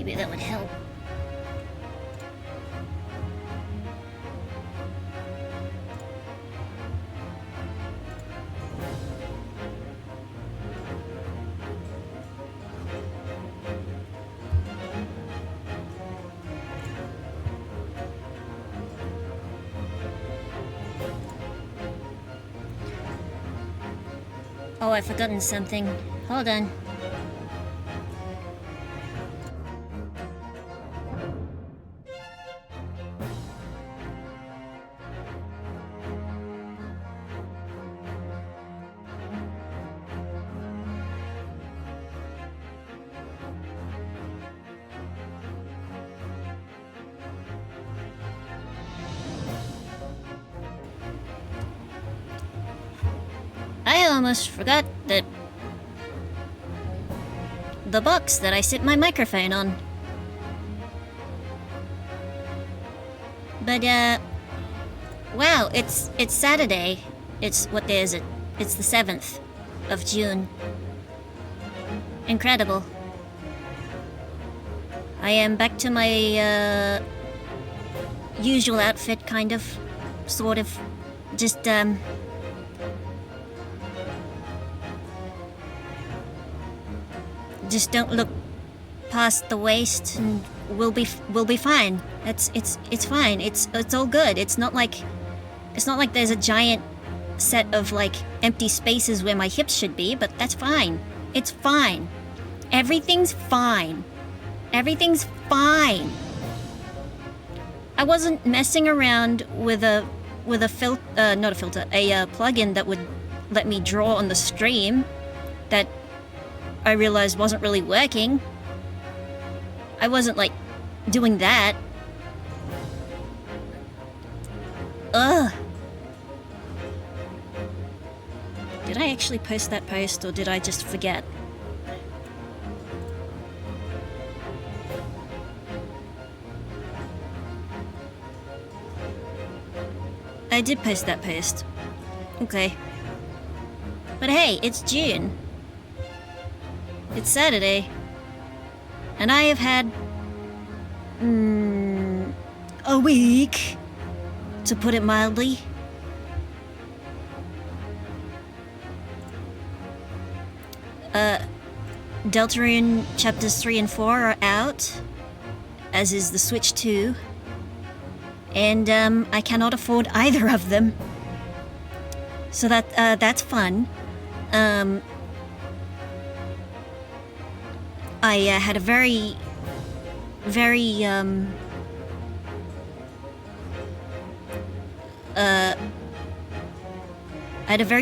Maybe that would help. Oh, I've forgotten something. Hold on. I almost forgot that the box that I sit my microphone on. But wow, it's Saturday. What day is it? It's the 7th of June. Incredible. I am back to my usual outfit, kind of, sort of, just don't look past the waist, and we'll be fine. It's fine. It's all good. It's not like there's a giant set of like empty spaces where my hips should be, but that's fine. It's fine. Everything's fine. Everything's fine. I wasn't messing around with a plugin that would let me draw on the stream that I realized wasn't really working. I wasn't like doing that. Ugh. Did I actually post that post, or did I just forget? I did post that post. Okay. But hey, it's June. It's Saturday. And I have had a week, to put it mildly. Deltarune chapters 3 and 4 are out, as is the Switch 2. And I cannot afford either of them. So that's fun. I had a very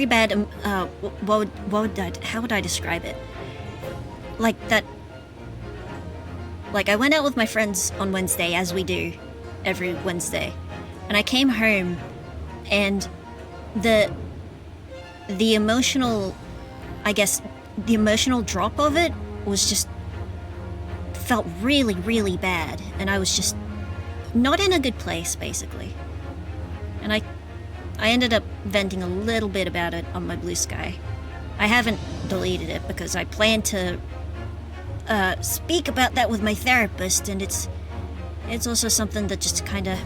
bad how would I describe it? Like that. Like I went out with my friends on Wednesday, as we do every Wednesday, and I came home, and the emotional, I guess, the emotional drop of it was just felt really, really bad, and I was just not in a good place, basically. And I ended up venting a little bit about it on my Blue Sky. I haven't deleted it because I plan to speak about that with my therapist, and it's also something that just kind of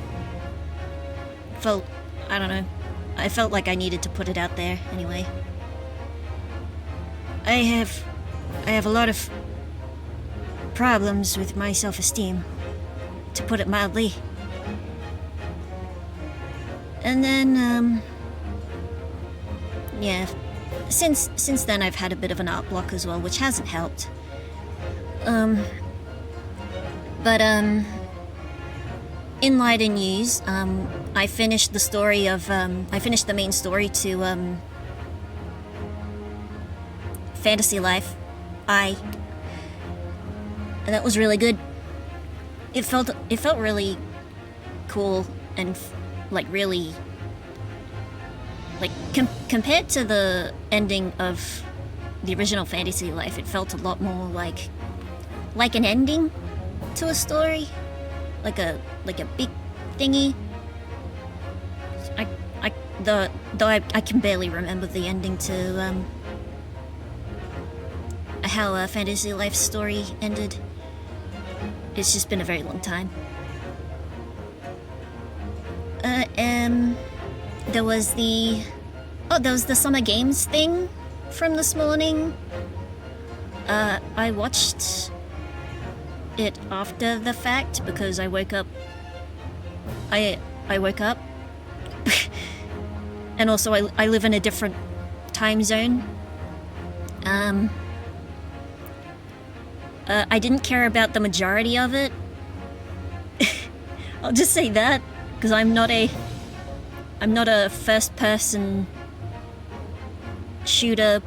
felt, I don't know, I felt like I needed to put it out there anyway. I have a lot of problems with my self-esteem, to put it mildly. And then, yeah, since then I've had a bit of an art block as well, which hasn't helped. But in lighter news, I finished the story of, I finished the main story to, Fantasy Life I, and that was really good. It felt really cool, and like really, like compared to the ending of the original Fantasy Life, it felt a lot more like an ending to a story, like a big thingy. Though I can barely remember the ending to how a Fantasy Life story ended. It's just been a very long time. There was the... Oh, there was the Summer Games thing from this morning. I watched it after the fact because I woke up. I woke up. And also I live in a different time zone. I didn't care about the majority of it. I'll just say that, because I'm not a first-person shooter.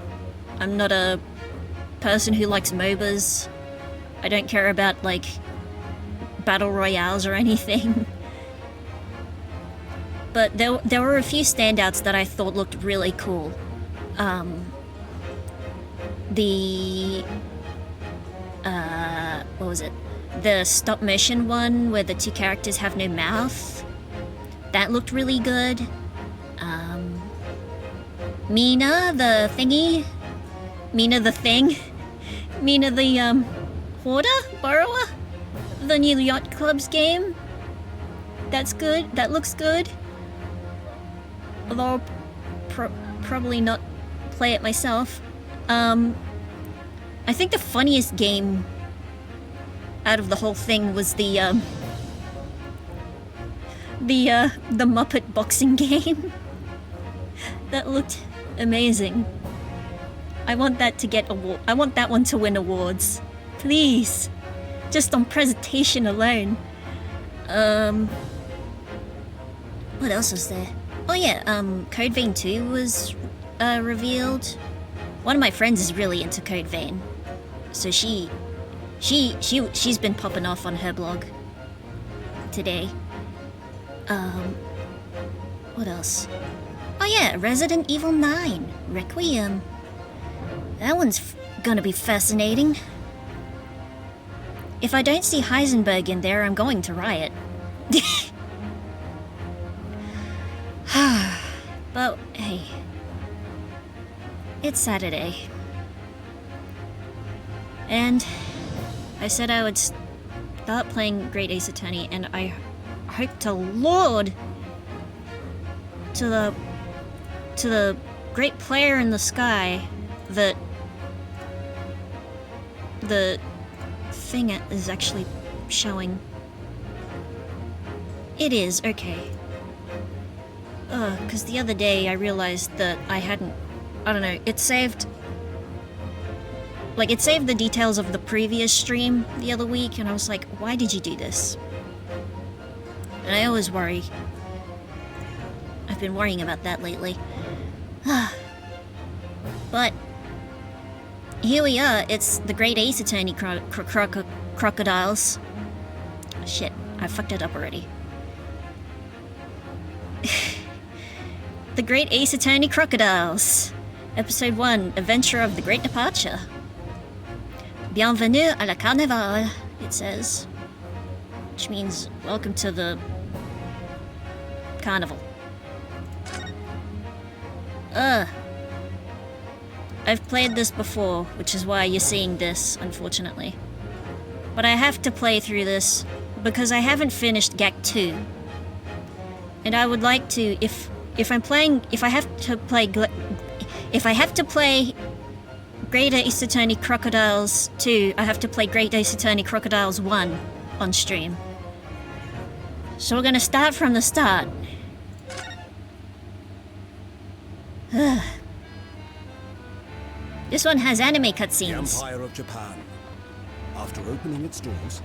I'm not a person who likes MOBAs. I don't care about, like, battle royales or anything. But there were a few standouts that I thought looked really cool. What was it? The stop-motion one where the two characters have no mouth. That looked really good. Mina, the thingy. Mina the thing. Mina the, hoarder? Borrower? The new Yacht Clubs game. That's good. That looks good. Although I'll probably not play it myself. I think the funniest game out of the whole thing was the Muppet boxing game. That looked amazing. I want that to get I want that one to win awards. Please. Just on presentation alone. What else was there? Oh yeah, Code Vein 2 was revealed. One of my friends is really into Code Vein. So she's been popping off on her blog today. What else? Oh yeah, Resident Evil 9 Requiem. That one's gonna be fascinating. If I don't see Heisenberg in there, I'm going to riot. But hey, it's Saturday. And I said I would start playing Great Ace Attorney, and I hope to Lord to the great player in the sky that the thing is actually showing. It is, okay. Because the other day I realized that I don't know, it saved the details of the previous stream the other week, and I was like, why did you do this? And I always worry. I've been worrying about that lately. But here we are, it's the Great Ace Attorney crocodiles. Shit, I fucked it up already. The Great Ace Attorney Crocodiles. Episode 1, Adventure of the Great Departure. Bienvenue à la Carnival, it says. Which means, welcome to the carnival. I've played this before, which is why you're seeing this, unfortunately. But I have to play through this, because I haven't finished GAAC 2. And I would like to, if I have to play Great Ace Attorney Crocodiles 2, I have to play Great Ace Attorney Crocodiles 1 on stream. So we're gonna start from the start. This one has anime cutscenes. The Empire of Japan. After opening its doors,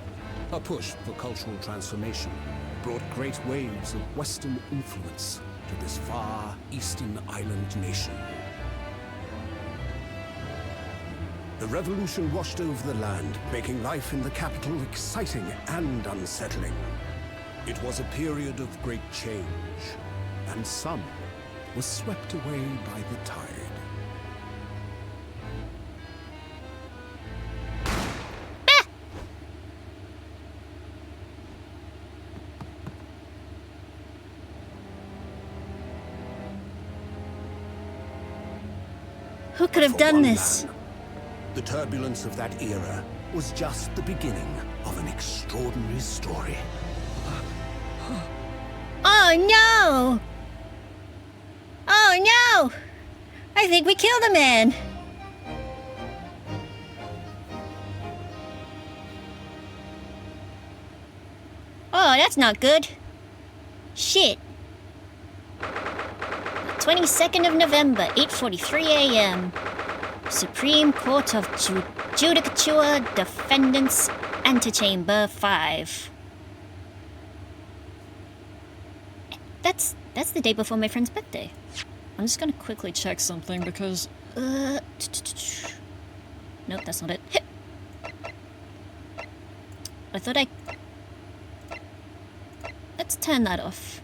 a push for cultural transformation brought great waves of Western influence to this far eastern island nation. The revolution washed over the land, making life in the capital exciting and unsettling. It was a period of great change, and some were swept away by the tide. Who could have done this? The turbulence of that era was just the beginning of an extraordinary story. Oh no! Oh no! I think we killed a man! Oh, that's not good. Shit. 22nd of November, 8:43 a.m. Supreme Court of Judicature Defendants Antechamber 5. That's the day before my friend's birthday. I'm just gonna quickly check something because... Nope, that's not it. I thought I... Let's turn that off.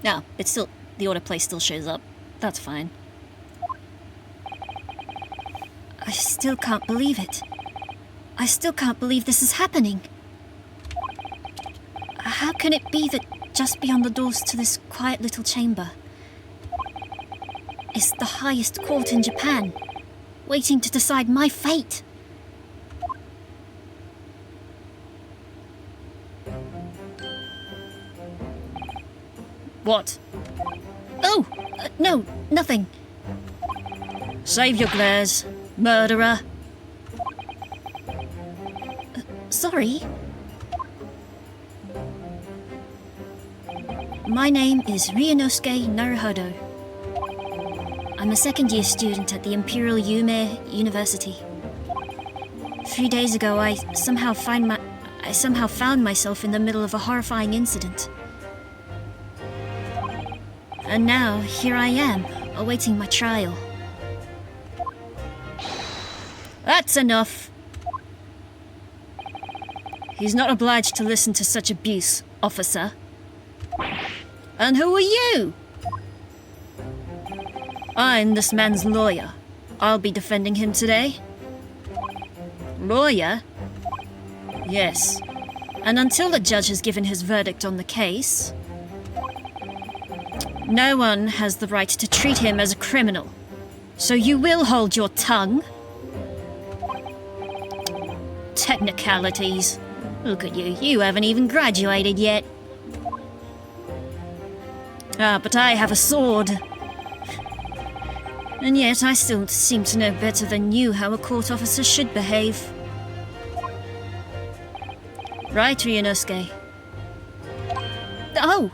No, it's still... The autoplay still shows up. That's fine. I still can't believe it. I still can't believe this is happening. How can it be that just beyond the doors to this quiet little chamber is the highest court in Japan, waiting to decide my fate? What? Oh! No, nothing. Save your glares, murderer. Sorry. My name is Ryunosuke Naruhodo. I'm a second-year student at the Imperial Yume University. 3 days ago, I somehow found myself in the middle of a horrifying incident. And now, here I am, awaiting my trial. That's enough. He's not obliged to listen to such abuse, officer. And who are you? I'm this man's lawyer. I'll be defending him today. Lawyer? Yes. And until the judge has given his verdict on the case, no one has the right to treat him as a criminal. So you will hold your tongue? Technicalities. Look at you, you haven't even graduated yet. Ah, but I have a sword. And yet I still seem to know better than you how a court officer should behave. Right, Ryunosuke? Oh,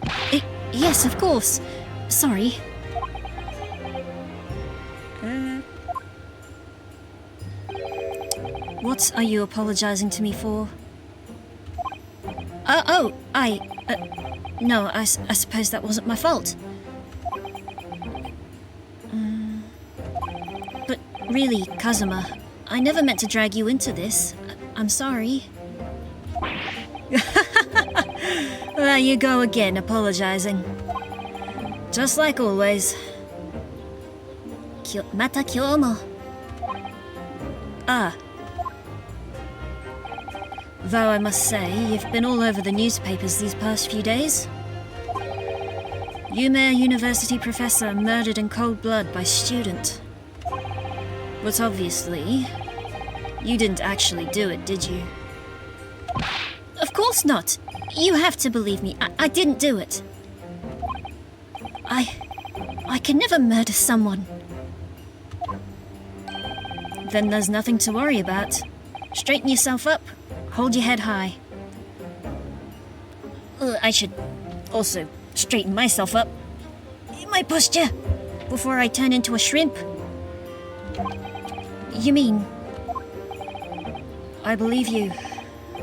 yes, of course. Sorry. What are you apologizing to me for? No, I suppose that wasn't my fault. But really, Kazuma, I never meant to drag you into this. I'm sorry. There you go again, apologizing. Just like always. Mata kyou mo. Ah. Though I must say, you've been all over the newspapers these past few days. Yume University professor murdered in cold blood by student. But obviously, you didn't actually do it, did you? Of course not! You have to believe me, I didn't do it. I can never murder someone. Then there's nothing to worry about. Straighten yourself up. Hold your head high. I should also straighten myself up. My posture, before I turn into a shrimp. You mean... I believe you.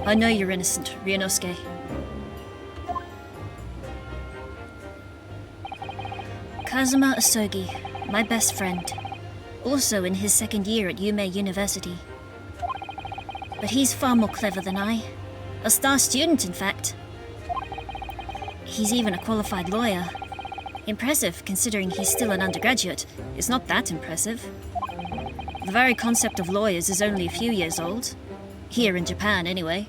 I know you're innocent, Ryunosuke. Kazuma Asogi, my best friend. Also in his second year at Yume University. But he's far more clever than I. A star student, in fact. He's even a qualified lawyer. Impressive, considering he's still an undergraduate. It's not that impressive. The very concept of lawyers is only a few years old. Here in Japan, anyway.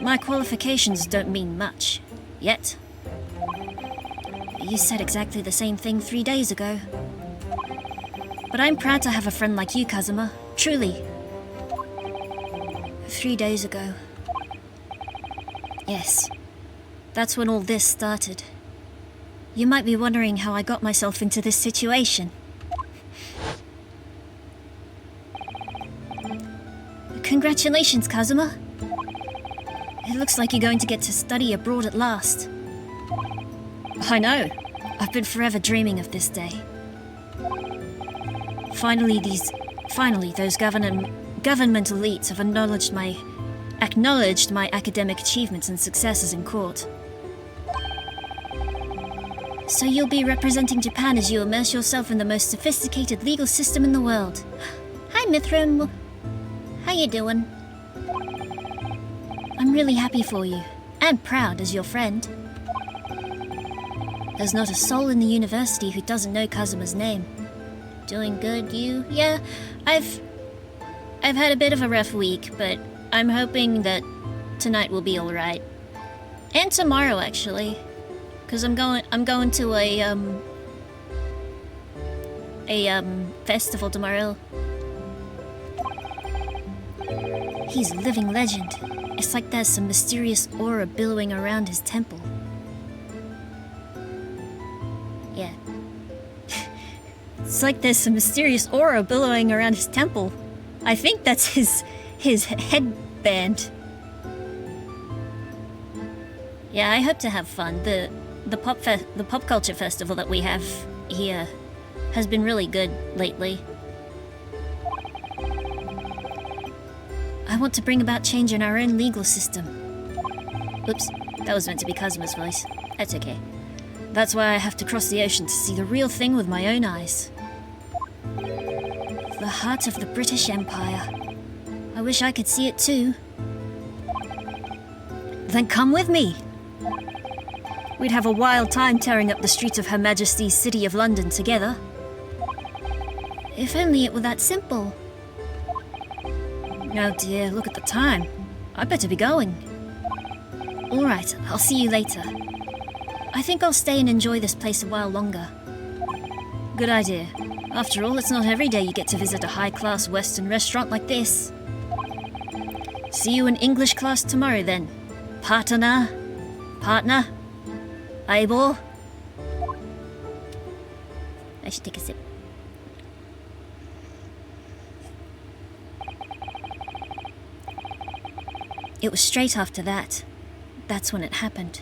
My qualifications don't mean much. Yet. you said exactly the same thing 3 days ago. But I'm proud to have a friend like you, Kazuma. Truly. 3 days ago. Yes. That's when all this started. You might be wondering how I got myself into this situation. Congratulations, Kazuma. It looks like you're going to get to study abroad at last. I know. I've been forever dreaming of this day. Finally, those governmental elites have acknowledged my academic achievements and successes in court. So you'll be representing Japan as you immerse yourself in the most sophisticated legal system in the world. Hi, Mithram. How you doing? I'm really happy for you, and proud as your friend. There's not a soul in the university who doesn't know Kazuma's name. Doing good, you? Yeah, I've had a bit of a rough week, but I'm hoping that tonight will be alright. And tomorrow, actually. Because I'm going to a festival tomorrow. He's a living legend. It's like there's some mysterious aura billowing around his temple. Yeah. It's like there's some mysterious aura billowing around his temple. I think that's his headband. Yeah, I hope to have fun. The pop culture festival that we have here has been really good lately. I want to bring about change in our own legal system. Oops, that was meant to be Kazuma's voice. That's okay. That's why I have to cross the ocean to see the real thing with my own eyes. The heart of the British Empire. I wish I could see it too. Then come with me! We'd have a wild time tearing up the streets of Her Majesty's City of London together. If only it were that simple. Oh dear, look at the time. I better be going. Alright, I'll see you later. I think I'll stay and enjoy this place a while longer. Good idea. After all, it's not every day you get to visit a high-class Western restaurant like this. See you in English class tomorrow then. Partner? Eyeball? I should take a sip. It was straight after that. That's when it happened.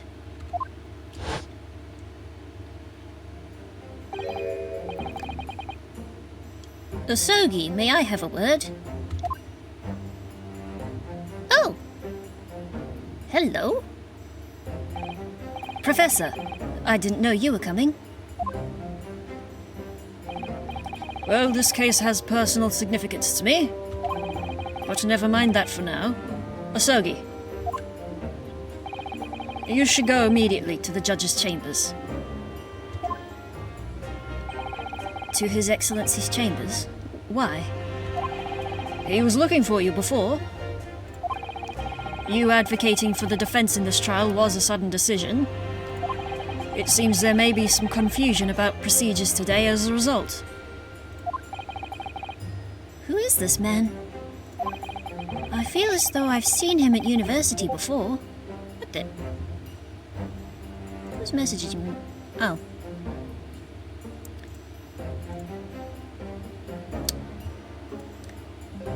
Osogi, may I have a word? Oh! Hello? Professor, I didn't know you were coming. Well, this case has personal significance to me. But never mind that for now. Osogi, you should go immediately to the judge's chambers. To His Excellency's chambers? Why? He was looking for you before. You advocating for the defense in this trial was a sudden decision. It seems there may be some confusion about procedures today as a result. Who is this man? I feel as though I've seen him at university before. What the? Whose message did you... Oh.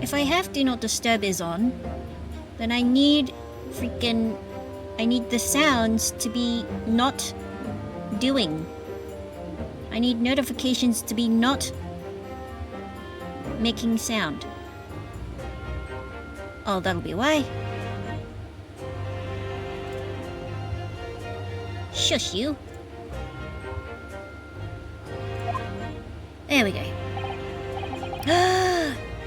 If I have Do Not Disturb is on, then I need the sounds to be not doing. I need notifications to be not making sound. Oh, that'll be why. Shush you. There we go.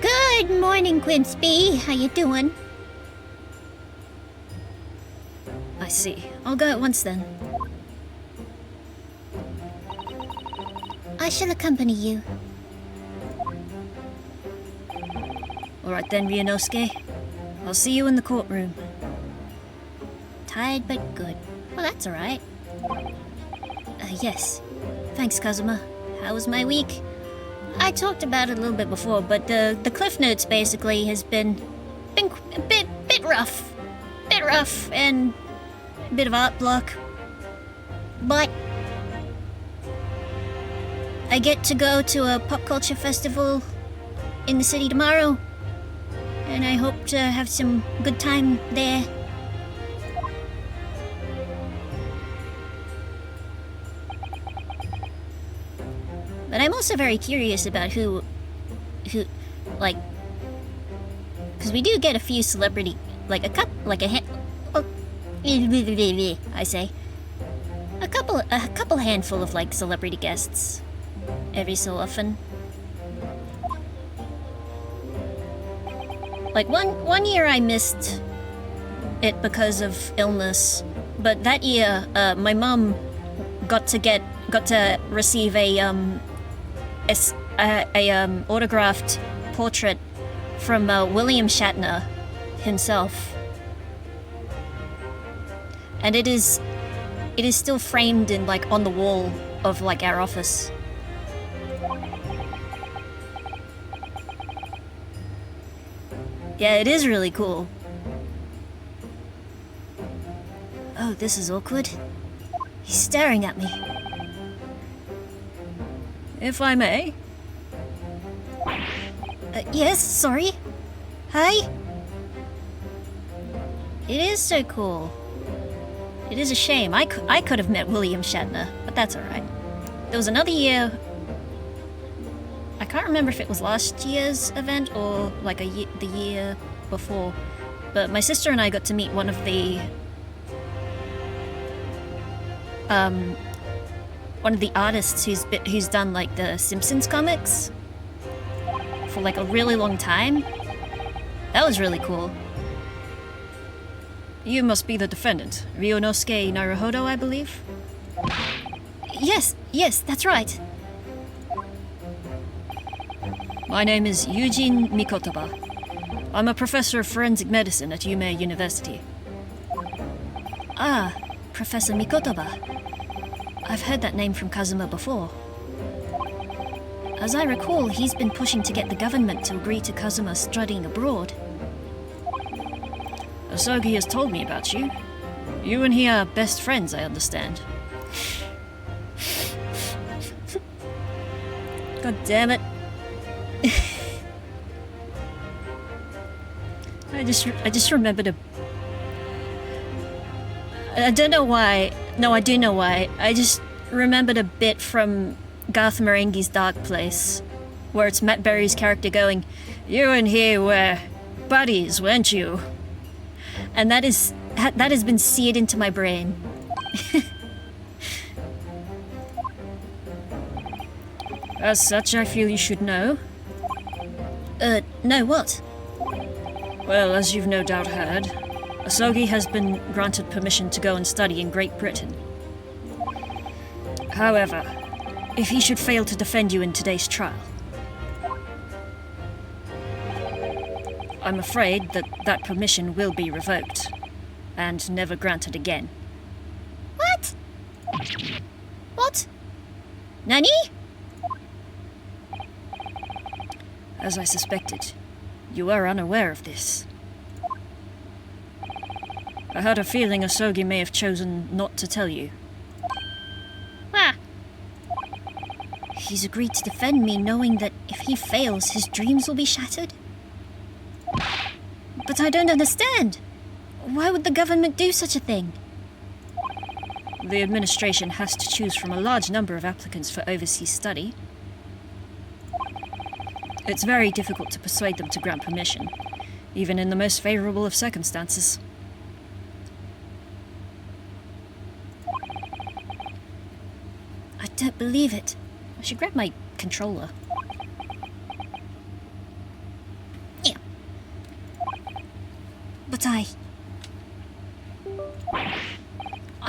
Good morning, Quimpsby. How you doing? I see. I'll go at once then. I shall accompany you. Alright then, Ryunosuke. I'll see you in the courtroom. Tired but good. Well, that's alright. Yes. Thanks, Kazuma. How was my week? I talked about it a little bit before, but the Cliff Notes basically has been a bit rough. Bit rough and a bit of art block. But I get to go to a pop culture festival in the city tomorrow, and I hope to have some good time there. But I'm also very curious about who, like, because we do get a few celebrity, like a couple handful of like celebrity guests every so often. Like one year I missed it because of illness, but that year my mom got to receive a autographed portrait from William Shatner himself, and it is still framed in like on the wall of like our office. Yeah, it is really cool. Oh, this is awkward. He's staring at me. If I may? Yes, sorry. Hi? It is so cool. It is a shame. I could have met William Shatner, but that's alright. There was another year... I can't remember if it was last year's event or like the year before, but my sister and I got to meet one of the artists who's done like the Simpsons comics for like a really long time. That was really cool. You must be the defendant, Ryunosuke Naruhodo, I believe? Yes, that's right. My name is Eugene Mikotoba. I'm a professor of forensic medicine at Yume University. Ah, Professor Mikotoba. I've heard that name from Kazuma before. As I recall, he's been pushing to get the government to agree to Kazuma studying abroad. Asogi has told me about you. You and he are best friends, I understand. God damn it. I just remembered a... I don't know why. No, I do know why. I just remembered a bit from Garth Marenghi's Dark Place, where it's Matt Berry's character going, "You and he were buddies, weren't you?" And that has been seared into my brain. As such, I feel you should know. No, what? Well, as you've no doubt heard, Asogi has been granted permission to go and study in Great Britain. However, if he should fail to defend you in today's trial, I'm afraid that permission will be revoked, and never granted again. What? What? Nani? As I suspected, you are unaware of this. I had a feeling Asogi may have chosen not to tell you. Ah. He's agreed to defend me knowing that if he fails, his dreams will be shattered? But I don't understand. Why would the government do such a thing? The administration has to choose from a large number of applicants for overseas study. It's very difficult to persuade them to grant permission, even in the most favorable of circumstances. I don't believe it. I should grab my controller. Yeah. But I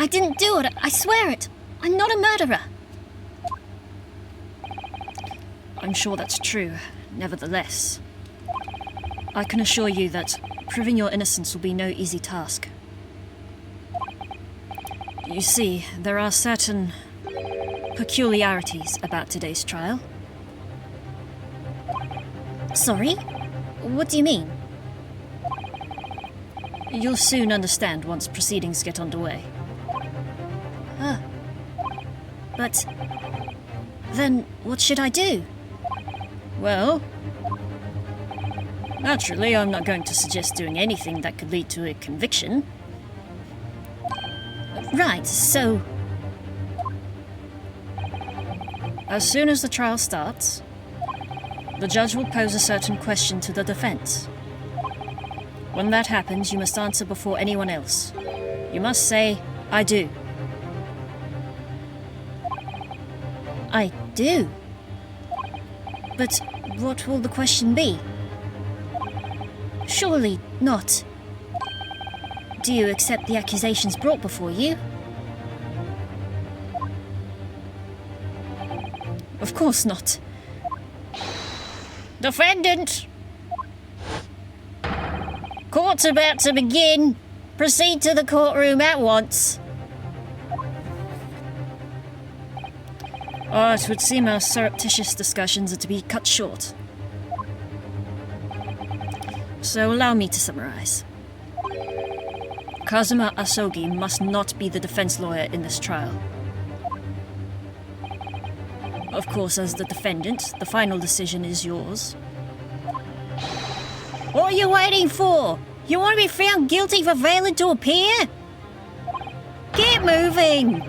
didn't do it. I swear it. I'm not a murderer. I'm sure that's true. Nevertheless, I can assure you that proving your innocence will be no easy task. You see, there are certain peculiarities about today's trial. Sorry? What do you mean? You'll soon understand once proceedings get underway. But... then what should I do? Well, naturally, I'm not going to suggest doing anything that could lead to a conviction. Right, so... As soon as the trial starts, the judge will pose a certain question to the defense. When that happens, you must answer before anyone else. You must say, "I do." I do. But what will the question be? Surely not. Do you accept the accusations brought before you? Of course not. Defendant! Court's about to begin. Proceed to the courtroom at once. It would seem our surreptitious discussions are to be cut short. So allow me to summarize. Kazuma Asogi must not be the defense lawyer in this trial. Of course, as the defendant, the final decision is yours. What are you waiting for? You want to be found guilty for failing to appear? Get moving!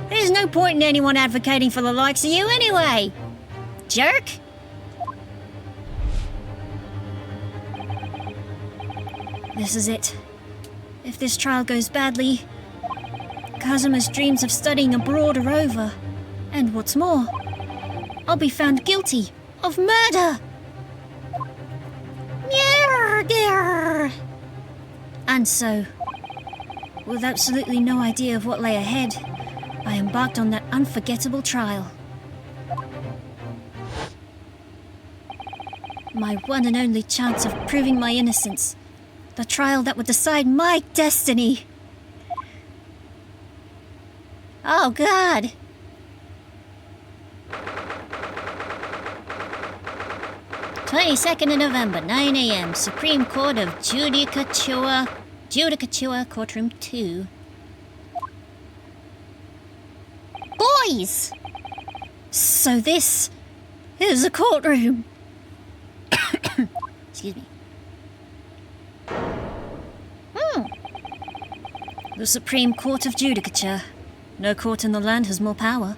There's no point in anyone advocating for the likes of you anyway! Jerk! This is it. If this trial goes badly, Kazuma's dreams of studying abroad are over. And what's more, I'll be found guilty of murder! And so, with absolutely no idea of what lay ahead, I embarked on that unforgettable trial. My one and only chance of proving my innocence. The trial that would decide my destiny. Oh, God. "22nd of November, 9 a.m., Supreme Court of Judicature, Courtroom 2. Boys! So this is a courtroom. Excuse me. The Supreme Court of Judicature. No court in the land has more power.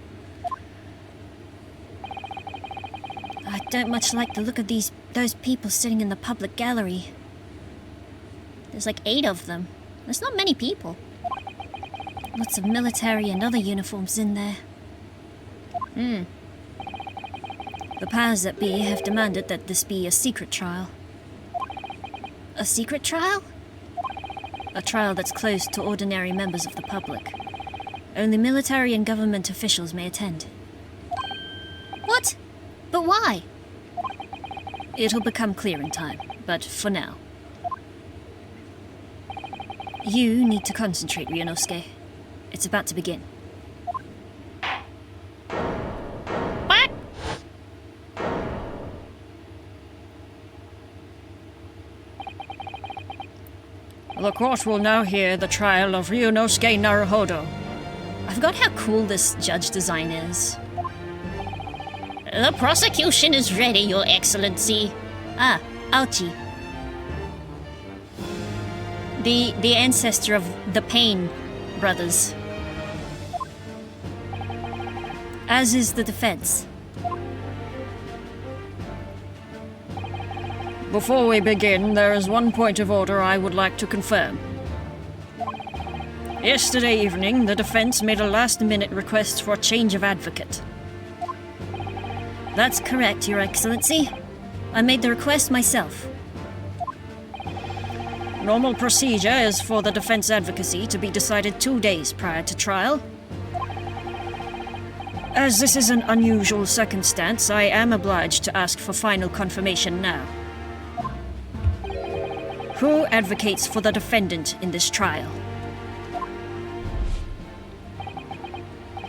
I don't much like the look of those people sitting in the public gallery. There's like 8 of them. There's not many people. Lots of military and other uniforms in there. The powers that be have demanded that this be a secret trial. A secret trial? A trial that's closed to ordinary members of the public. Only military and government officials may attend. What? But why? It'll become clear in time, but for now. You need to concentrate, Ryunosuke. It's about to begin. What? The court will now hear the trial of Ryunosuke Naruhodo. I forgot how cool this judge design is. The prosecution is ready, Your Excellency. Ah, Aochi. The ancestor of the Pain brothers. As is the defense. Before we begin, there is one point of order I would like to confirm. Yesterday evening, the defense made a last-minute request for a change of advocate. That's correct, Your Excellency. I made the request myself. Normal procedure is for the defense advocacy to be decided 2 days prior to trial. As this is an unusual circumstance, I am obliged to ask for final confirmation now. Who advocates for the defendant in this trial?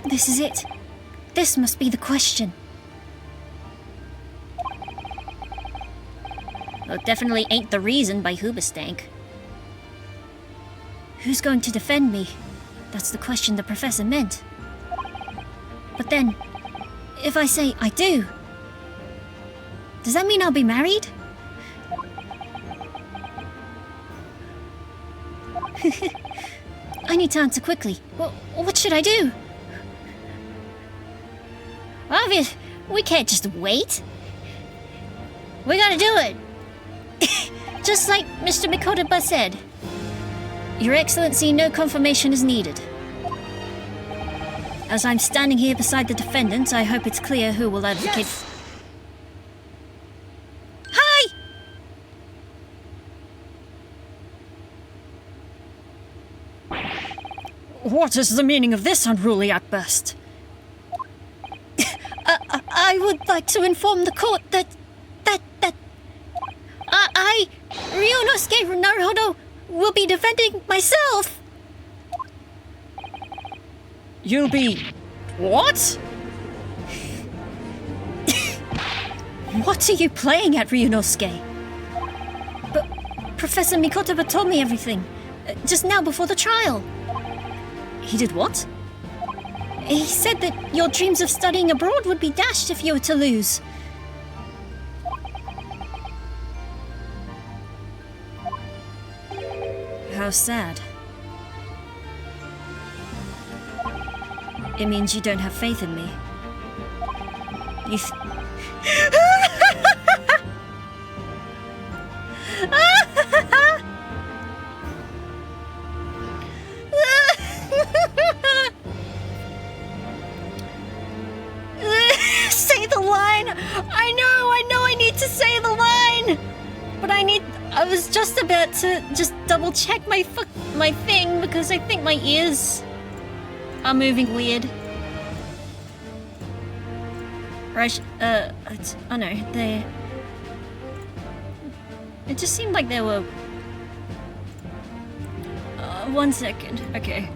This is it. This must be the question. Well, it definitely ain't the reason by Hoobastank. Who's going to defend me? That's the question the professor meant. But then, if I say I do, does that mean I'll be married? I need to answer quickly. What should I do? Obvious, we can't just wait. We gotta do it. Just like Mr. Mikotoba said. Your Excellency, no confirmation is needed. As I'm standing here beside the defendant, I hope it's clear who will advocate. Yes! Hi! What is the meaning of this unruly outburst? I would like to inform the court that I, Ryunosuke Naruhodo, will be defending myself. You'll be... what? What are you playing at, Ryunosuke? But Professor Mikotoba told me everything, just now before the trial. He did what? He said that your dreams of studying abroad would be dashed if you were to lose. How sad. It means you don't have faith in me. You Say the line! I know I need to say the line! But I was just about to just double check my thing because I think my ears are moving weird. Right, oh no, it just seemed like there were... 1 second, okay.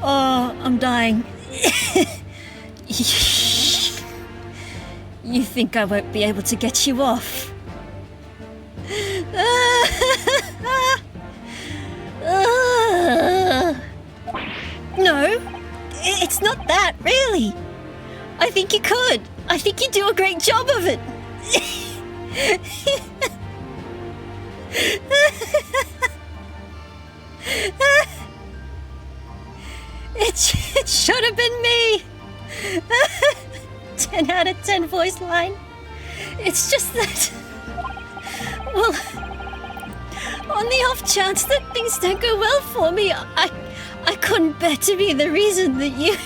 Oh, I'm dying. You think I won't be able to get you off? No, it's not that, really. I think you could. I think you do a great job of it. It should have been me. 10 out of 10 voice line. It's just that... Well, on the off chance that things don't go well for me, I couldn't bear to be the reason that you...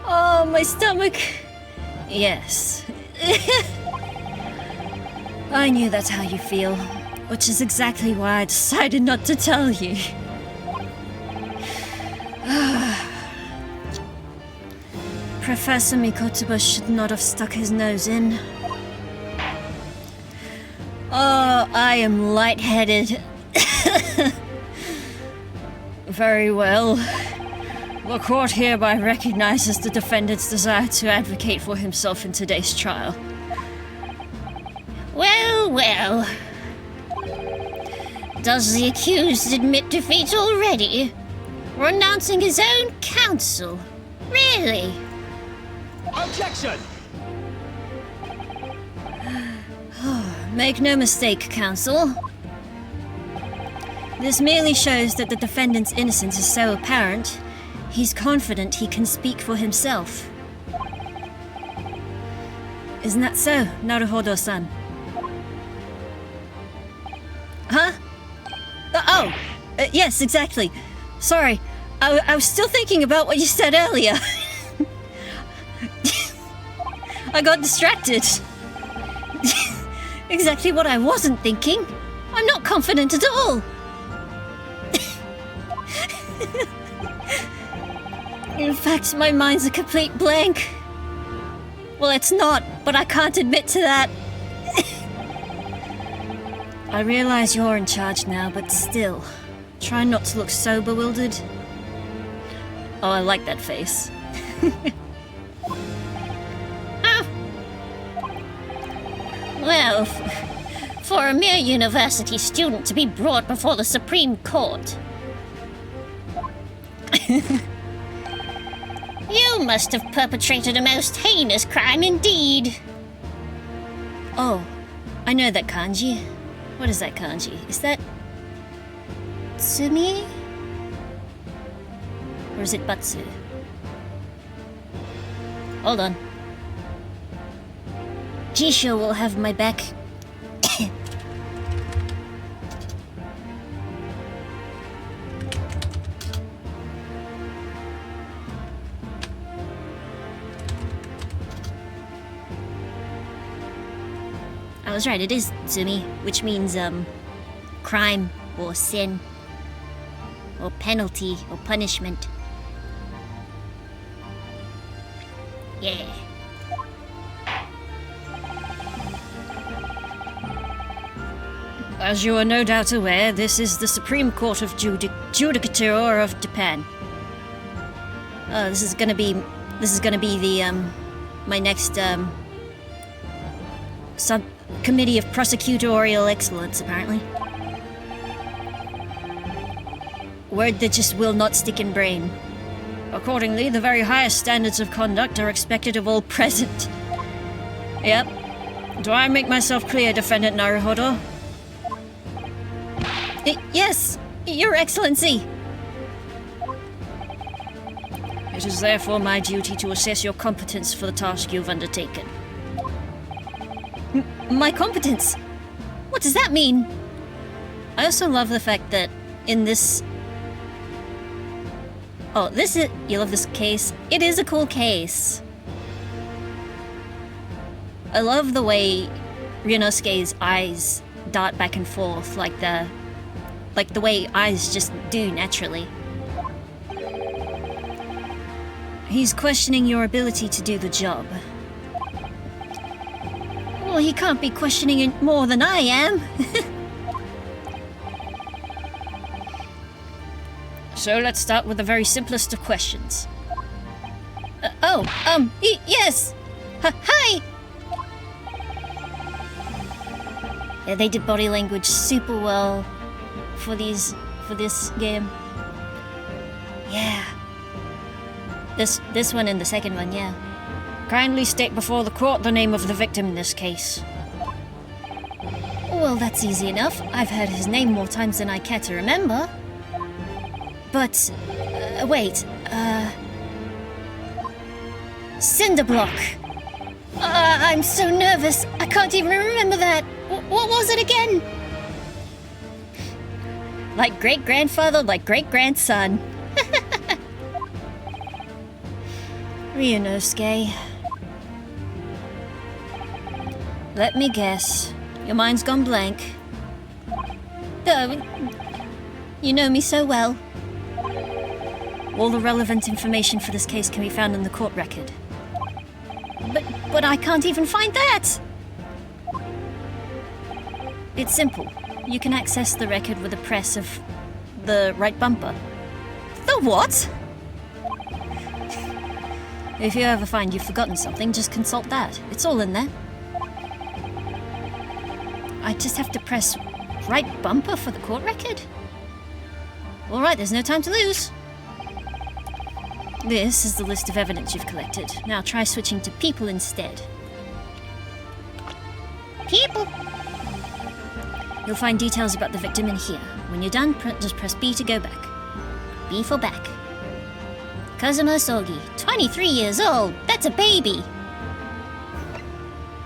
oh, my stomach. Yes. I knew that's how you feel, which is exactly why I decided not to tell you. Professor Mikotoba should not have stuck his nose in. Oh, I am lightheaded. Very well. The court hereby recognizes the defendant's desire to advocate for himself in today's trial. Well, well. Does the accused admit defeat already? Renouncing his own counsel? Really? Objection! Make no mistake, counsel. This merely shows that the defendant's innocence is so apparent, he's confident he can speak for himself. Isn't that so, Naruhodo-san? Huh? Yes, exactly. Sorry, I was still thinking about what you said earlier. I got distracted. Exactly what I wasn't thinking. I'm not confident at all. In fact, my mind's a complete blank. Well, it's not, but I can't admit to that. I realize you're in charge now, but still, try not to look so bewildered. Oh, I like that face. Well, for a mere university student to be brought before the Supreme Court. You must have perpetrated a most heinous crime indeed. Oh, I know that kanji. What is that kanji? Is that Tsumi? Or is it Batsu? Hold on. Jisho will have my back. I was right, it is Tsumi, which means, crime, or sin, or penalty, or punishment. Yeah. As you are no doubt aware, this is the Supreme Court of Judicature of Japan. This is gonna be the, my next, Subcommittee of Prosecutorial Excellence, apparently. Word that just will not stick in brain. Accordingly, the very highest standards of conduct are expected of all present. Yep. Do I make myself clear, Defendant Naruhodo? Yes, Your Excellency! It is therefore my duty to assess your competence for the task you've undertaken. My competence? What does that mean? I also love the fact that in this... Oh, this is... You love this case? It is a cool case. I love the way Ryunosuke's eyes dart back and forth like the way eyes just do naturally. He's questioning your ability to do the job. Well, he can't be questioning it more than I am. So let's start with the very simplest of questions. Yes! Hi! Yeah, they did body language super well for this game. Yeah. This one and the second one, yeah. Kindly state before the court the name of the victim in this case. Well, that's easy enough. I've heard his name more times than I care to remember. But, wait, Cinderblock. I'm so nervous. I can't even remember that. What was it again? Like great-grandfather, like great-grandson. Ryunosuke. Let me guess. Your mind's gone blank. You know me so well. All the relevant information for this case can be found in the court record. But I can't even find that! It's simple. You can access the record with a press of the right bumper. The what? If you ever find you've forgotten something, just consult that. It's all in there. I just have to press right bumper for the court record? Alright, there's no time to lose. This is the list of evidence you've collected. Now try switching to people instead. People? You'll find details about the victim in here. When you're done, just press B to go back. B for back. Kazuma Sogi, 23 years old. That's a baby.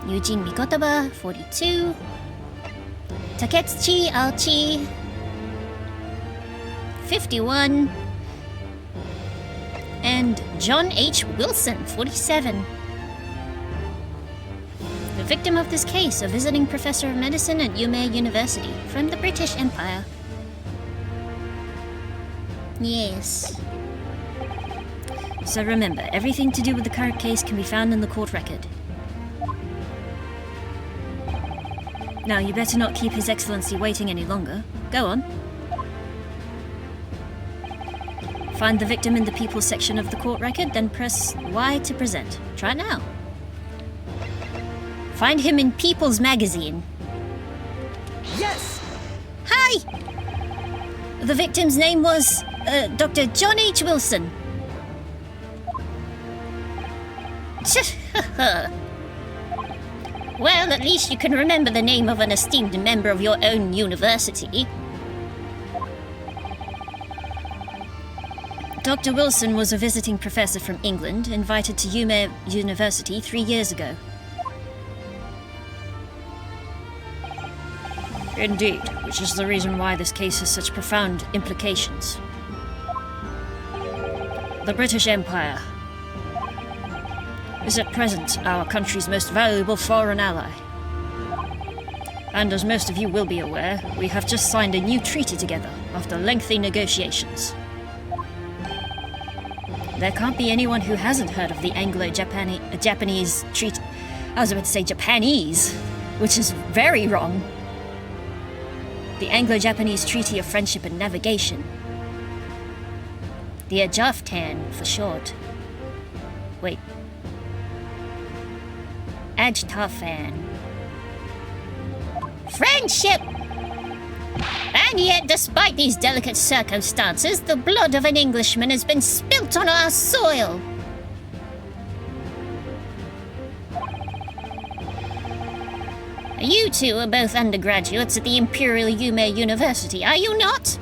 Eugene Mikotaba, 42. Taketsuchi Aochi, 51. And John H. Wilson, 47. The victim of this case, a visiting professor of medicine at Yume University from the British Empire. Yes. So remember, everything to do with the current case can be found in the court record. Now, you better not keep His Excellency waiting any longer. Go on. Find the victim in the people section of the court record, then press Y to present. Try it now. Find him in People's Magazine. Yes! Hi! The victim's name was Dr. John H. Wilson. Well, at least you can remember the name of an esteemed member of your own university. Dr. Wilson was a visiting professor from England, invited to Umeå University 3 years ago. Indeed, which is the reason why this case has such profound implications. The British Empire is at present our country's most valuable foreign ally. And as most of you will be aware, we have just signed a new treaty together after lengthy negotiations. There can't be anyone who hasn't heard of the Anglo-Japanese treaty. I was about to say Japanese, which is very wrong. The Anglo-Japanese Treaty of Friendship and Navigation. The AJAFTAN for short. Wait. AJTAFAN. Friendship! And yet, despite these delicate circumstances, the blood of an Englishman has been spilt on our soil. You two are both undergraduates at the Imperial Umeå University, are you not?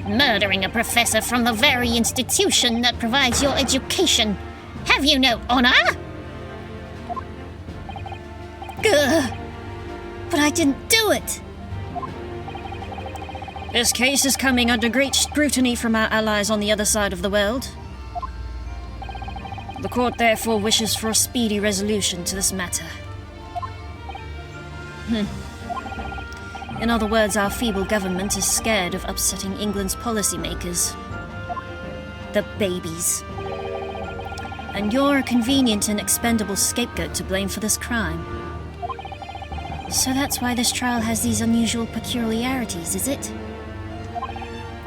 Murdering a professor from the very institution that provides your education. Have you no honor? Gah! But I didn't do it! This case is coming under great scrutiny from our allies on the other side of the world. The court therefore wishes for a speedy resolution to this matter. In other words, our feeble government is scared of upsetting England's policymakers. The babies. And you're a convenient and expendable scapegoat to blame for this crime. So that's why this trial has these unusual peculiarities, is it?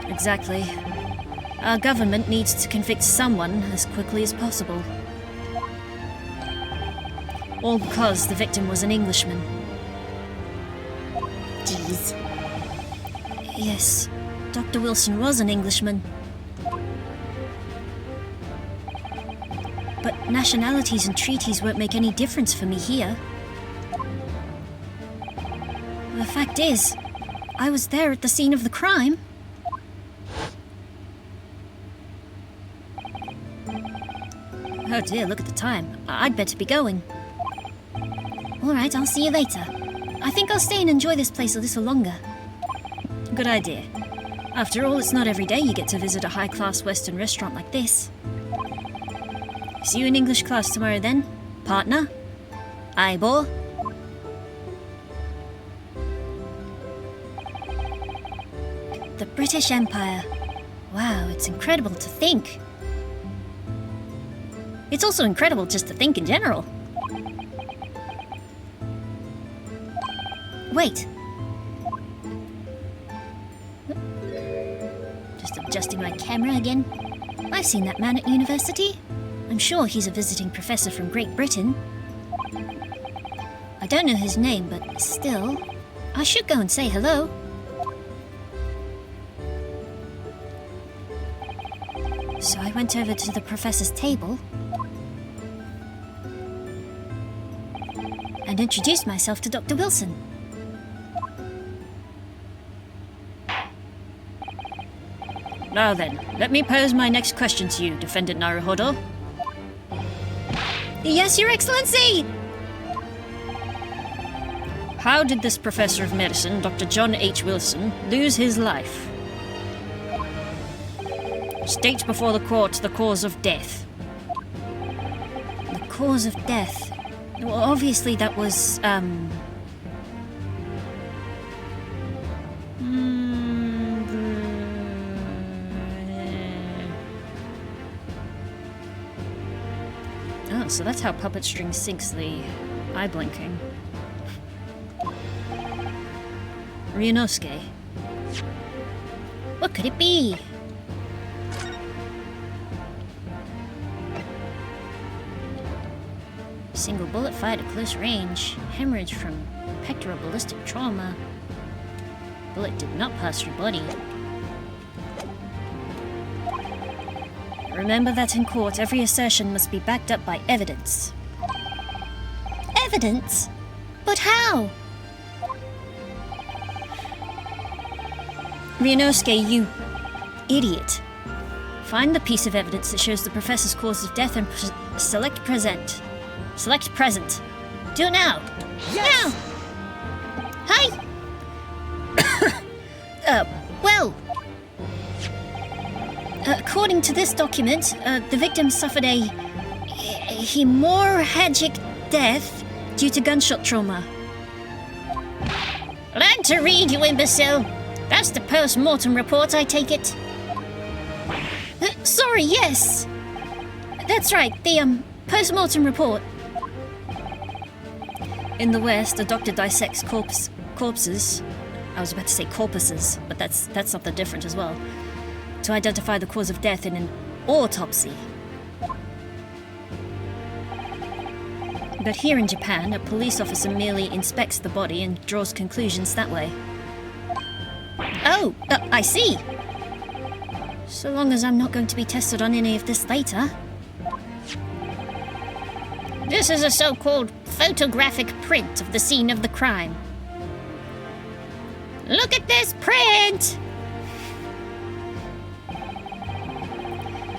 Exactly. Our government needs to convict someone as quickly as possible. All because the victim was an Englishman. Jeez. Yes, Dr. Wilson was an Englishman. But nationalities and treaties won't make any difference for me here. The fact is, I was there at the scene of the crime. Oh dear, look at the time. I'd better be going. Alright, I'll see you later. I think I'll stay and enjoy this place a little longer. Good idea. After all, it's not every day you get to visit a high-class Western restaurant like this. See you in English class tomorrow then, partner. Eyeball. The British Empire. Wow, it's incredible to think. It's also incredible just to think in general. Wait. Just adjusting my camera again. I've seen that man at university. I'm sure he's a visiting professor from Great Britain. I don't know his name, but still, I should go and say hello. So I went over to the professor's table and introduced myself to Dr. Wilson. Now then, let me pose my next question to you, Defendant Naruhodo. Yes, Your Excellency! How did this professor of medicine, Dr. John H. Wilson, lose his life? State before the court the cause of death. The cause of death? Well, obviously that was, Oh, so that's how puppet string sinks the eye blinking. Ryunosuke. What could it be? Single bullet fired at close range. Hemorrhage from pectoral ballistic trauma. Bullet did not pass through body. Remember that in court, every assertion must be backed up by evidence. Evidence? But how? Ryunosuke, you idiot. Find the piece of evidence that shows the professor's cause of death and select present. Select present. Do it now. Yes! Now! Hi! Well... according to this document, the victim suffered a hemorrhagic death due to gunshot trauma. Learn to read, you imbecile! That's the post-mortem report, I take it. Sorry, yes! That's right, the, post-mortem report. In the West, a doctor dissects corpses. I was about to say corpuses, but that's something different as well. To identify the cause of death in an autopsy. But here in Japan, a police officer merely inspects the body and draws conclusions that way. Oh, I see. So long as I'm not going to be tested on any of this later. This is a so-called photographic print of the scene of the crime. Look at this print!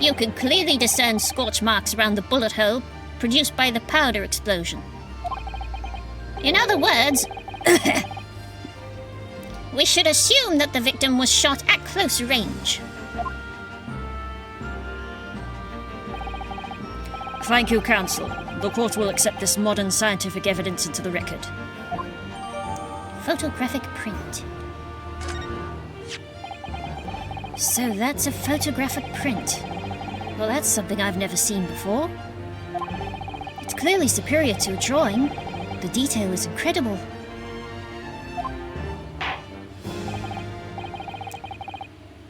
You can clearly discern scorch marks around the bullet hole produced by the powder explosion. In other words, we should assume that the victim was shot at close range. Thank you, counsel. The court will accept this modern scientific evidence into the record. Photographic print. So that's a photographic print. Well, that's something I've never seen before. It's clearly superior to a drawing. The detail is incredible.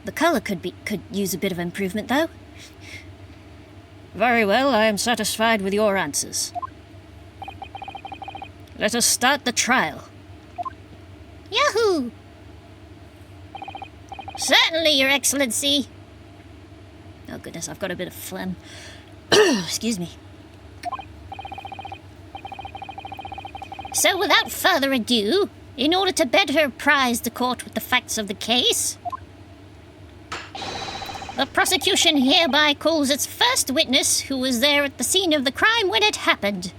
The color could use a bit of improvement, though. Very well, I am satisfied with your answers. Let us start the trial. Yahoo! Certainly, Your Excellency. Oh goodness, I've got a bit of phlegm. Excuse me. So without further ado, in order to better apprise the court with the facts of the case, the prosecution hereby calls its first witness who was there at the scene of the crime when it happened.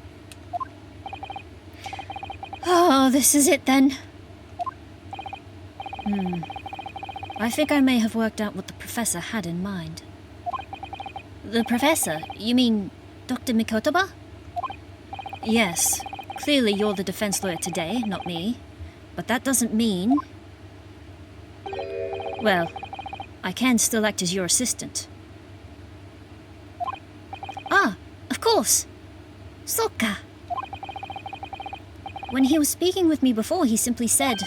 Oh, this is it then. I think I may have worked out what the professor had in mind. The professor? You mean Dr. Mikotoba? Yes. Clearly you're the defense lawyer today, not me. But that doesn't mean... Well, I can still act as your assistant. Ah, of course. Sokka. When he was speaking with me before, he simply said,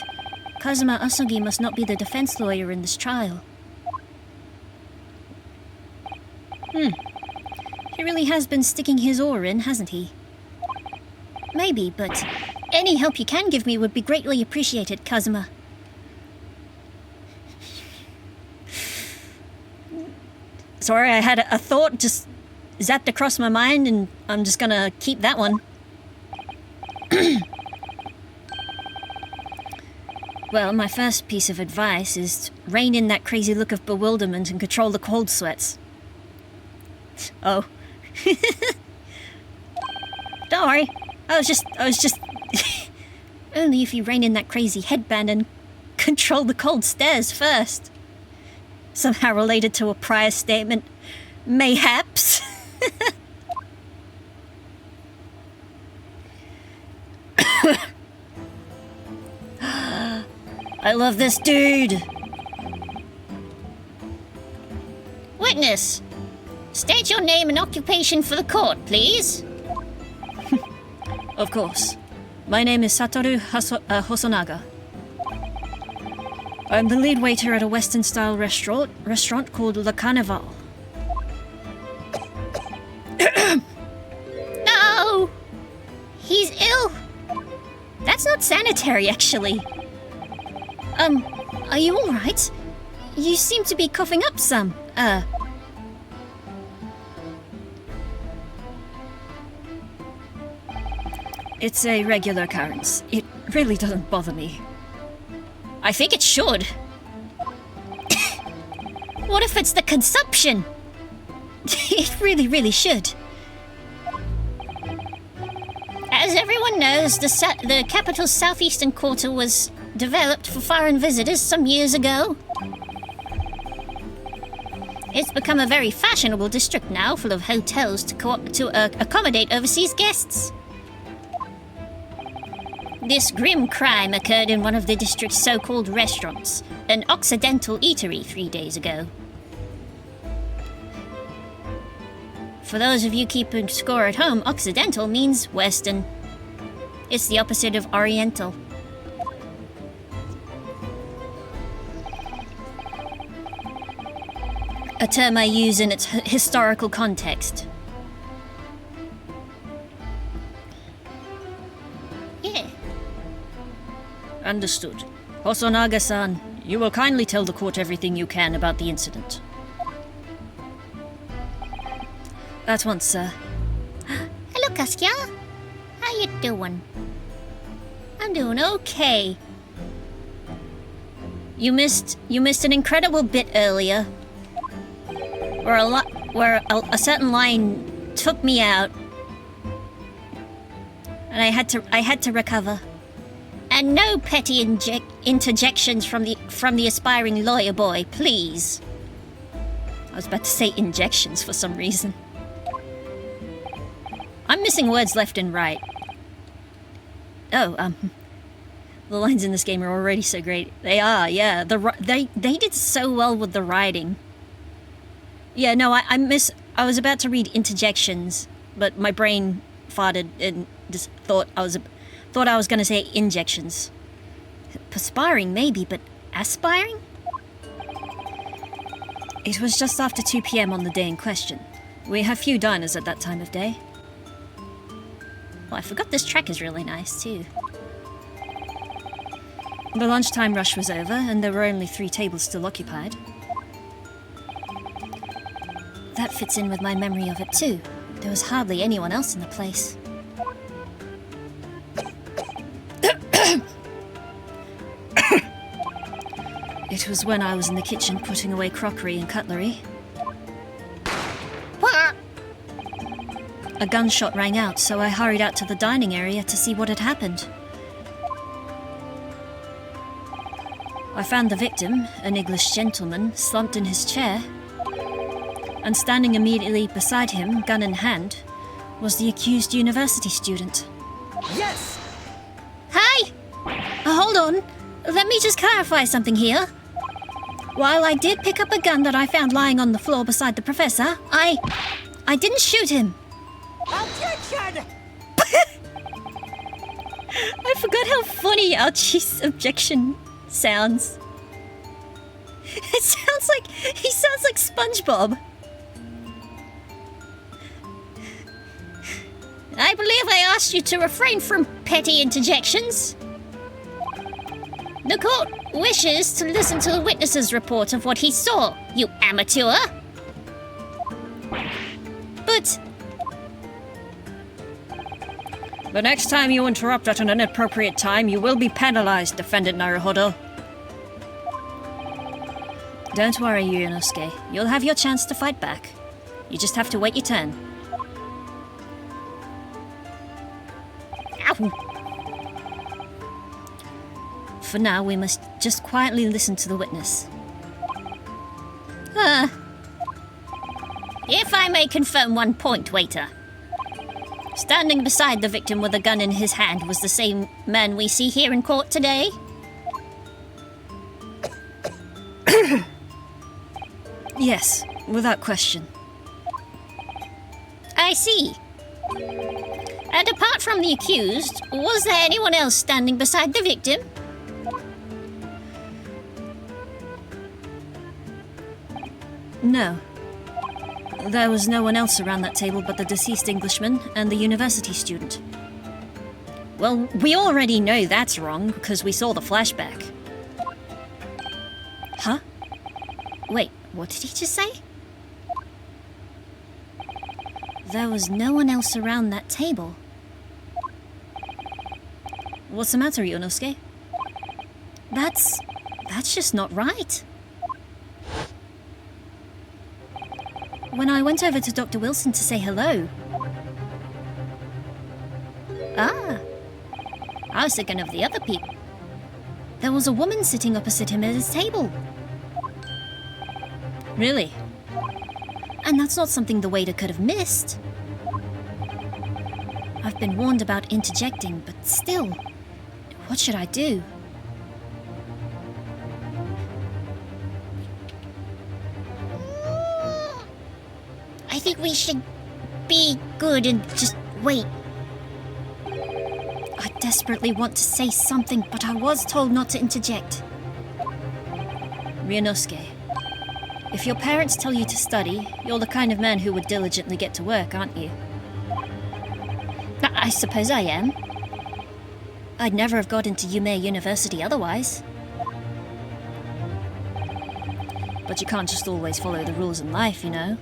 Kazuma Asogi must not be the defense lawyer in this trial. He really has been sticking his oar in, hasn't he? Maybe, but any help you can give me would be greatly appreciated, Kazuma. Sorry, I had a thought just zapped across my mind, and I'm just gonna keep that one. Well, my first piece of advice is rein in that crazy look of bewilderment and control the cold sweats. Oh. Don't worry. I was just... Only if you rein in that crazy headband and control the cold stares first. Somehow related to a prior statement. Mayhaps. I love this dude. Witness, state your name and occupation for the court, please. Of course. My name is Satoru Hosonaga. I'm the lead waiter at a Western-style restaurant called Le Carnival. No! He's ill! That's not sanitary, actually. Are you alright? You seem to be coughing up some. It's a regular occurrence. It really doesn't bother me. I think it should. What if it's the consumption? It really, really should. As everyone knows, the capital's southeastern quarter was developed for foreign visitors some years ago. It's become a very fashionable district now, full of hotels to accommodate overseas guests. This grim crime occurred in one of the district's so-called restaurants, an Occidental eatery 3 days ago. For those of you keeping score at home, Occidental means Western. It's the opposite of Oriental. A term I use in its historical context. Yeah. Understood. Hosonaga-san, you will kindly tell the court everything you can about the incident. At once, sir. Hello, Kaskia. How you doing? I'm doing okay. You missed an incredible bit earlier, where a certain line took me out, and I had to recover. And no petty interjections from the aspiring lawyer boy, please. I was about to say injections for some reason. I'm missing words left and right. Oh, the lines in this game are already so great. They are, yeah. They did so well with the writing. Yeah, no, I was about to read interjections, but my brain farted and just thought I was gonna say injections. Perspiring maybe, but aspiring? It was just after 2 p.m. on the day in question. We have few diners at that time of day. Oh, I forgot this track is really nice, too. The lunchtime rush was over, and there were only 3 tables still occupied. That fits in with my memory of it, too. There was hardly anyone else in the place. It was when I was in the kitchen putting away crockery and cutlery. A gunshot rang out, so I hurried out to the dining area to see what had happened. I found the victim, an English gentleman, slumped in his chair, and standing immediately beside him, gun in hand, was the accused university student. Yes! Hi! Hold on. Let me just clarify something here. While I did pick up a gun that I found lying on the floor beside the professor, I didn't shoot him. Objection! I forgot how funny Ouchie's objection sounds. He sounds like SpongeBob. I believe I asked you to refrain from petty interjections. The court wishes to listen to the witness's report of what he saw, you amateur. But The next time you interrupt at an inappropriate time, you will be penalized, Defendant Naruhodo. Don't worry, Yunosuke. You'll have your chance to fight back. You just have to wait your turn. ow. For now, we must just quietly listen to the witness. If I may confirm one point, waiter. Standing beside the victim with a gun in his hand was the same man we see here in court today? Yes, without question. I see. And apart from the accused, was there anyone else standing beside the victim? No. There was no one else around that table but the deceased Englishman and the university student. Well, we already know that's wrong because we saw the flashback. Huh? Wait, what did he just say? There was no one else around that table. What's the matter, Yonosuke? That's just not right. When I went over to Dr. Wilson to say hello... Ah, I was thinking of the other people. there was a woman sitting opposite him at his table. Really? And that's not something the waiter could have missed. I've been warned about interjecting, but still, what should I do? I think we should be good and just wait. I desperately want to say something, but I was told not to interject. Ryunosuke, if your parents tell you to study, you're the kind of man who would diligently get to work, aren't you? I suppose I am. I'd never have got into Yume University otherwise. But you can't just always follow the rules in life, you know.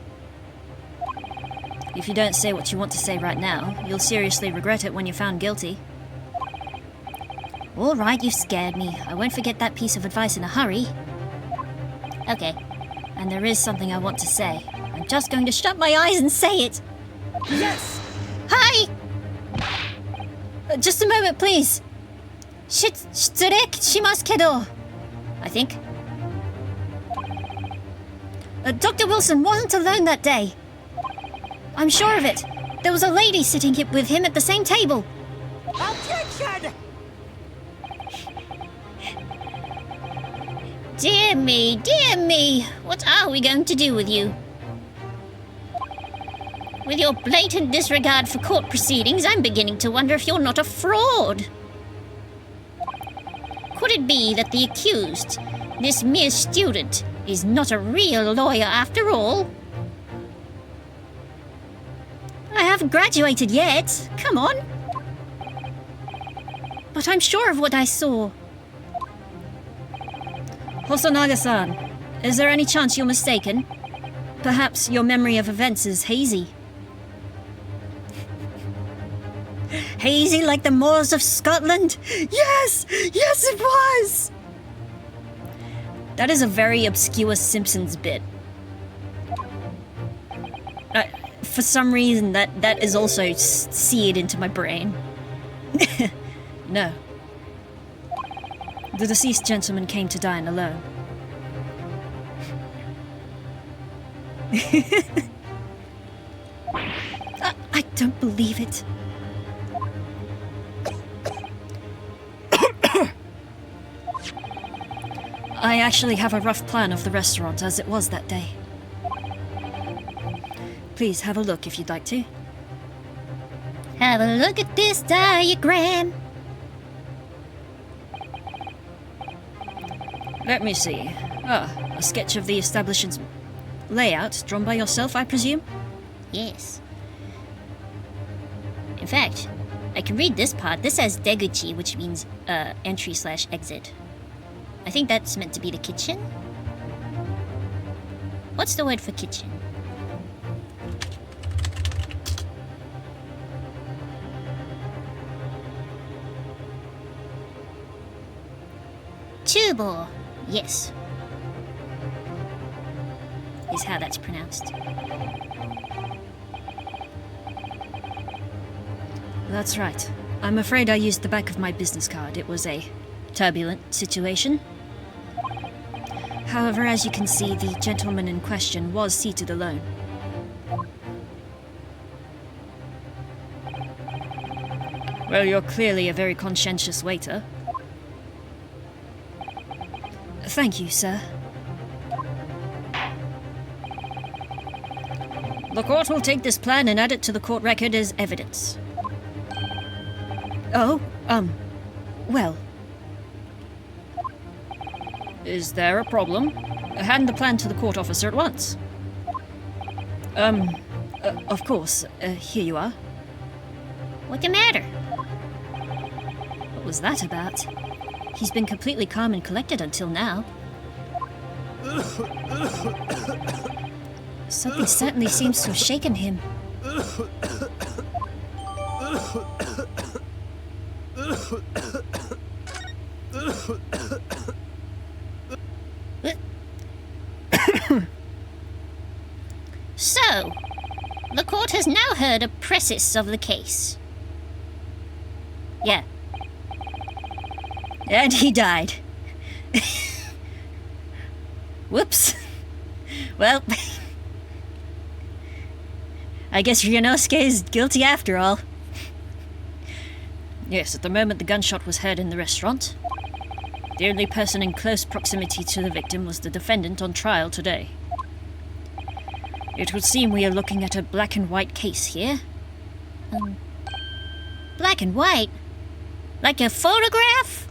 If you don't say what you want to say right now, you'll seriously regret it when you're found guilty. All right, you've scared me. I won't forget that piece of advice in a hurry. Okay. And there is something I want to say. I'm just going to shut my eyes and say it. Yes! Hi! Just a moment, please. Shitsurek shimasu kedo. I think. Dr. Wilson wasn't alone that day. I'm sure of it. There was a lady sitting with him at the same table. Objection! Dear me, what are we going to do with you? With your blatant disregard for court proceedings, I'm beginning to wonder if you're not a fraud. Could it be that the accused, this mere student, is not a real lawyer after all? I haven't graduated yet. Come on. But I'm sure of what I saw. Hosonaga-san, is there any chance you're mistaken? Perhaps your memory of events is hazy. Hazy like the moors of Scotland? Yes! Yes, it was! That is a very obscure Simpsons bit. For some reason, that is also seared into my brain. No. The deceased gentleman came to dine alone. I don't believe it. I actually have a rough plan of the restaurant as it was that day. Please have a look if you'd like to. Have a look at this diagram. Let me see. A sketch of the establishment's layout, drawn by yourself, I presume? Yes. In fact, I can read this part. This says Deguchi, which means entry/exit. I think that's meant to be the kitchen. What's the word for kitchen? Chubo. Yes. Is how that's pronounced. That's right. I'm afraid I used the back of my business card. It was a turbulent situation. However, as you can see, the gentleman in question was seated alone. Well, you're clearly a very conscientious waiter. Thank you, sir. The court will take this plan and add it to the court record as evidence. Oh, well. Is there a problem? Hand the plan to the court officer at once. Of course. Here you are. What's the matter? What was that about? He's been completely calm and collected until now. Something certainly seems to have shaken him. So, the court has now heard a precis of the case. Yeah. And he died. Whoops. Well, I guess Ryunosuke is guilty after all. Yes, at the moment the gunshot was heard in the restaurant. The only person in close proximity to the victim was the defendant on trial today. It would seem we are looking at a black and white case here. Black and white? Like a photograph?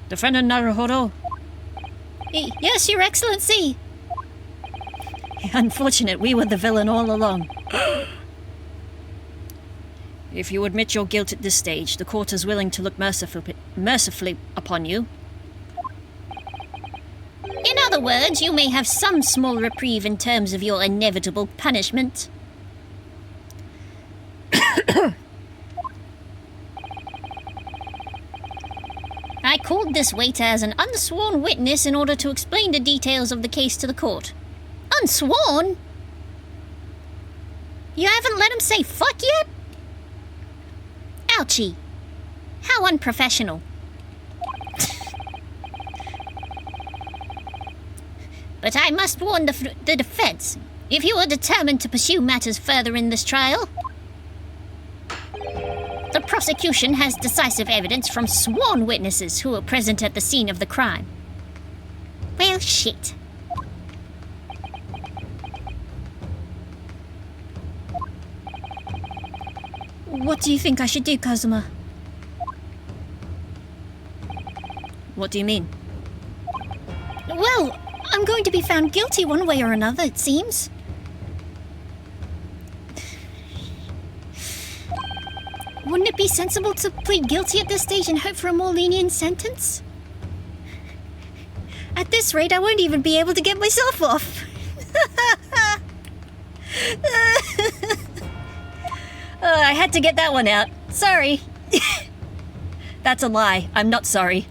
Defendant Naruhodo. Yes, Your Excellency. Unfortunate, we were the villain all along. If you admit your guilt at this stage, the court is willing to look mercifully upon you. In other words, you may have some small reprieve in terms of your inevitable punishment. I called this waiter as an unsworn witness in order to explain the details of the case to the court. Unsworn? You haven't let him say fuck yet? Ouchie. How unprofessional. But I must warn the defense. If you are determined to pursue matters further in this trial, the prosecution has decisive evidence from sworn witnesses who were present at the scene of the crime. Well, shit. What do you think I should do, Kazuma? What do you mean? Well, I'm going to be found guilty one way or another, it seems. Wouldn't it be sensible to plead guilty at this stage and hope for a more lenient sentence? At this rate, I won't even be able to get myself off. I had to get that one out. Sorry. That's a lie. I'm not sorry.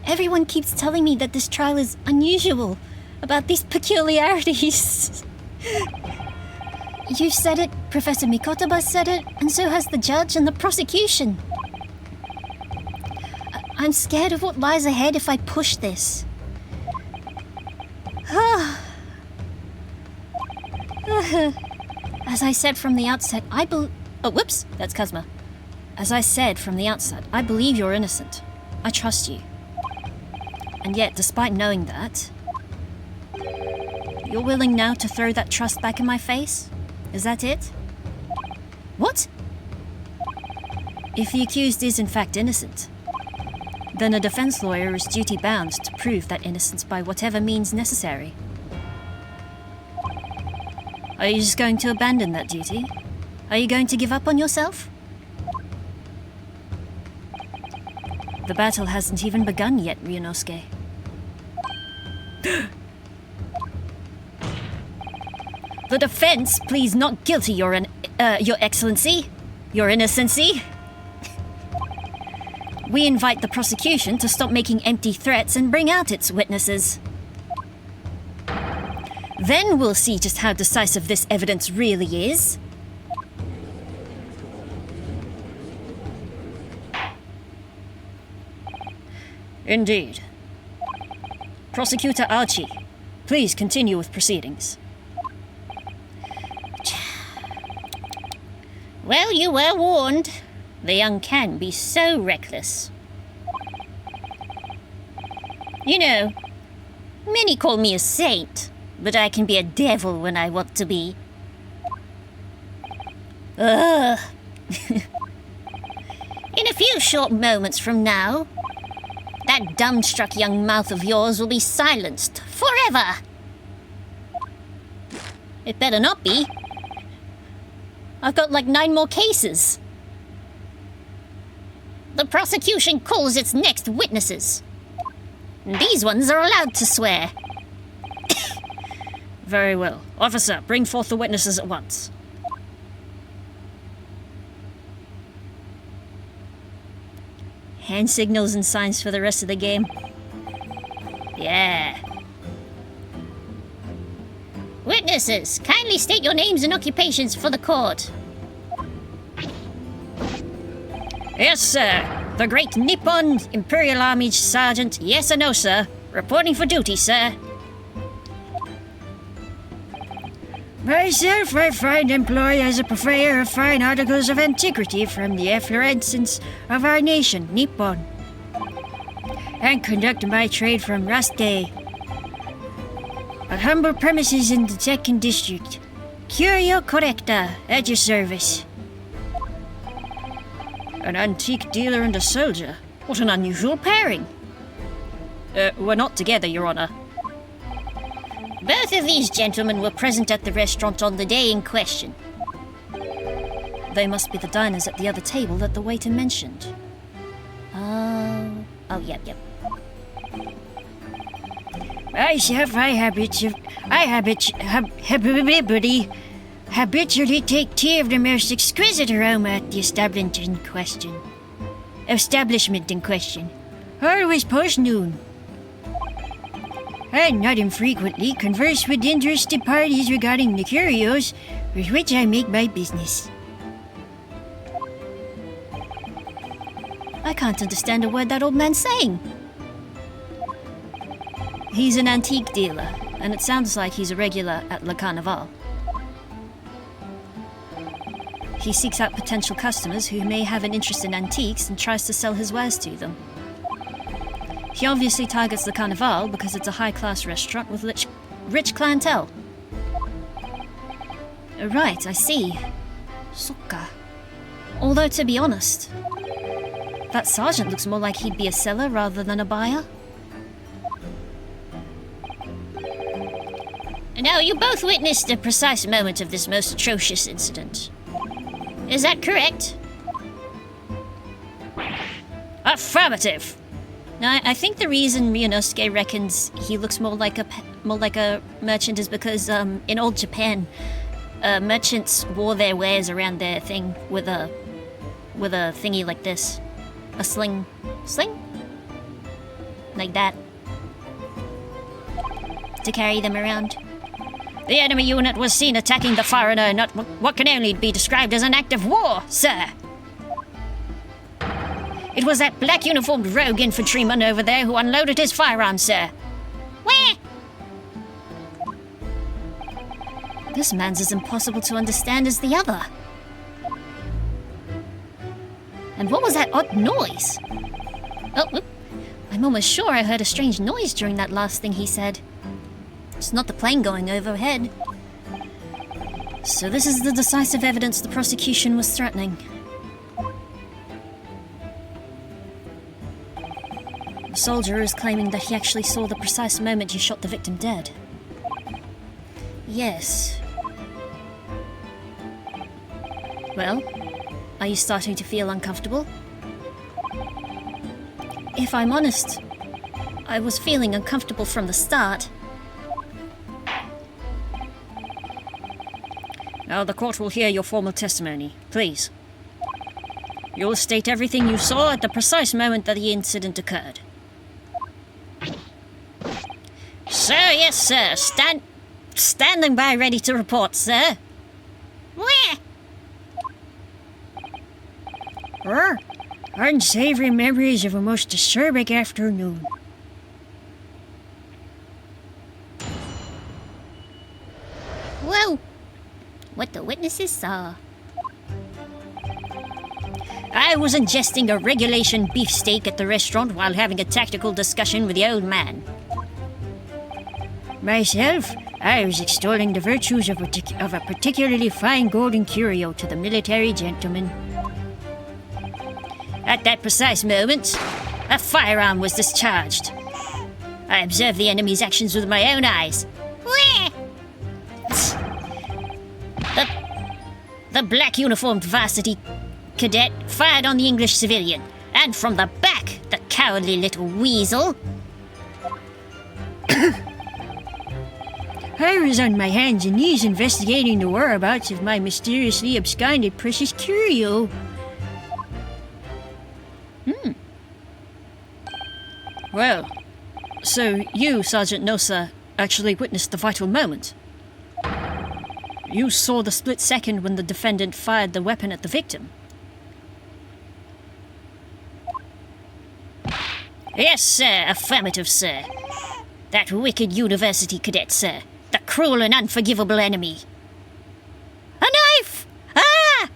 Everyone keeps telling me that this trial is unusual, about these peculiarities. You said it, Professor Mikotaba said it, and so has the judge and the prosecution. I'm scared of what lies ahead if I push this. As I said from the outset, Oh, whoops, that's Kazuma. As I said from the outset, I believe you're innocent. I trust you. And yet, despite knowing that, you're willing now to throw that trust back in my face? Is that it? What? If the accused is in fact innocent, then a defense lawyer is duty-bound to prove that innocence by whatever means necessary. Are you just going to abandon that duty? Are you going to give up on yourself? The battle hasn't even begun yet, Ryunosuke. The defense pleads not guilty, Your Excellency. Your Innocency. We invite the prosecution to stop making empty threats and bring out its witnesses. Then we'll see just how decisive this evidence really is. Indeed. Prosecutor Archie, please continue with proceedings. well, you were warned. The young can be so reckless. You know, Many call me a saint, but I can be a devil when I want to be. Ugh. In a few short moments from now, that dumbstruck young mouth of yours will be silenced forever. It better not be. I've got like 9 more cases. The prosecution calls its next witnesses. These ones are allowed to swear. Very well. Officer, bring forth the witnesses at once. Hand signals and signs for the rest of the game. Yeah. Witnesses, kindly state your names and occupations for the court. Yes, sir. The Great Nippon Imperial Army Sergeant, yes or no, sir. Reporting for duty, sir. Myself, I find employed as a purveyor of fine articles of antiquity from the efflorescence of our nation, Nippon, and conduct my trade from Raste, a humble premises in the second district. Curio Correcta, at your service. An antique dealer and a soldier. What an unusual pairing. We're not together, Your Honor. Both of these gentlemen were present at the restaurant on the day in question. They must be the diners at the other table that the waiter mentioned. Oh, yep. Myself, I habitually take tea of the most exquisite aroma at the establishment in question. Always post noon. And not infrequently converse with interested parties regarding the curios with which I make my business. I can't understand a word that old man's saying. He's an antique dealer, and it sounds like he's a regular at Le Carnival. He seeks out potential customers who may have an interest in antiques and tries to sell his wares to them. He obviously targets the Carnival because it's a high-class restaurant with rich clientele. Right, I see. Sokka. Although, to be honest, that sergeant looks more like he'd be a seller rather than a buyer. Now, you both witnessed the precise moment of this most atrocious incident. Is that correct? Affirmative! Now, I think the reason Ryunosuke reckons he looks more like a merchant is because in old Japan, merchants wore their wares around their thing with a thingy like this, a sling, like that, to carry them around. The enemy unit was seen attacking the foreigner in what can only be described as an act of war, sir. It was that black-uniformed rogue infantryman over there who unloaded his firearm, sir. Where? This man's as impossible to understand as the other. And what was that odd noise? Oh, I'm almost sure I heard a strange noise during that last thing he said. It's not the plane going overhead. So this is the decisive evidence the prosecution was threatening. The soldier is claiming that he actually saw the precise moment you shot the victim dead. Yes. Well, are you starting to feel uncomfortable? If I'm honest, I was feeling uncomfortable from the start. Now the court will hear your formal testimony. Please. You'll state everything you saw at the precise moment that the incident occurred. Sir, yes, sir. Standing by, ready to report, sir. Where? Unsavory memories of a most disturbing afternoon. Whoa! What the witnesses saw. I was ingesting a regulation beefsteak at the restaurant while having a tactical discussion with the old man. Myself, I was extolling the virtues of a particularly fine golden curio to the military gentleman. At that precise moment, a firearm was discharged. I observed the enemy's actions with my own eyes. Where? The black uniformed varsity cadet fired on the English civilian, and from the back, the cowardly little weasel. I was on my hands and knees investigating the whereabouts of my mysteriously absconded precious curio. Well, so you, Sergeant Nosa, actually witnessed the vital moment. You saw the split second when the defendant fired the weapon at the victim. Yes, sir. Affirmative, sir. That wicked university cadet, sir. The cruel and unforgivable enemy. A knife! Ah!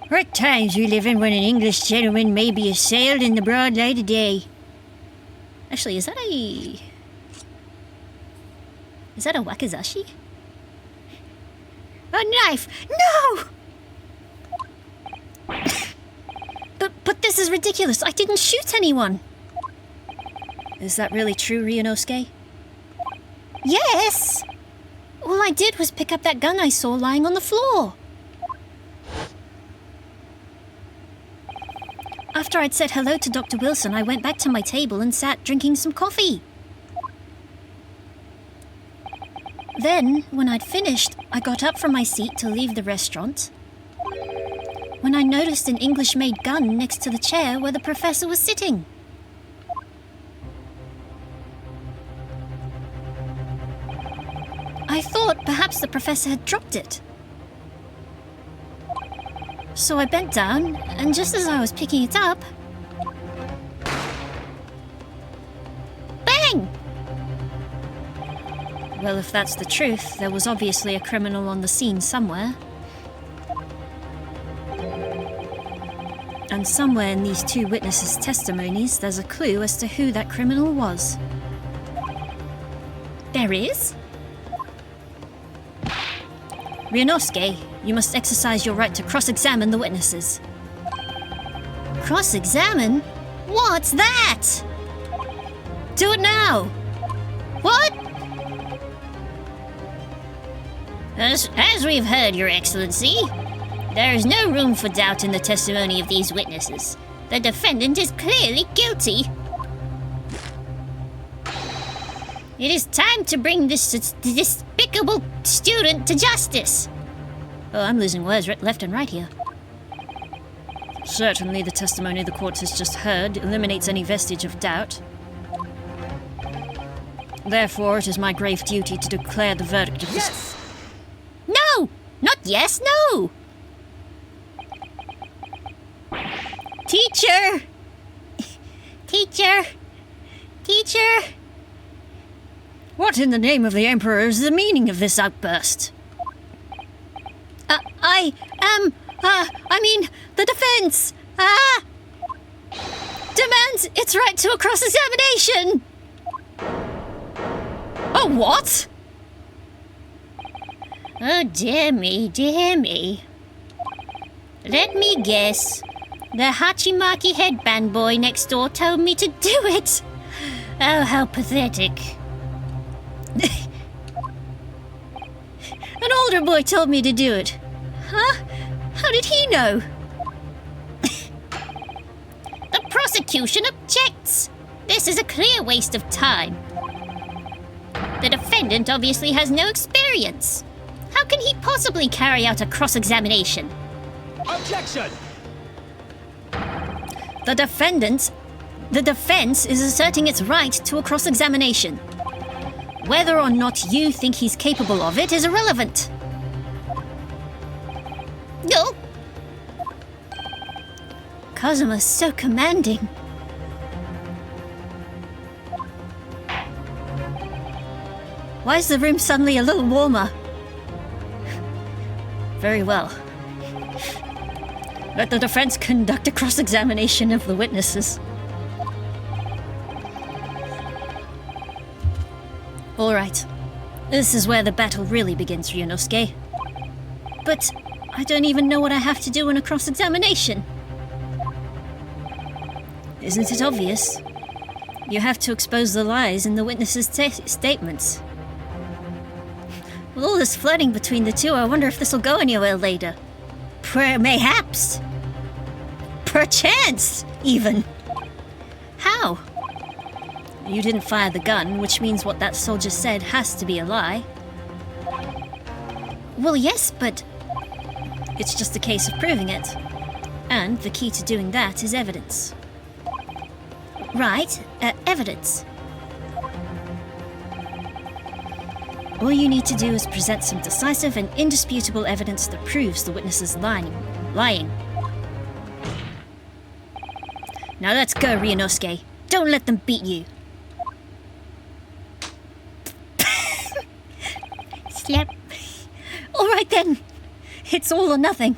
What times we live in when an English gentleman may be assailed in the broad light of day. Actually, is that a wakizashi? A knife! No! But this is ridiculous. I didn't shoot anyone. Is that really true, Ryunosuke? Yes! All I did was pick up that gun I saw lying on the floor. After I'd said hello to Dr. Wilson, I went back to my table and sat drinking some coffee. Then, when I'd finished, I got up from my seat to leave the restaurant, when I noticed an English-made gun next to the chair where the professor was sitting. I thought perhaps the professor had dropped it. So I bent down, and just as I was picking it up... Bang! Well, if that's the truth, there was obviously a criminal on the scene somewhere. And somewhere in these two witnesses' testimonies, there's a clue as to who that criminal was. There is? Ryunosuke, you must exercise your right to cross-examine the witnesses. Cross-examine? What's that? Do it now! What? As we've heard, Your Excellency, there is no room for doubt in the testimony of these witnesses. The defendant is clearly guilty. It is time to bring this despicable student to justice. Oh, I'm losing words left and right here. Certainly the testimony the court has just heard eliminates any vestige of doubt. Therefore, it is my grave duty to declare the verdict of this... Yes! No! Not yes, no! Teacher! Teacher! Teacher! What in the name of the Emperor is the meaning of this outburst? I mean, the defense, demands its right to a cross-examination! A what? Oh, dear me, dear me. Let me guess. The Hachimaki headband boy next door told me to do it. Oh, how pathetic. An older boy told me to do it. Huh? How did he know? The prosecution objects. This is a clear waste of time. The defendant obviously has no experience. How can he possibly carry out a cross-examination? Objection! The defense is asserting its right to a cross-examination. Whether or not you think he's capable of it is irrelevant. No. Kazuma's so commanding. Why is the room suddenly a little warmer? Very well. Let the defense conduct a cross-examination of the witnesses. Alright. This is where the battle really begins, Ryunosuke. But I don't even know what I have to do in a cross-examination. Isn't it obvious? You have to expose the lies in the witnesses' statements. With all this flirting between the two, I wonder if this'll go anywhere later. Mayhaps! Perchance, even! How? You didn't fire the gun, which means what that soldier said has to be a lie. Well, yes, but it's just a case of proving it. And the key to doing that is evidence. Right, evidence. All you need to do is present some decisive and indisputable evidence that proves the witness is lying. Now let's go, Ryunosuke. Don't let them beat you. Slap. All right then. It's all or nothing.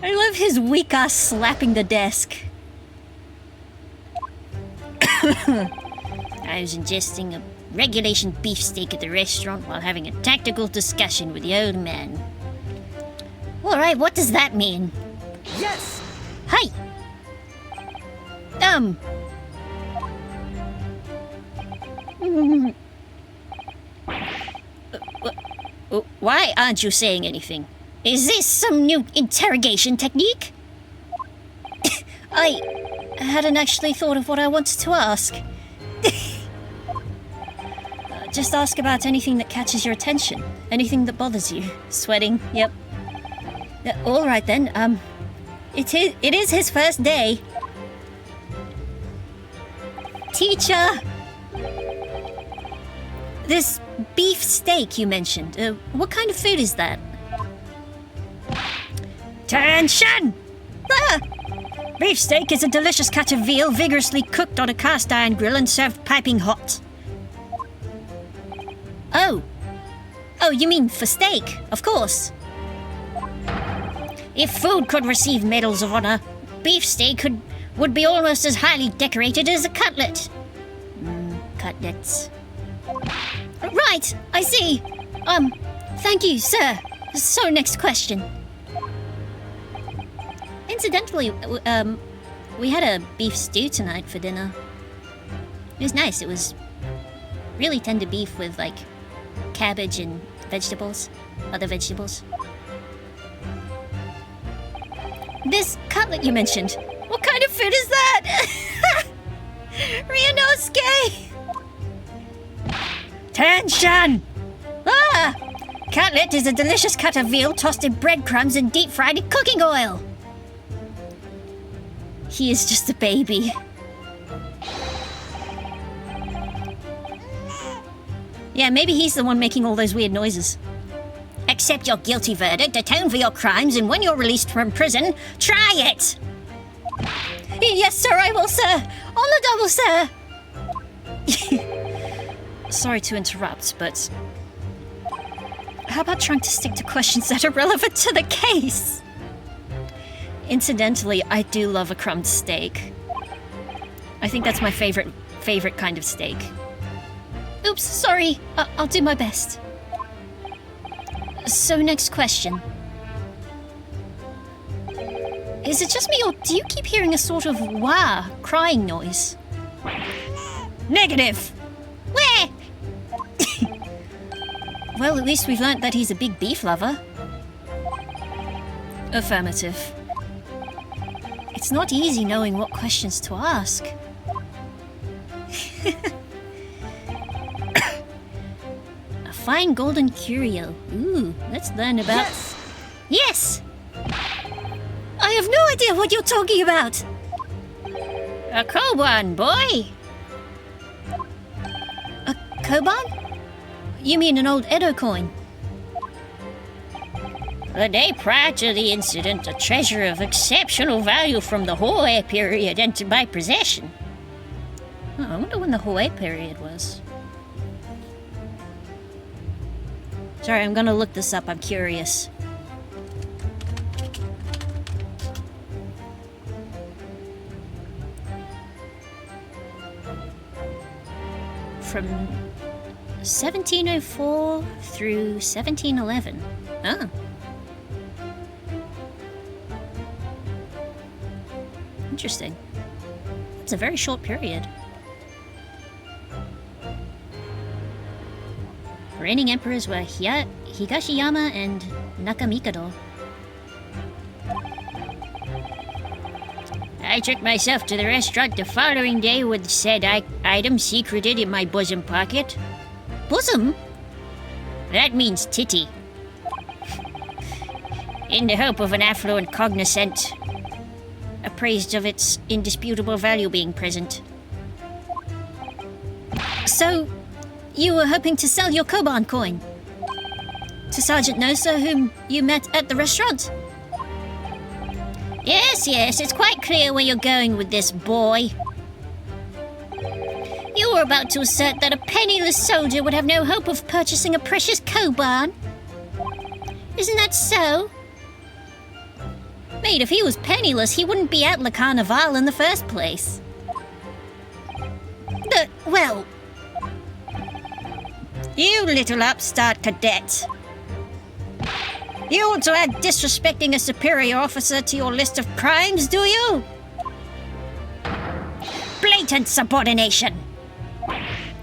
I love his weak ass slapping the desk. I was ingesting a regulation beefsteak at the restaurant while having a tactical discussion with the old man. Alright, what does that mean? Yes! Hi! Why aren't you saying anything? Is this some new interrogation technique? I hadn't actually thought of what I wanted to ask. Just ask about anything that catches your attention. Anything that bothers you. Sweating, yep. Alright then, it is his first day. Teacher! This beef steak you mentioned, what kind of food is that? Attention! Ah! Beefsteak is a delicious cut of veal vigorously cooked on a cast iron grill and served piping hot. Oh, you mean for steak, of course. If food could receive medals of honor, beefsteak would be almost as highly decorated as a cutlet. Cutlets. Right, I see. Thank you, sir. So, next question. Incidentally, we had a beef stew tonight for dinner. It was nice. It was really tender beef with, like, cabbage and vegetables. Other vegetables. This cutlet you mentioned, what kind of food is that? Ryunosuke! Tension! Ah! Cutlet is a delicious cut of veal tossed in breadcrumbs and deep-fried in cooking oil. He is just a baby. Yeah, maybe he's the one making all those weird noises. Accept your guilty verdict, atone for your crimes, and when you're released from prison, try it! Yes, sir, I will, sir! On the double, sir! Sorry to interrupt, but how about trying to stick to questions that are relevant to the case? Incidentally, I do love a crumbed steak. I think that's my favorite kind of steak. Oops, sorry. I'll do my best. So, next question. Is it just me, or do you keep hearing a sort of wah crying noise? Negative! Where? Well, at least we've learnt that he's a big beef lover. Affirmative. It's not easy knowing what questions to ask. A fine golden curio. Ooh, let's learn about... Yes! I have no idea what you're talking about! A koban, boy! A koban? You mean an old Edo coin? The day prior to the incident, a treasure of exceptional value from the Hoei period entered my possession. Oh, I wonder when the Hoei period was. Sorry, I'm gonna look this up, I'm curious. from 1704 through 1711. Oh. Interesting. It's a very short period. Reigning emperors were Higashiyama and Nakamikado. I took myself to the restaurant the following day with said item secreted in my bosom pocket. Bosom? That means titty. In the hope of an affluent cognizant, appraised of its indisputable value being present. So, you were hoping to sell your Koban coin? To Sergeant Nosa, whom you met at the restaurant? Yes, it's quite clear where you're going with this, boy. You were about to assert that a penniless soldier would have no hope of purchasing a precious Koban. Isn't that so? Mate, if he was penniless, he wouldn't be at Le Carnival in the first place. Well... You little upstart cadet. You want to add disrespecting a superior officer to your list of crimes, do you? Blatant subordination.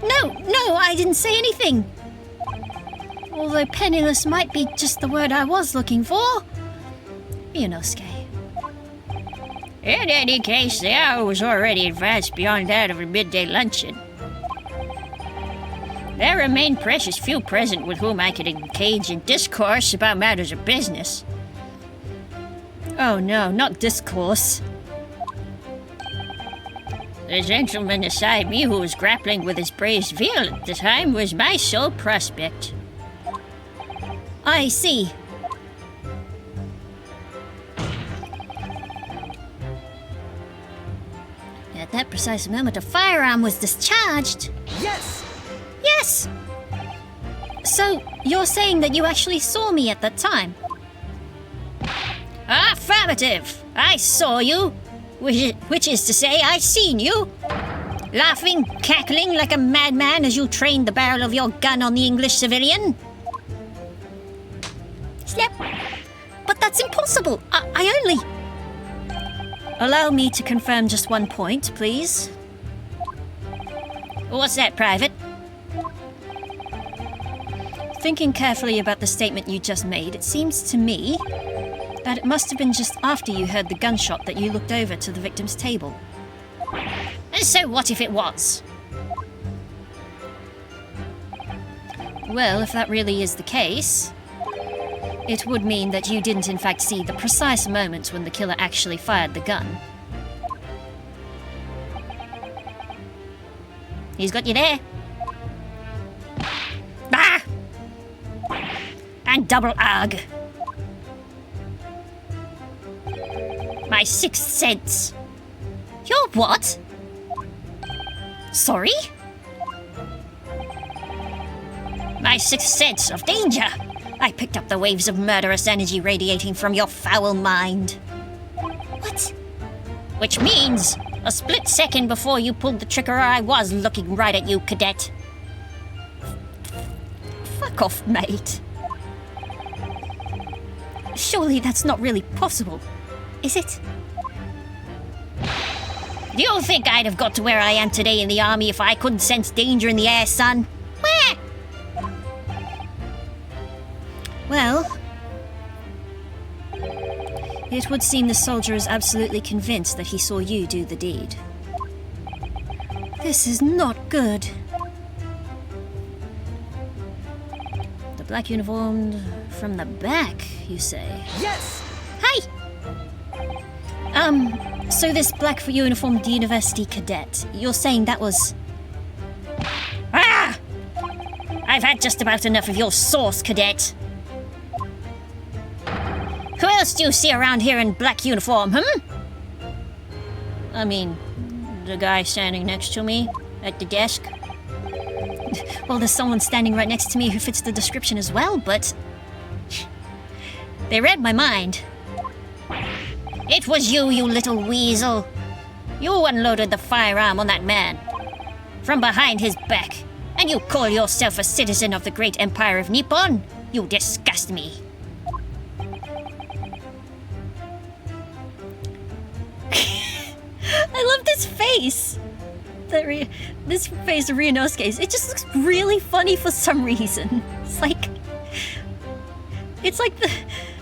No, I didn't say anything. Although penniless might be just the word I was looking for. Inosuke. In any case, the hour was already advanced beyond that of a midday luncheon. There remained precious few present with whom I could engage in discourse about matters of business. Oh no, not discourse. The gentleman beside me who was grappling with his braised veal at the time was my sole prospect. I see. At that precise moment, a firearm was discharged. Yes! Yes! So, you're saying that you actually saw me at that time? Affirmative! I saw you! Which is to say, I seen you! Laughing, cackling like a madman as you trained the barrel of your gun on the English civilian. Slap! But that's impossible! I only... Allow me to confirm just one point, please. What's that, Private? Thinking carefully about the statement you just made, it seems to me that it must have been just after you heard the gunshot that you looked over to the victim's table. And so what if it was? Well, if that really is the case, it would mean that you didn't in fact see the precise moment when the killer actually fired the gun. He's got you there. Ah! And double arg. My sixth sense. Your what? Sorry? My sixth sense of danger. I picked up the waves of murderous energy radiating from your foul mind. What? Which means, a split second before you pulled the trigger, I was looking right at you, cadet. Fuck off, mate. Surely that's not really possible, is it? Do you think I'd have got to where I am today in the army if I couldn't sense danger in the air, son? Where? Well, it would seem the soldier is absolutely convinced that he saw you do the deed. This is not good. The black uniformed from the back, you say? Yes! Hey! So this black uniformed university cadet, you're saying that was... Ah! I've had just about enough of your sauce, cadet. Who else do you see around here in black uniform, I mean, the guy standing next to me at the desk. Well, there's someone standing right next to me who fits the description as well, but... They read my mind. It was you, you little weasel. You unloaded the firearm on that man. From behind his back, And you call yourself a citizen of the great empire of Nippon? You disgust me. I love this face. This face of Ryunosuke's. It just looks really funny for some reason. It's like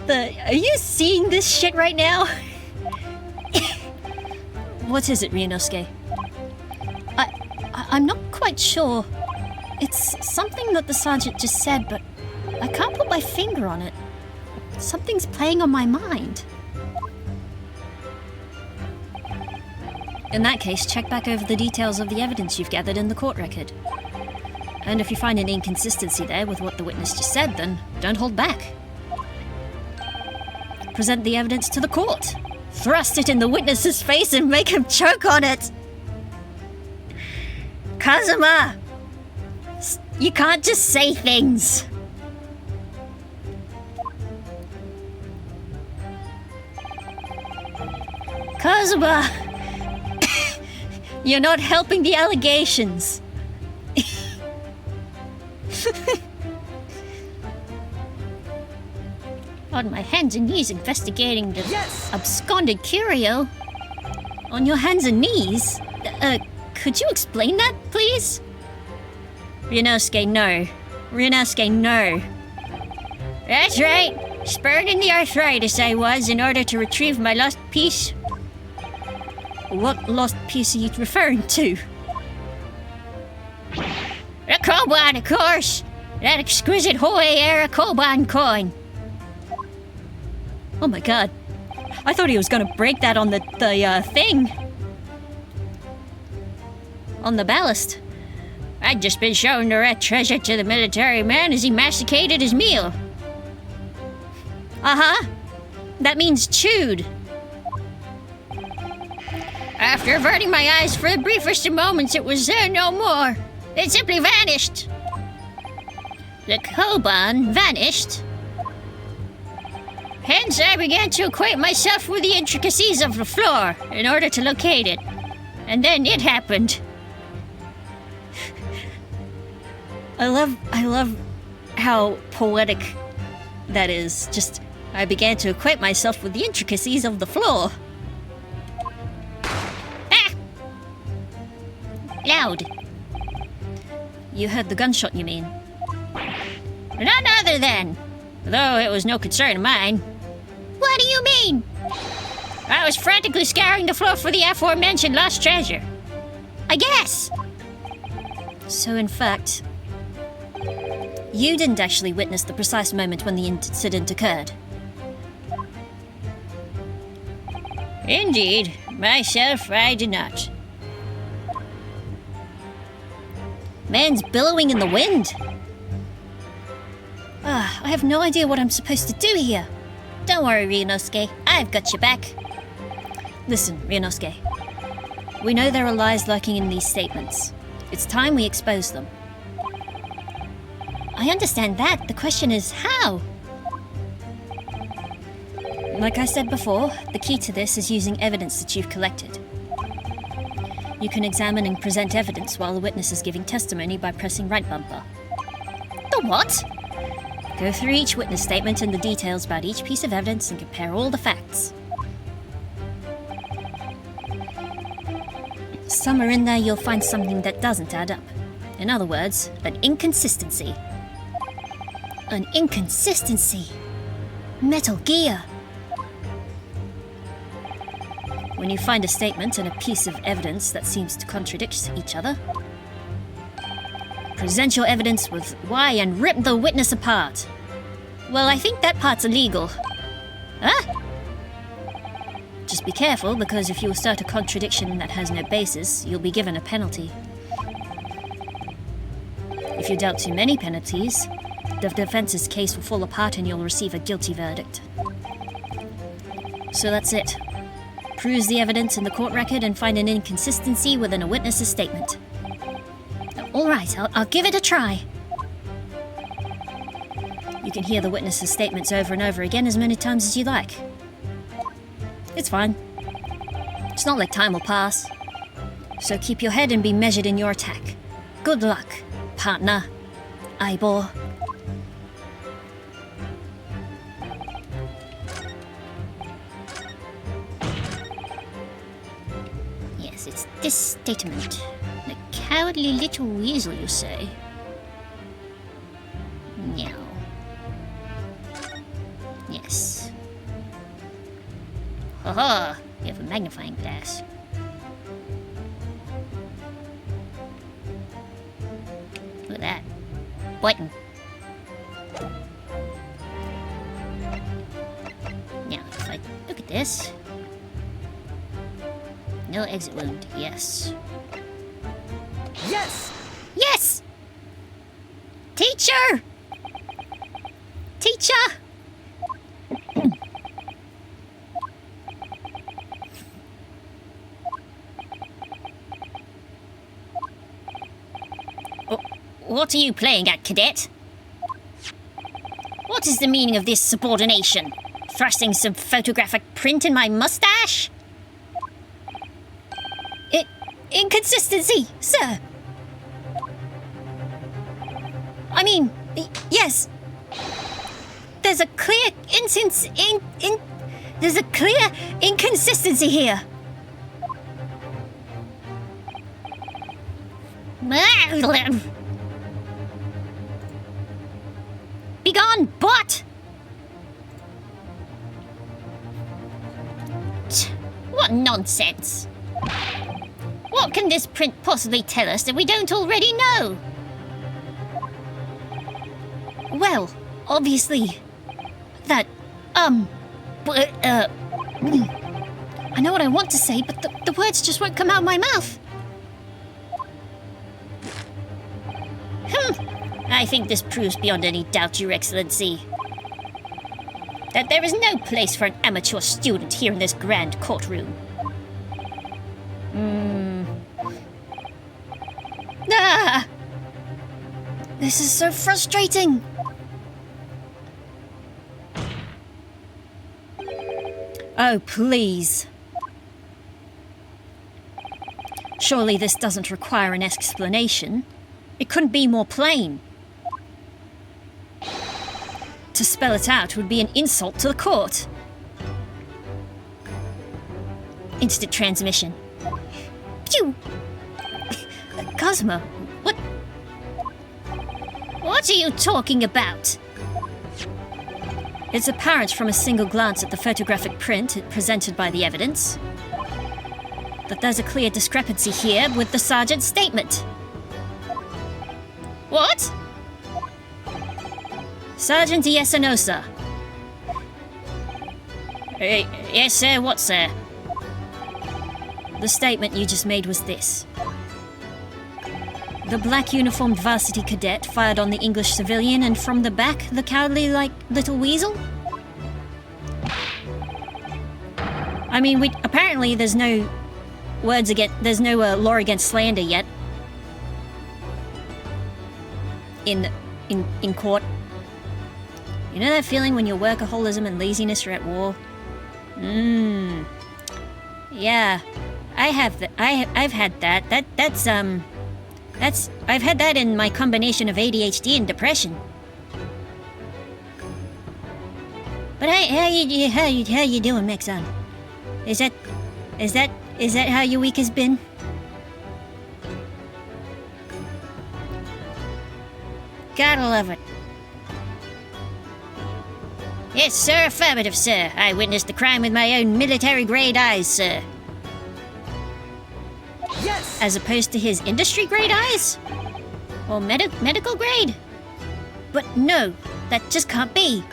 the. Are you seeing this shit right now? What is it, Ryunosuke? I'm not quite sure. It's something that the sergeant just said, but I can't put my finger on it. Something's playing on my mind. In that case, check back over the details of the evidence you've gathered in the court record. And if you find an inconsistency there with what the witness just said, then don't hold back. Present the evidence to the court. Thrust it in the witness's face and make him choke on it. Kazuma! You can't just say things. Kazuma! You're not helping the allegations. On my hands and knees investigating the absconded curio. On your hands and knees? Could you explain that, please? Ryunosuke, no. Ryunosuke, no. That's right. Spurred in the arthritis I was in order to retrieve my lost piece. What lost piece are you referring to? The Koban, of course! That exquisite Hoei-era Koban coin! Oh my god. I thought he was gonna break that on the thing. On the ballast. I'd just been showing the red treasure to the military man as he masticated his meal. Uh-huh. That means chewed. After averting my eyes for the briefest of moments, it was there no more. It simply vanished. The Koban vanished. Hence, I began to acquaint myself with the intricacies of the floor in order to locate it. And then it happened. I love how poetic that is. Just, I began to acquaint myself with the intricacies of the floor. Loud. You heard the gunshot, you mean? None other than. Though it was no concern of mine. What do you mean? I was frantically scouring the floor for the aforementioned lost treasure. I guess. So in fact, you didn't actually witness the precise moment when the incident occurred. Indeed. Myself, I did not. Man's billowing in the wind. I have no idea what I'm supposed to do here. Don't worry, Ryunosuke. I've got your back. Listen, Ryunosuke. We know there are lies lurking in these statements. It's time we expose them. I understand that. The question is how? Like I said before, the key to this is using evidence that you've collected. You can examine and present evidence while the witness is giving testimony by pressing right bumper. The what? Go through each witness statement and the details about each piece of evidence and compare all the facts. Somewhere in there you'll find something that doesn't add up. In other words, an inconsistency. An inconsistency. Metal Gear. When you find a statement and a piece of evidence that seems to contradict each other, present your evidence with why and rip the witness apart. Well, I think that part's illegal. Huh? Just be careful, because if you assert a contradiction that has no basis, you'll be given a penalty. If you dealt too many penalties, the defense's case will fall apart and you'll receive a guilty verdict. So that's it. Peruse the evidence in the court record and find an inconsistency within a witness's statement. All right, I'll give it a try. You can hear the witness's statements over and over again as many times as you like. It's fine. It's not like time will pass. So keep your head and be measured in your attack. Good luck, partner, Ivor. Yes, it's this statement. The cowardly little weasel, you say? No. Yes. Haha, you have a magnifying glass. Look at that. Button. Now, if I look at this. No exit wound, yes. Yes! Yes! Teacher! Teacher! What are you playing at, cadet? What is the meaning of this subordination? Thrusting some photographic print in my mustache? Inconsistency, sir! I mean, yes. There's a clear there's a clear inconsistency here. Begone, bot! What nonsense! What can this print possibly tell us that we don't already know? Well, obviously, that, I know what I want to say, but the words just won't come out of my mouth. I think this proves beyond any doubt, Your Excellency, that there is no place for an amateur student here in this grand courtroom. Ah! This is so frustrating! Oh, please. Surely this doesn't require an explanation. It couldn't be more plain. To spell it out would be an insult to the court. Instant transmission. Phew! Cosmo, what? What are you talking about? It's apparent from a single glance at the photographic print presented by the evidence that there's a clear discrepancy here with the sergeant's statement. What? Sergeant, yes or no, sir? Yes, sir. What, sir? The statement you just made was this. The black uniformed varsity cadet fired on the English civilian, and from the back, the cowardly, little weasel? I mean, apparently there's no there's no law against slander yet. In court. You know that feeling when your workaholism and laziness are at war? Yeah. I've had that. I've had that in my combination of ADHD and depression. But how you doing, Mexon? Is that how your week has been? Gotta love it. Yes, sir. Affirmative, sir. I witnessed the crime with my own military-grade eyes, sir. Yes! As opposed to his industry-grade eyes? Or medical grade? But no, that just can't be.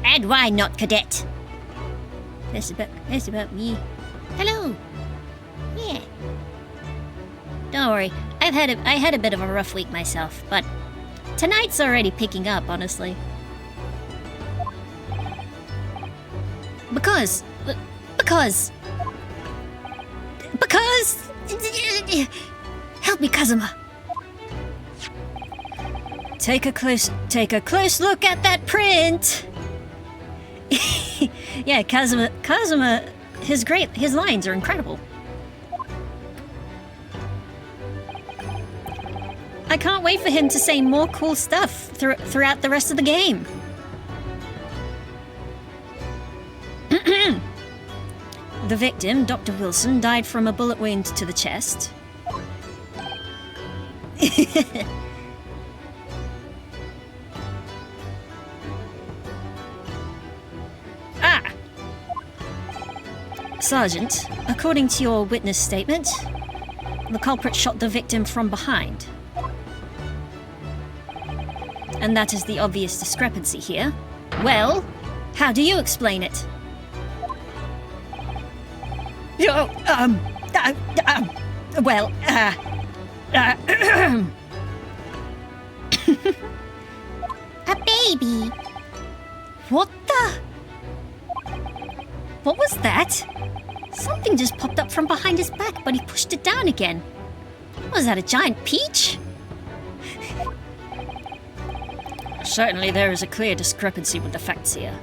And why not, cadet? That's about me. Hello. Yeah. Don't worry. I had a bit of a rough week myself, but tonight's already picking up, honestly. Because help me, Kazuma. Take a close look at that print. Yeah, Kazuma, his lines are incredible. I can't wait for him to say more cool stuff throughout the rest of the game. The victim, Dr. Wilson, died from a bullet wound to the chest. Ah! Sergeant, according to your witness statement, the culprit shot the victim from behind. And that is the obvious discrepancy here. Well, how do you explain it? Well, A baby. what the? What was that? Something just popped up from behind his back, but he pushed it down again. Was that a giant peach? Certainly there is a clear discrepancy with the facts here.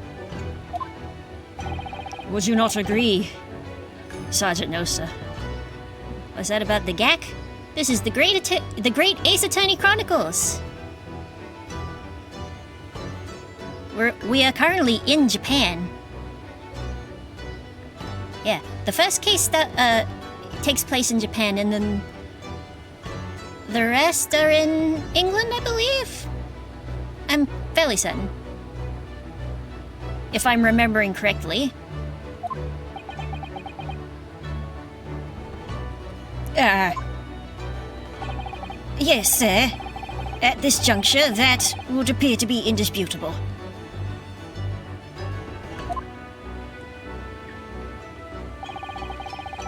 Would you not agree, Sergeant Nosa? Was that about the GAAC? This is the Great Ace Attorney Chronicles. We are currently in Japan. Yeah, the first case that takes place in Japan, and then the rest are in England, I believe. I'm fairly certain, if I'm remembering correctly. Yes, sir. At this juncture, that would appear to be indisputable.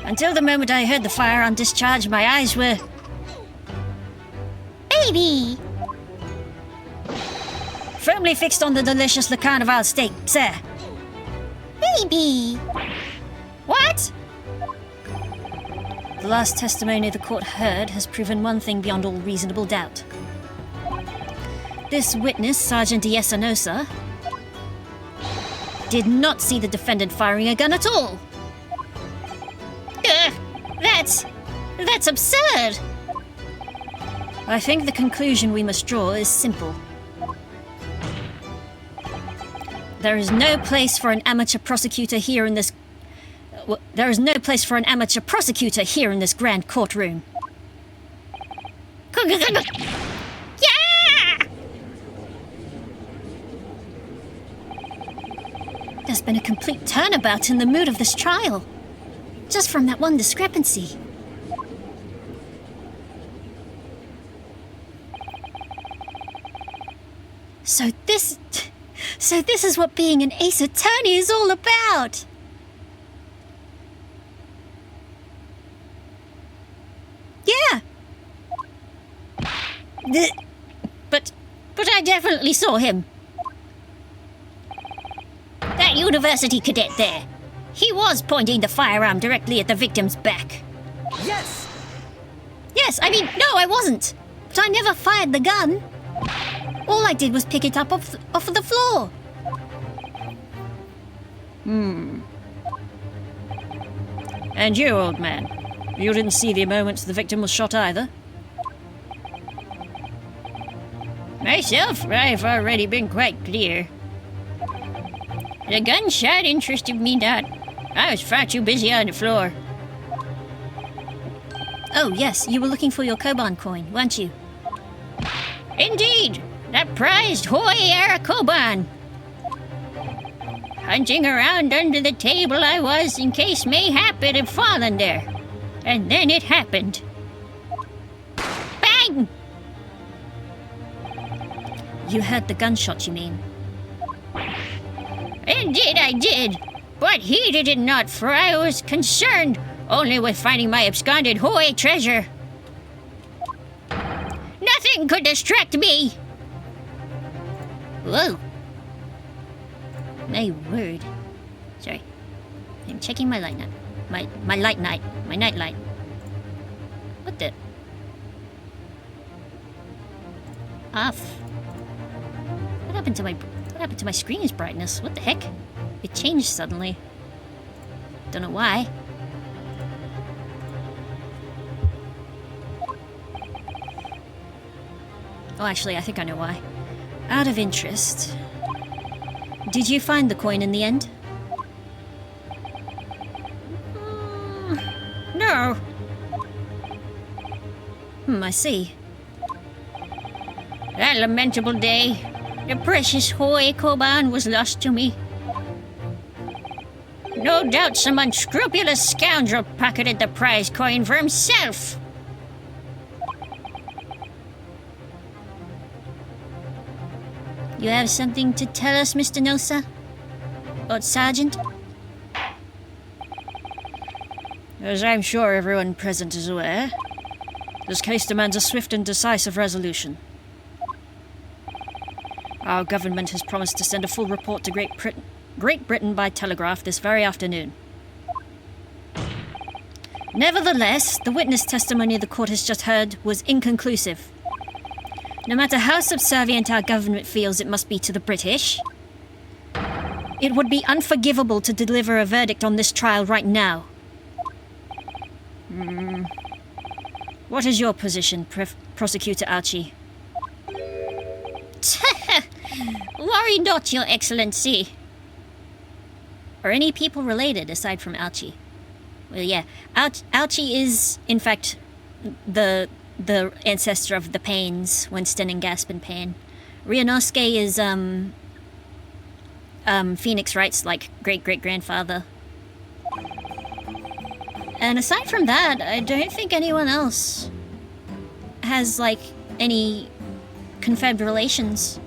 Until the moment I heard the firearm discharge, my eyes were... Baby! Firmly fixed on the delicious Le Carnival steak, sir. Baby! What? The last testimony the court heard has proven one thing beyond all reasonable doubt. This witness, Sergeant Iesanosa, did not see the defendant firing a gun at all. That's absurd! I think the conclusion we must draw is simple. There is no place for an amateur prosecutor here in this... there is no place for an amateur prosecutor here in this grand courtroom. Yeah! There's been a complete turnabout in the mood of this trial. Just from that one discrepancy. So this is what being an ace attorney is all about. Yeah. But I definitely saw him. That university cadet there. He was pointing the firearm directly at the victim's back. Yes! Yes, I mean, no, I wasn't. But I never fired the gun. All I did was pick it up off of the floor. And you, old man, you didn't see the moment the victim was shot either? Myself, I've already been quite clear. The gunshot interested me not. I was far too busy on the floor. Oh, yes, you were looking for your Koban coin, weren't you? Indeed! That prized Hoi-era Koban! Hunting around under the table I was, in case mayhap it had fallen there. And then it happened. Bang! You heard the gunshot, you mean? Indeed I did, but heeded it not, for I was concerned only with finding my absconded Hoi treasure. Nothing could distract me! Whoa. My word. Sorry. I'm checking my light night. My night light. What the? Off. What happened to my screen's brightness? What the heck? It changed suddenly. Don't know why. Oh, actually, I think I know why. Out of interest. Did you find the coin in the end? No. I see. That lamentable day. The precious Hoi Koban was lost to me. No doubt some unscrupulous scoundrel pocketed the prize coin for himself. You have something to tell us, Mr. Nosa? Or Sergeant? As I'm sure everyone present is aware, this case demands a swift and decisive resolution. Our government has promised to send a full report to Great Britain by telegraph this very afternoon. Nevertheless, the witness testimony the court has just heard was inconclusive. No matter how subservient our government feels it must be to the British, it would be unforgivable to deliver a verdict on this trial right now. What is your position, Prosecutor Archie? Worry not, Your Excellency. Are any people related aside from Archie? Well, yeah. Archie is, in fact, the ancestor of the Pains, Winston and Gaspin Payne. Ryunosuke is, Phoenix Wright's, like, great-great-grandfather. And aside from that, I don't think anyone else has, like, any confirmed relations.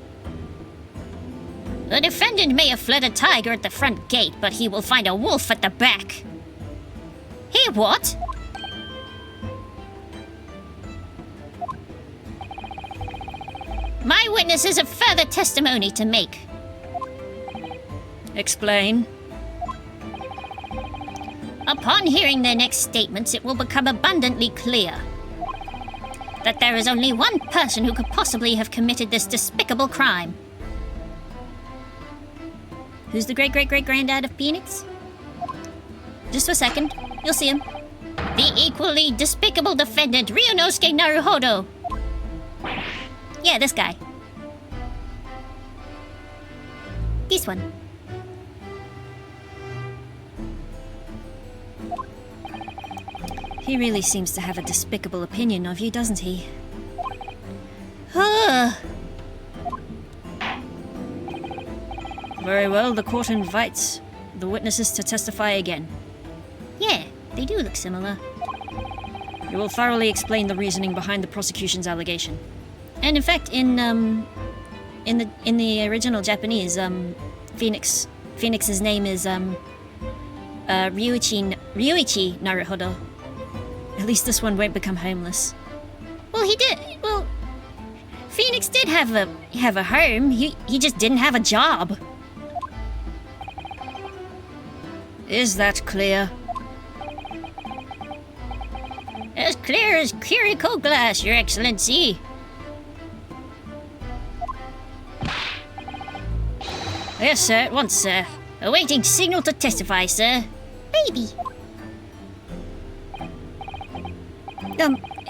The defendant may have fled a tiger at the front gate, but he will find a wolf at the back. He what? My witnesses have further testimony to make. Explain. Upon hearing their next statements, it will become abundantly clear that there is only one person who could possibly have committed this despicable crime. Who's the great-great-great-granddad of Phoenix? Just for a second. You'll see him. The equally despicable defendant, Ryunosuke Naruhodo. Yeah, this guy. This one. He really seems to have a despicable opinion of you, doesn't he? Very well, the court invites the witnesses to testify again. Yeah, they do look similar. You will thoroughly explain the reasoning behind the prosecution's allegation. And in fact, in the original Japanese, Phoenix's name is Ryuichi Naruhodo. At least this one won't become homeless. Well, he did. Well, Phoenix did have a home. He just didn't have a job. Is that clear? As clear as Kiriko glass, Your Excellency. Yes, sir, at once, sir. Awaiting signal to testify, sir. Baby.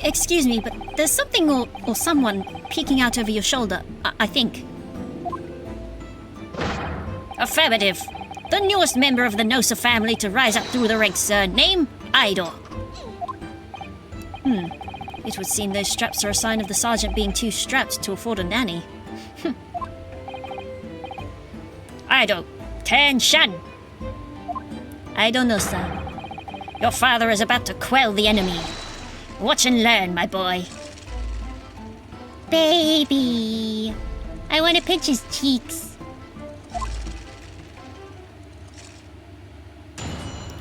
Excuse me, but there's something or someone peeking out over your shoulder, I think. Affirmative. The newest member of the Nosa family to rise up through the ranks, sir. Name, Idol. It would seem those straps are a sign of the sergeant being too strapped to afford a nanny. Idol, Ten-shan. I don't know, sir. Your father is about to quell the enemy. Watch and learn, my boy. Baby. I want to pinch his cheeks.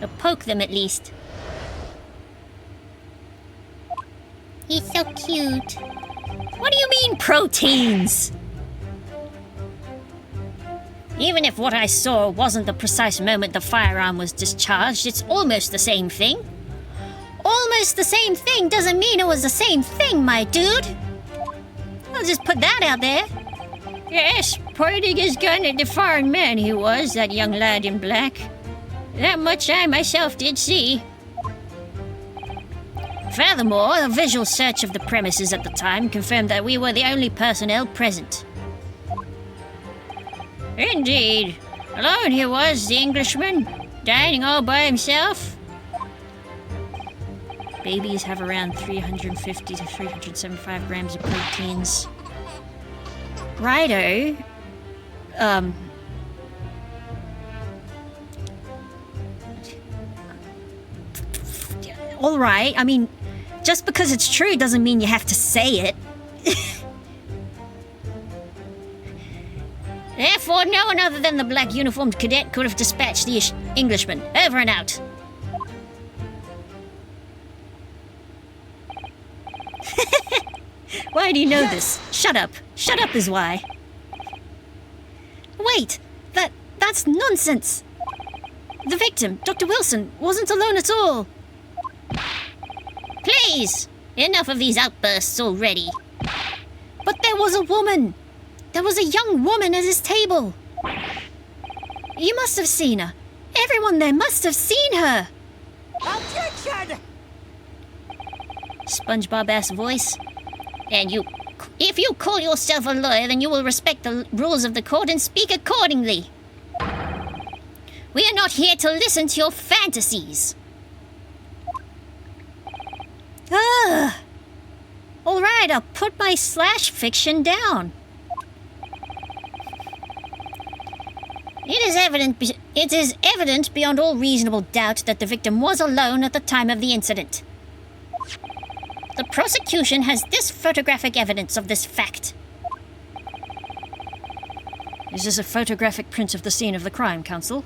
Or poke them at least. He's so cute. What do you mean, proteins? Even if what I saw wasn't the precise moment the firearm was discharged, it's almost the same thing. Almost the same thing doesn't mean it was the same thing, my dude. I'll just put that out there. Yes, pointing his gun at the foreign man he was, that young lad in black. That much I myself did see. Furthermore, a visual search of the premises at the time confirmed that we were the only personnel present. Indeed. Alone he was, the Englishman, dining all by himself. Babies have around 350 to 375 grams of proteins. Righto. Alright, I mean, just because it's true doesn't mean you have to say it. Therefore, no one other than the black uniformed cadet could have dispatched the Englishman. Over and out. Why do you know this? Shut up. Shut up is why. Wait, that's nonsense. The victim, Dr. Wilson, wasn't alone at all. Please! Enough of these outbursts already. But there was a woman. There was a young woman at his table. You must have seen her. Everyone there must have seen her. Objection! SpongeBob-ass voice. And if you call yourself a lawyer, then you will respect the rules of the court and speak accordingly. We are not here to listen to your fantasies. Ugh. All right, I'll put my slash fiction down. It is evident beyond all reasonable doubt that the victim was alone at the time of the incident. The prosecution has this photographic evidence of this fact. Is this a photographic print of the scene of the crime, Counsel?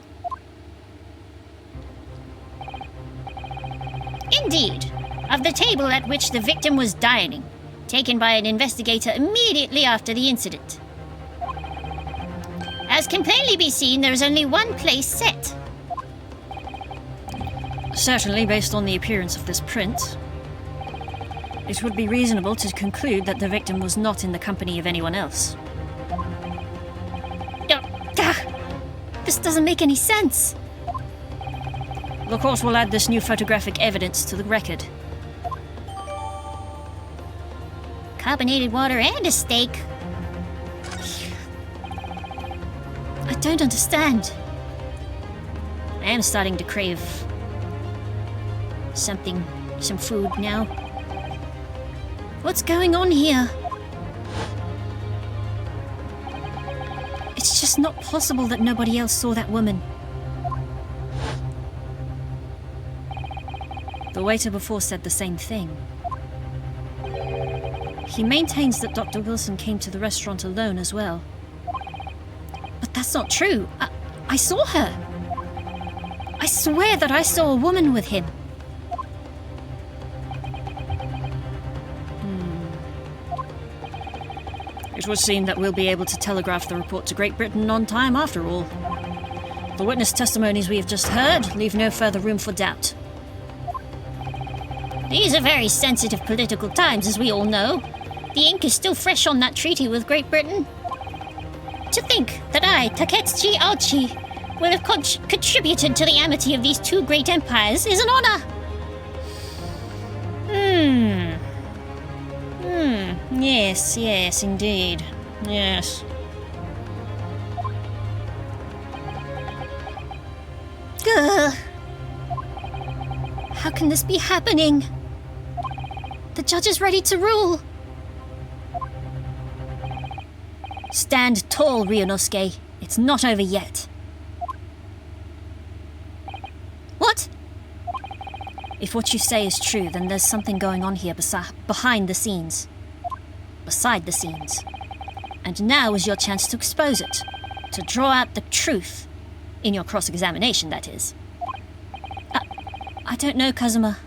Indeed. Of the table at which the victim was dining, taken by an investigator immediately after the incident. As can plainly be seen, there is only one place set. Certainly, based on the appearance of this print, it would be reasonable to conclude that the victim was not in the company of anyone else. This doesn't make any sense. The court will add this new photographic evidence to the record. Carbonated water and a steak. I don't understand. I am starting to crave some food now. What's going on here? It's just not possible that nobody else saw that woman. The waiter before said the same thing. He maintains that Dr. Wilson came to the restaurant alone as well. But that's not true. I saw her. I swear that I saw a woman with him. It would seem that we'll be able to telegraph the report to Great Britain on time after all. The witness testimonies we have just heard leave no further room for doubt. These are very sensitive political times, as we all know. The ink is still fresh on that treaty with Great Britain. To think that I, Taketsuchi Aochi, will have contributed to the amity of these two great empires is an honor. Yes, indeed. Yes. Ugh. How can this be happening? The judge is ready to rule. Stand tall, Ryunosuke. It's not over yet. What? If what you say is true, then there's something going on here behind the scenes. Beside the scenes. And now is your chance to expose it. To draw out the truth. In your cross-examination, that is. I don't know, Kazuma.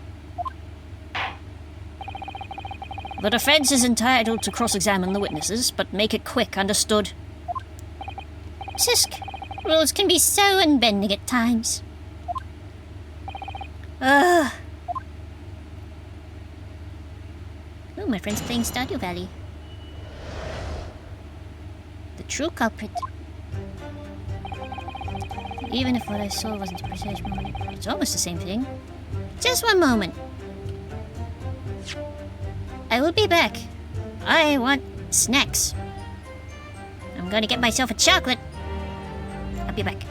The defense is entitled to cross-examine the witnesses, but make it quick, understood? Sisk, rules can be so unbending at times. Oh, my friend's playing Stardew Valley. The true culprit. Even if what I saw wasn't a precise moment, it's almost the same thing. Just one moment. I will be back. I want snacks. I'm gonna get myself a chocolate. I'll be back.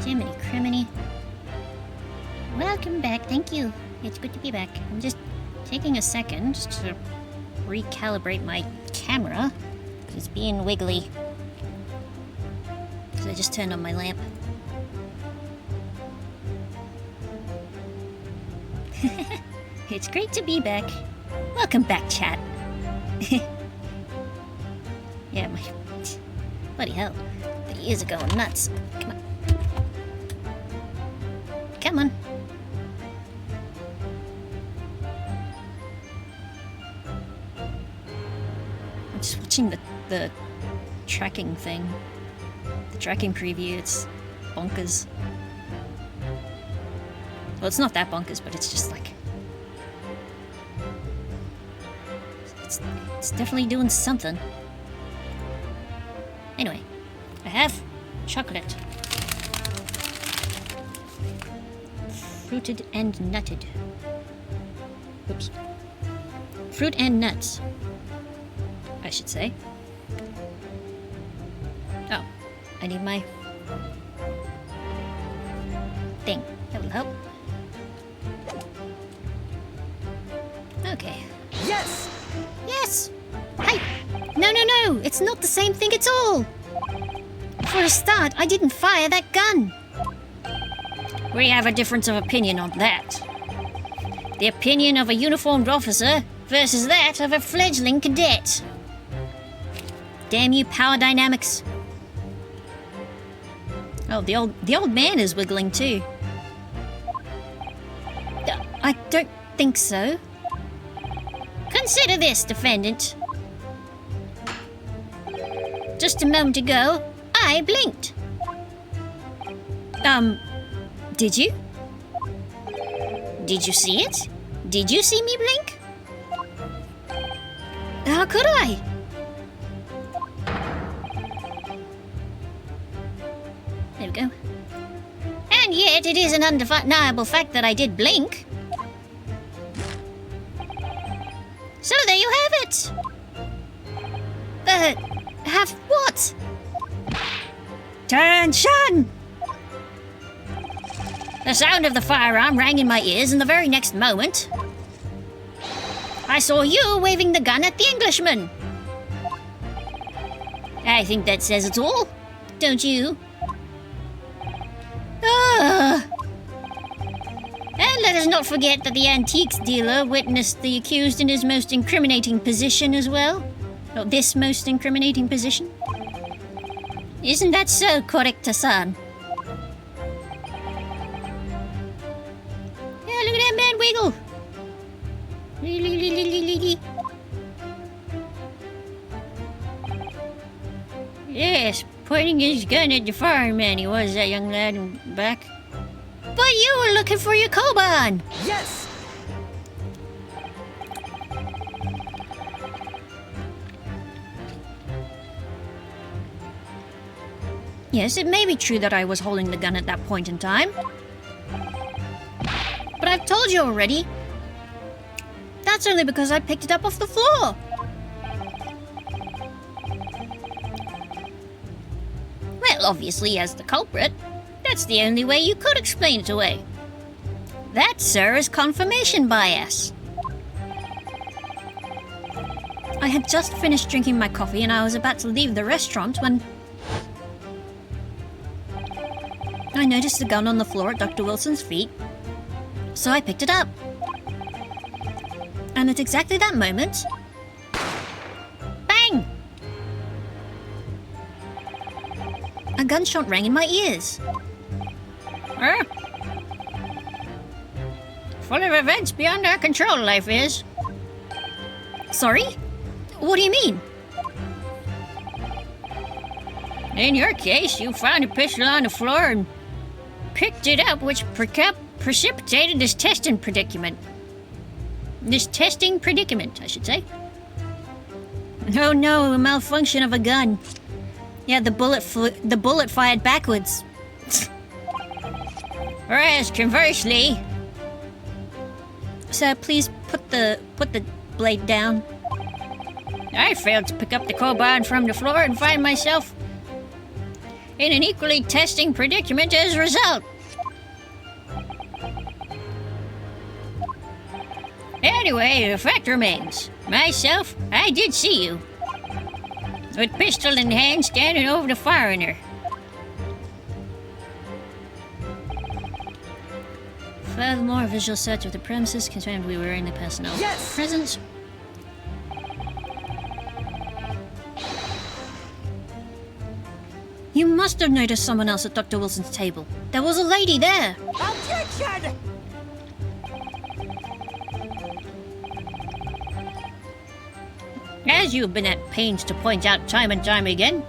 Jiminy criminy. Welcome back, thank you. It's good to be back. I'm just taking a second to recalibrate my camera. It's being wiggly. So I just turned on my lamp. It's great to be back. Welcome back, chat. Yeah, my... Bloody hell. The ears are going nuts. Come on. Come on. I'm just watching the tracking thing. The tracking preview, it's bonkers. Well, it's not that bonkers, but it's just like... It's definitely doing something. Anyway, I have chocolate. Fruited and nutted. Oops. Fruit and nuts, I should say. Oh, I need my thing. That will help. Okay. Yes! Yes! Hey! No, it's not the same thing at all! For a start, I didn't fire that gun! We have a difference of opinion on that. The opinion of a uniformed officer versus that of a fledgling cadet. Damn you, power dynamics. Oh, the old man is wiggling too. I don't think so. Consider this, defendant. Just a moment ago, I blinked. Did you? Did you see it? Did you see me blink? How could I? There we go. And yet, it is an undeniable fact that I did blink. So there you have it! Have what? Tension! The sound of the firearm rang in my ears, and the very next moment, I saw you waving the gun at the Englishman. I think that says it all, don't you? And let us not forget that the antiques dealer witnessed the accused in his most incriminating position as well. Or this most incriminating position. Isn't that so, Correcta-san? Yeah, look at that man wiggle. Yes, pointing his gun at the fireman, he was, that young lad in back. But you were looking for your Koban! Yes! Yes, it may be true that I was holding the gun at that point in time. But I've told you already. That's only because I picked it up off the floor. Well, obviously, as the culprit, that's the only way you could explain it away. That, sir, is confirmation bias. I had just finished drinking my coffee and I was about to leave the restaurant when I noticed the gun on the floor at Dr. Wilson's feet, so I picked it up. And at exactly that moment, bang! A gunshot rang in my ears. Full of events beyond our control, life is. Sorry? What do you mean? In your case, you found a pistol on the floor and picked it up, which precipitated this testing predicament. This testing predicament, I should say. Oh no, a malfunction of a gun. Yeah, the bullet fired backwards. Whereas conversely, sir, please put the blade down. I failed to pick up the Koban from the floor and find myself in an equally testing predicament as a result. Anyway, the fact remains. Myself, I did see you. With pistol in hand, standing over the foreigner. Furthermore, a visual search of the premises confirmed we were in the personnel presence. You must have noticed someone else at Dr. Wilson's table. There was a lady there. Objection! As you've been at pains to point out time and time again.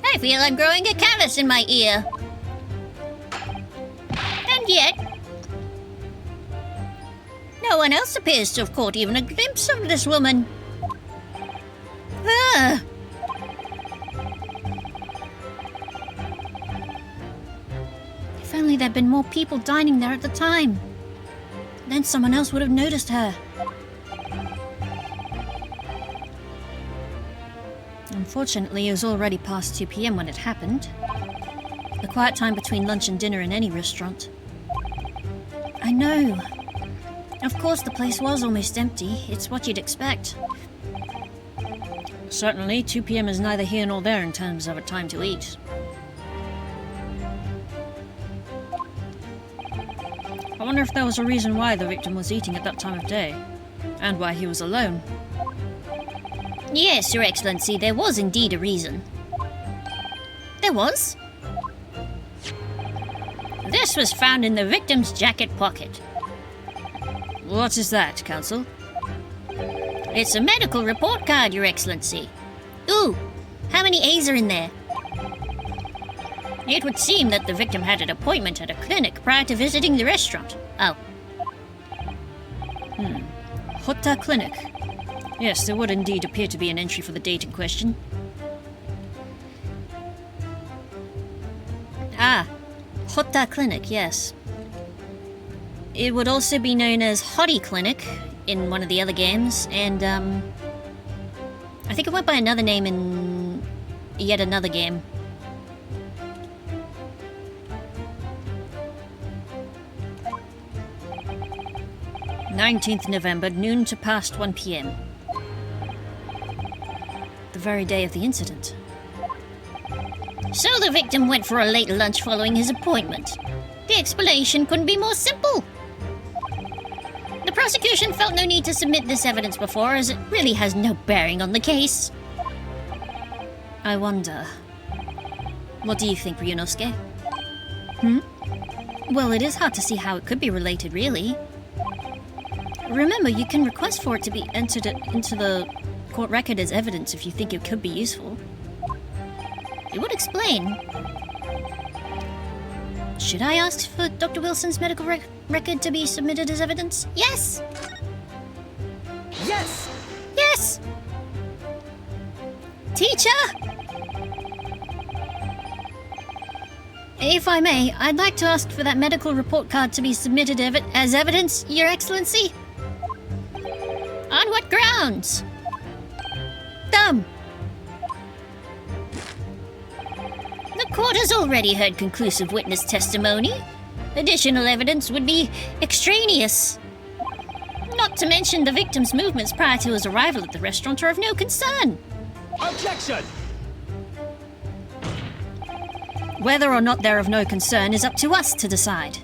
I feel I'm growing a callus in my ear. And yet, no one else appears to have caught even a glimpse of this woman. Ah. If only there'd been more people dining there at the time. Then someone else would have noticed her. Unfortunately, it was already past 2 p.m. when it happened. The quiet time between lunch and dinner in any restaurant. I know. Of course, the place was almost empty. It's what you'd expect. Certainly, 2 p.m. is neither here nor there in terms of a time to eat. I wonder if there was a reason why the victim was eating at that time of day, and why he was alone. Yes, Your Excellency, there was indeed a reason. There was? This was found in the victim's jacket pocket. What is that, Counsel? It's a medical report card, Your Excellency. Ooh, how many A's are in there? It would seem that the victim had an appointment at a clinic prior to visiting the restaurant. Oh. Hotta Clinic. Yes, there would indeed appear to be an entry for the date in question. Ah, Hotta Clinic, yes. It would also be known as Hottie Clinic in one of the other games, and I think it went by another name in yet another game. 19th November, noon to past 1 p.m. The very day of the incident. So the victim went for a late lunch following his appointment. The explanation couldn't be more simple. The prosecution felt no need to submit this evidence before, as it really has no bearing on the case. I wonder. What do you think, Ryunosuke? Well, it is hard to see how it could be related, really. Remember, you can request for it to be entered into the court record as evidence if you think it could be useful. It would explain. Should I ask for Dr. Wilson's medical record to be submitted as evidence? Yes! Yes! Yes! Teacher! If I may, I'd like to ask for that medical report card to be submitted as evidence, Your Excellency. On what grounds? Dumb! The court has already heard conclusive witness testimony. Additional evidence would be extraneous. Not to mention the victim's movements prior to his arrival at the restaurant are of no concern. Objection! Whether or not they're of no concern is up to us to decide.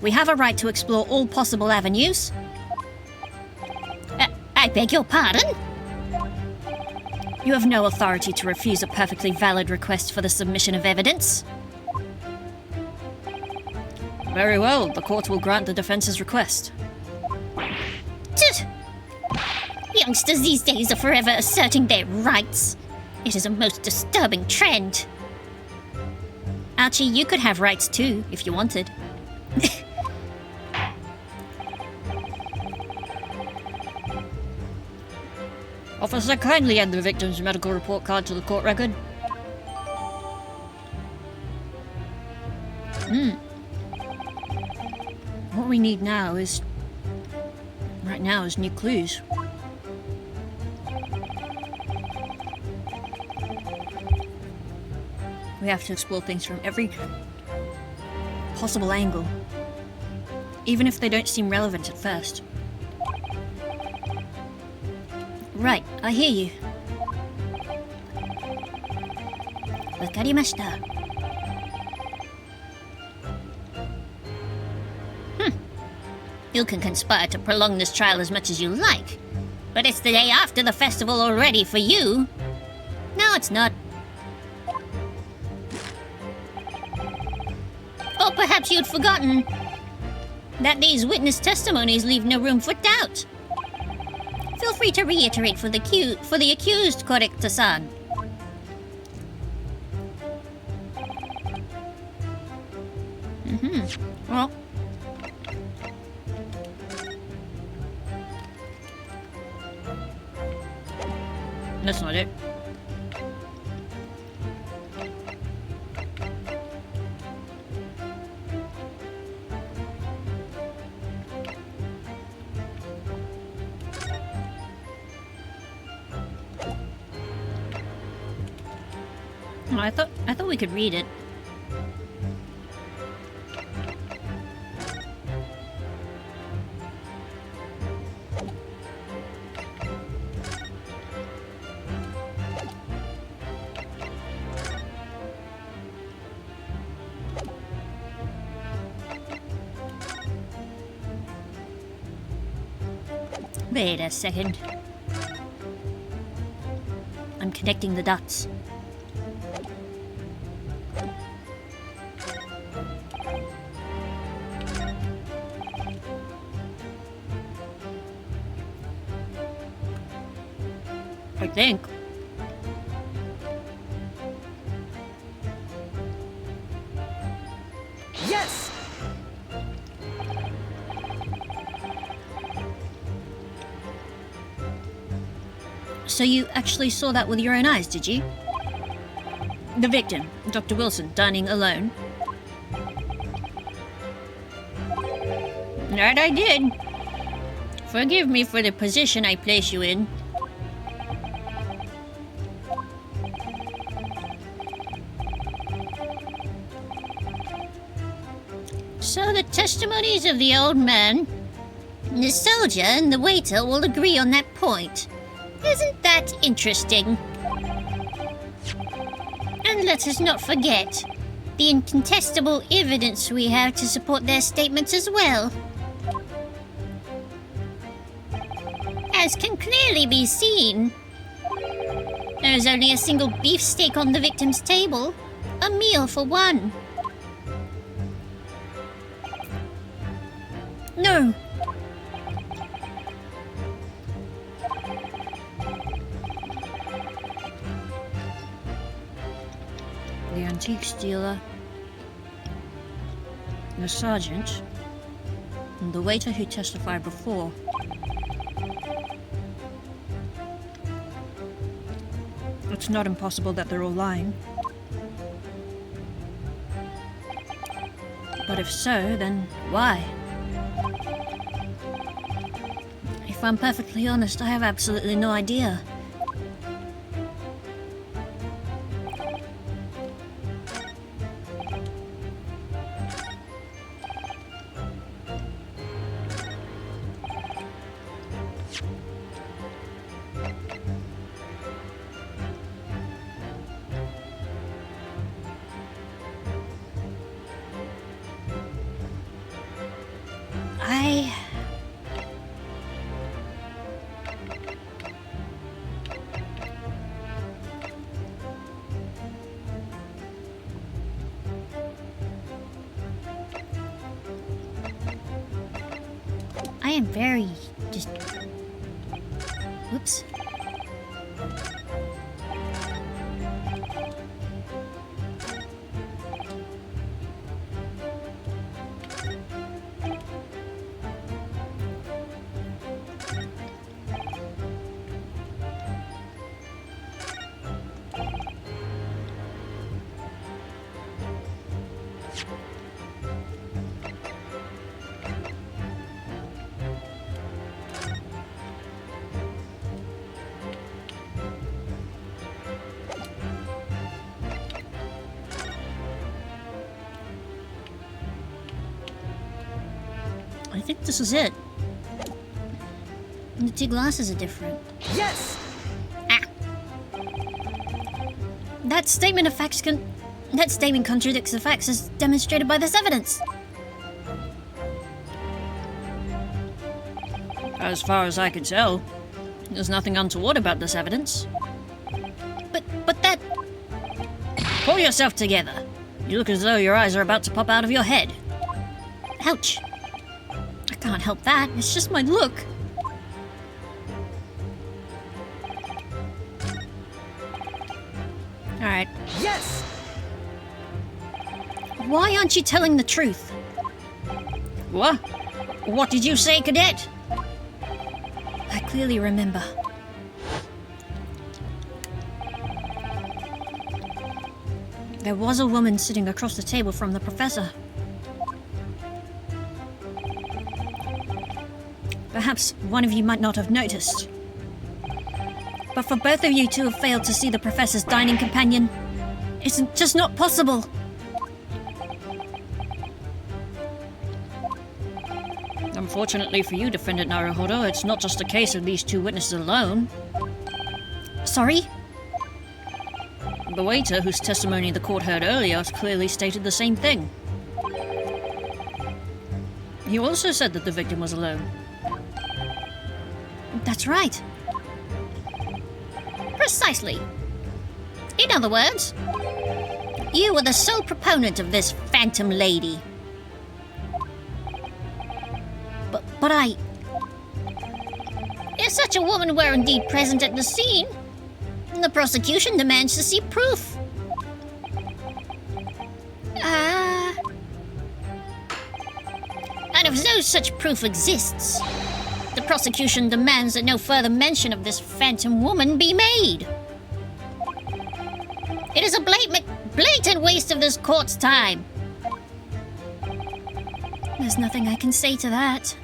We have a right to explore all possible avenues. I beg your pardon? You have no authority to refuse a perfectly valid request for the submission of evidence. Very well, the court will grant the defense's request. Tut! Youngsters these days are forever asserting their rights. It is a most disturbing trend. Archie, you could have rights too, if you wanted. Officer, kindly add the victim's medical report card to the court record. What we need now is... right now is new clues. We have to explore things from every possible angle, even if they don't seem relevant at first. Right, I hear you. Wakarimashita. You can conspire to prolong this trial as much as you like, but it's the day after the festival already for you. No, it's not. Or perhaps you'd forgotten that these witness testimonies leave no room for doubt. Feel free to reiterate for the accused, Korekta-san. Well, that's not it. Oh, I thought we could read it. Wait a second. I'm connecting the dots. I think. Yes! So you actually saw that with your own eyes, did you? The victim, Dr. Wilson, dining alone. That I did. Forgive me for the position I place you in. So the testimonies of the old man The soldier and the waiter will agree on that point. Isn't that interesting? And let us not forget the incontestable evidence we have to support their statements as well. As can clearly be seen, there is only a single beefsteak on the victim's table. A meal for one. No! The antiques dealer, the sergeant, and the waiter who testified before. It's not impossible that they're all lying. But if so, then why? If I'm perfectly honest, I have absolutely no idea. I am very just... Whoops. I think this is it. The two glasses are different. Yes! That statement contradicts the facts as demonstrated by this evidence. As far as I can tell, there's nothing untoward about this evidence. But that... Pull yourself together. You look as though your eyes are about to pop out of your head. Ouch. I can't help that. It's just my look. Alright. Yes! Why aren't you telling the truth? What? What did you say, cadet? I clearly remember. There was a woman sitting across the table from the professor. Perhaps one of you might not have noticed. But for both of you to have failed to see the professor's dining companion, it's just not possible. Unfortunately for you, Defendant Naruhodo, it's not just a case of these two witnesses alone. Sorry? The waiter, whose testimony the court heard earlier, clearly stated the same thing. He also said that the victim was alone. That's right. Precisely. In other words, you were the sole proponent of this phantom lady. But I... If such a woman were indeed present at the scene, the prosecution demands to see proof. And if no such proof exists, the prosecution demands that no further mention of this phantom woman be made. It is a blatant waste of this court's time. There's nothing I can say to that.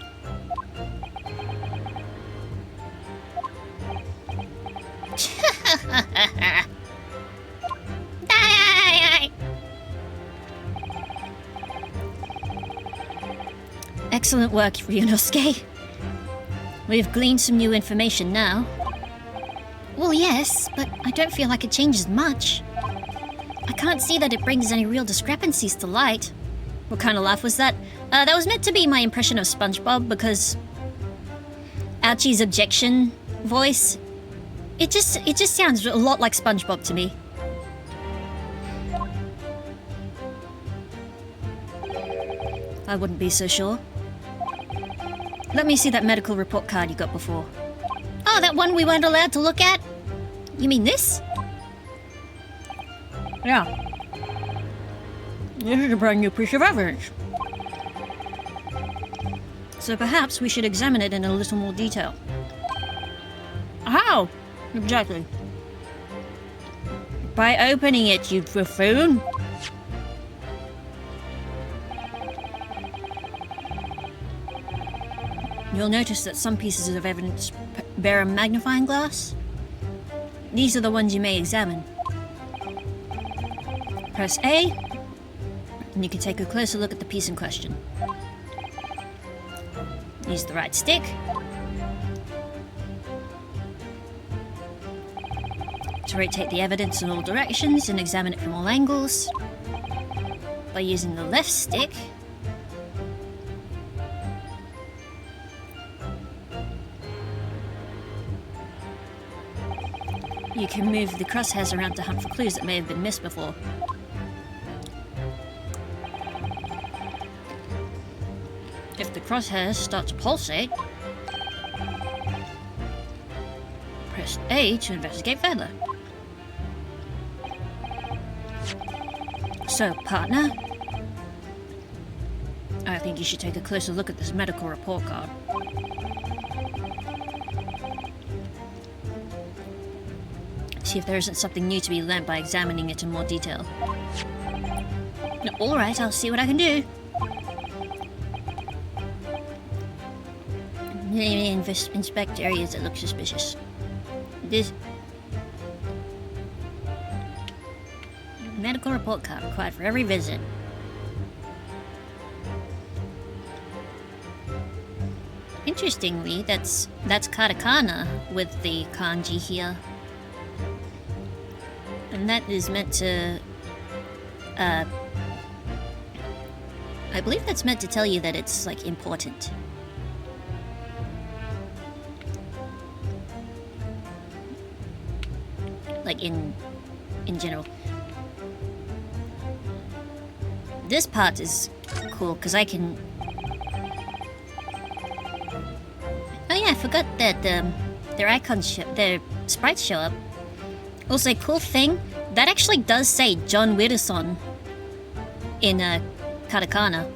Excellent work, Ryunosuke. We've gleaned some new information now. Well, yes, but I don't feel like it changes much. I can't see that it brings any real discrepancies to light. What kind of laugh was that? That was meant to be my impression of SpongeBob because Ouchie's objection voice, it just sounds a lot like SpongeBob to me. I wouldn't be so sure. Let me see that medical report card you got before. Oh, that one we weren't allowed to look at? You mean this? Yeah. This is a brand new piece of evidence. So perhaps we should examine it in a little more detail. How? Exactly. By opening it, you buffoon. You'll notice that some pieces of evidence bear a magnifying glass. These are the ones you may examine. Press A, and you can take a closer look at the piece in question. Use the right stick. To rotate the evidence in all directions and examine it from all angles. By using the left stick, you can move the crosshairs around to hunt for clues that may have been missed before. If the crosshairs start to pulsate, press A to investigate further. So, partner, I think you should take a closer look at this medical report card. See if there isn't something new to be learnt by examining it in more detail. Alright, I'll see what I can do. Inspect areas that look suspicious. This medical report card required for every visit. Interestingly, that's katakana with the kanji here. And that is meant to I believe that's meant to tell you that it's like important. Like in general. This part is cool because I can. Oh yeah, I forgot that their icons, their sprites show up. Also, cool thing, that actually does say John Widdowson in katakana,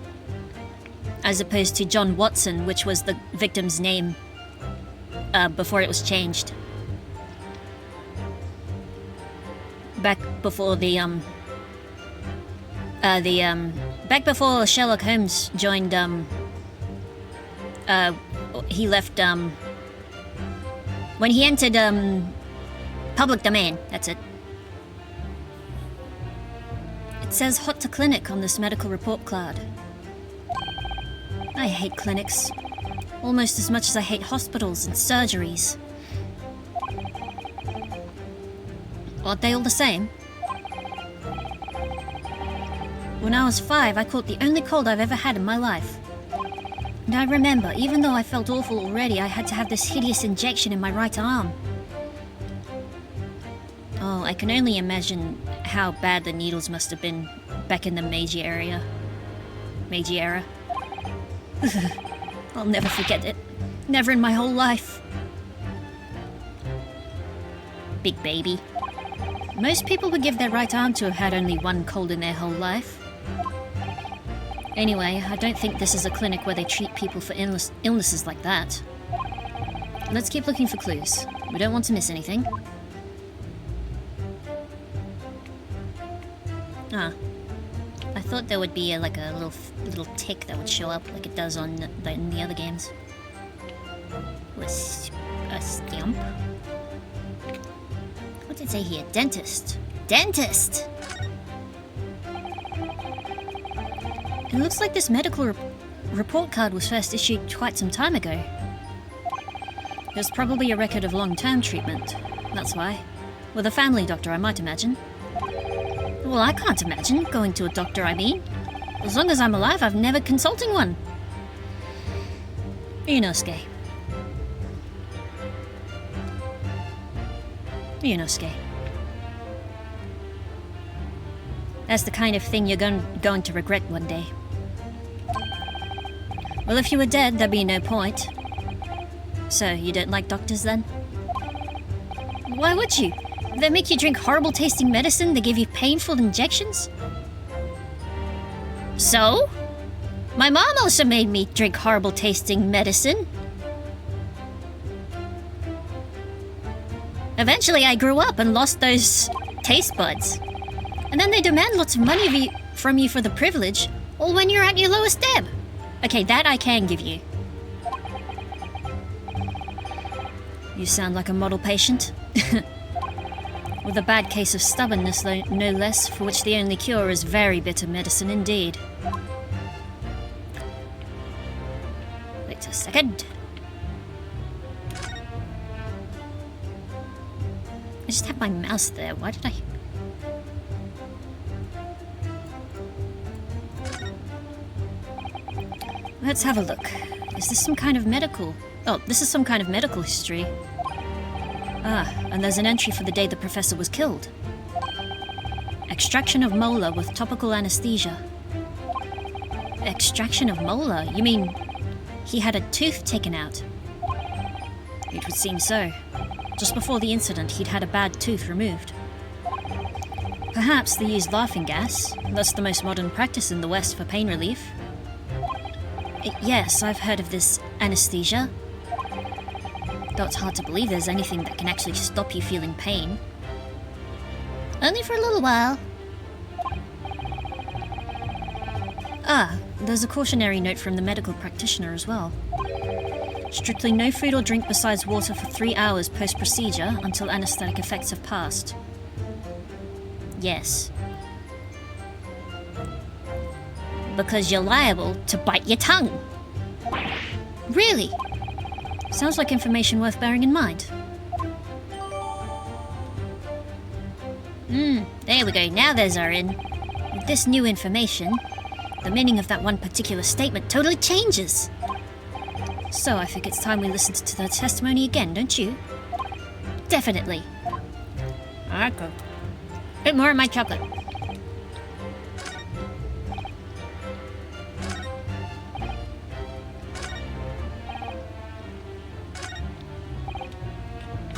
as opposed to John Watson, which was the victim's name before it was changed. Back before back before Sherlock Holmes joined, he left, when he entered, public domain, that's it. It says hot to clinic on this medical report card. I hate clinics. Almost as much as I hate hospitals and surgeries. Aren't they all the same? When I was 5, I caught the only cold I've ever had in my life. And I remember, even though I felt awful already, I had to have this hideous injection in my right arm. Oh, I can only imagine how bad the needles must have been back in the Meiji era. I'll never forget it. Never in my whole life. Big baby. Most people would give their right arm to have had only one cold in their whole life. Anyway, I don't think this is a clinic where they treat people for illnesses like that. Let's keep looking for clues. We don't want to miss anything. Ah. I thought there would be a little tick that would show up like it does on in the other games. A stamp. What did it say here? Dentist. Dentist! It looks like this medical report card was first issued quite some time ago. There's probably a record of long-term treatment. That's why. With a family doctor, I might imagine. Well, I can't imagine going to a doctor, I mean. As long as I'm alive, I've never consulted one. Inosuke. Inosuke. That's the kind of thing you're going to regret one day. Well, if you were dead, there'd be no point. So, you don't like doctors then? Why would you? They make you drink horrible tasting medicine, they give you painful injections? So? My mom also made me drink horrible tasting medicine. Eventually I grew up and lost those taste buds. And then they demand lots of money from you for the privilege, all when you're at your lowest ebb. Okay, that I can give you. You sound like a model patient. With a bad case of stubbornness, though, no less, for which the only cure is very bitter medicine indeed. Wait a second. I just had my mouse there. Why did I... Let's have a look. Is this some kind of medical... Oh, this is some kind of medical history. Ah, and there's an entry for the day the professor was killed. Extraction of molar with topical anesthesia. Extraction of molar? You mean he had a tooth taken out? It would seem so. Just before the incident, he'd had a bad tooth removed. Perhaps they used laughing gas. That's the most modern practice in the West for pain relief. Yes, I've heard of this anesthesia. Though it's hard to believe there's anything that can actually stop you feeling pain. Only for a little while. Ah, there's a cautionary note from the medical practitioner as well. Strictly no food or drink besides water for 3 hours post-procedure until anesthetic effects have passed. Yes. Because you're liable to bite your tongue. Really? Sounds like information worth bearing in mind. There we go, now there's our in. With this new information, the meaning of that one particular statement totally changes. So I think it's time we listened to the testimony again, don't you? Definitely. Okay. Bit more of my chocolate.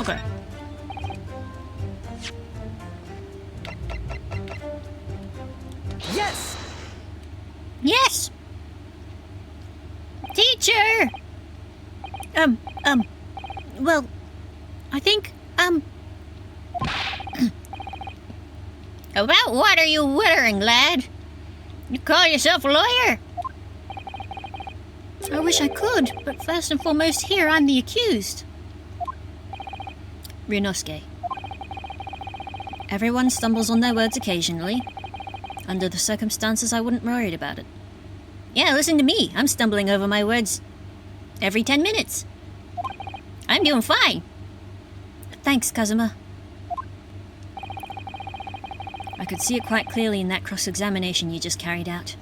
Okay. Yes! Yes! Teacher! Well, I think, About what are you wittering, lad? You call yourself a lawyer? I wish I could, but first and foremost here, I'm the accused. Ryunosuke. Everyone stumbles on their words occasionally. Under the circumstances, I wouldn't worry about it. Yeah, listen to me. I'm stumbling over my words every 10 minutes. I'm doing fine. Thanks, Kazuma. I could see it quite clearly in that cross-examination you just carried out.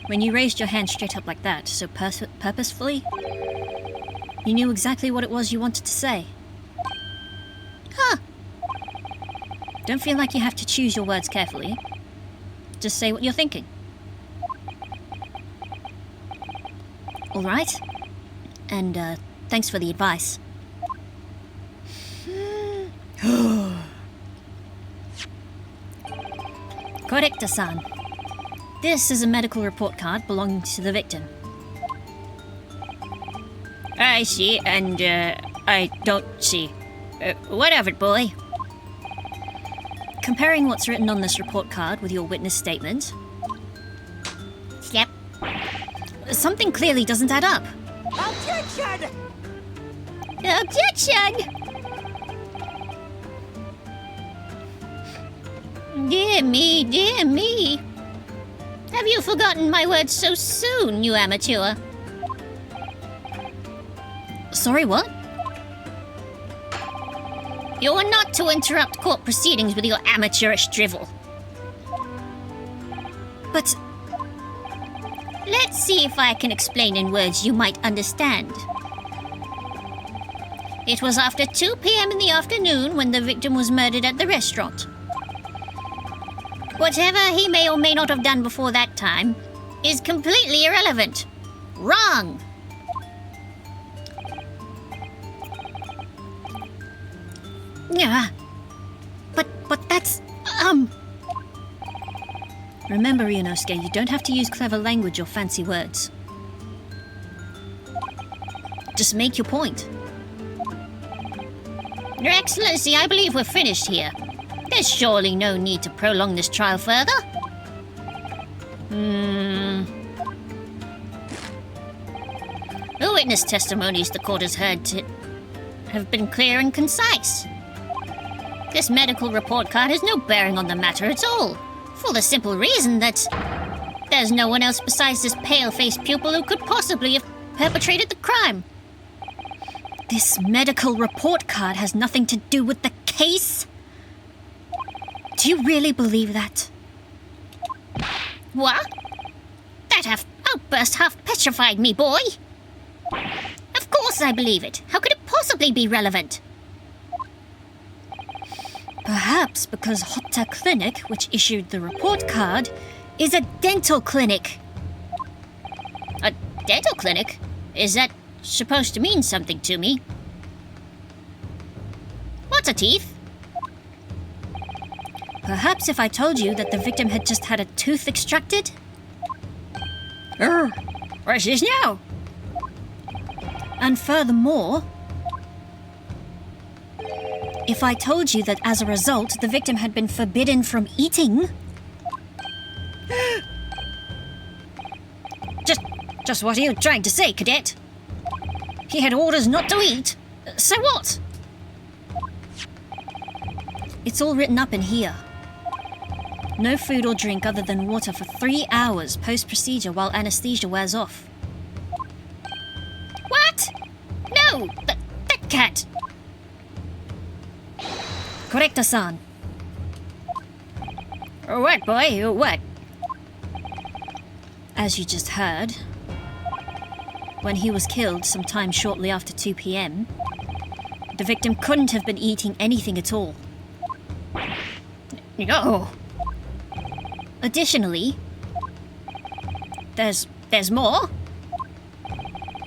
When you raised your hand straight up like that, so purposefully, you knew exactly what it was you wanted to say. Huh. Don't feel like you have to choose your words carefully. Just say what you're thinking. All right? And, thanks for the advice. Correcto-san. This is a medical report card belonging to the victim. I see, and, I don't see. What of it, boy? Comparing what's written on this report card with your witness statement... Yep. Something clearly doesn't add up. Objection! Objection! Dear me, dear me. Have you forgotten my words so soon, you amateur? Sorry, what? You're not to interrupt court proceedings with your amateurish drivel. But Let's see if I can explain in words you might understand. It was after 2 p.m. in the afternoon when the victim was murdered at the restaurant. Whatever he may or may not have done before that time is completely irrelevant. Wrong! yeah. But that's Remember, Ryunosuke, you don't have to use clever language or fancy words. Just make your point. Your Excellency, I believe we're finished here. There's surely no need to prolong this trial further. The witness testimonies the court has heard have been clear and concise. This medical report card has no bearing on the matter at all, for the simple reason that there's no one else besides this pale-faced pupil who could possibly have perpetrated the crime. This medical report card has nothing to do with the case? Do you really believe that? What? That outburst half petrified me, boy. Of course I believe it. How could it possibly be relevant? Perhaps because Hotta Clinic, which issued the report card, is a dental clinic. A dental clinic? Is that supposed to mean something to me? What's a teeth? Perhaps if I told you that the victim had just had a tooth extracted? What's this now? And furthermore, if I told you that as a result, the victim had been forbidden from eating... Just what are you trying to say, Cadet? He had orders not to eat. So what? It's all written up in here. No food or drink other than water for 3 hours post-procedure while anesthesia wears off. What? No, that can't. Correcto-san. What, boy? What? As you just heard, when he was killed sometime shortly after 2 p.m., the victim couldn't have been eating anything at all. No. Additionally, There's more?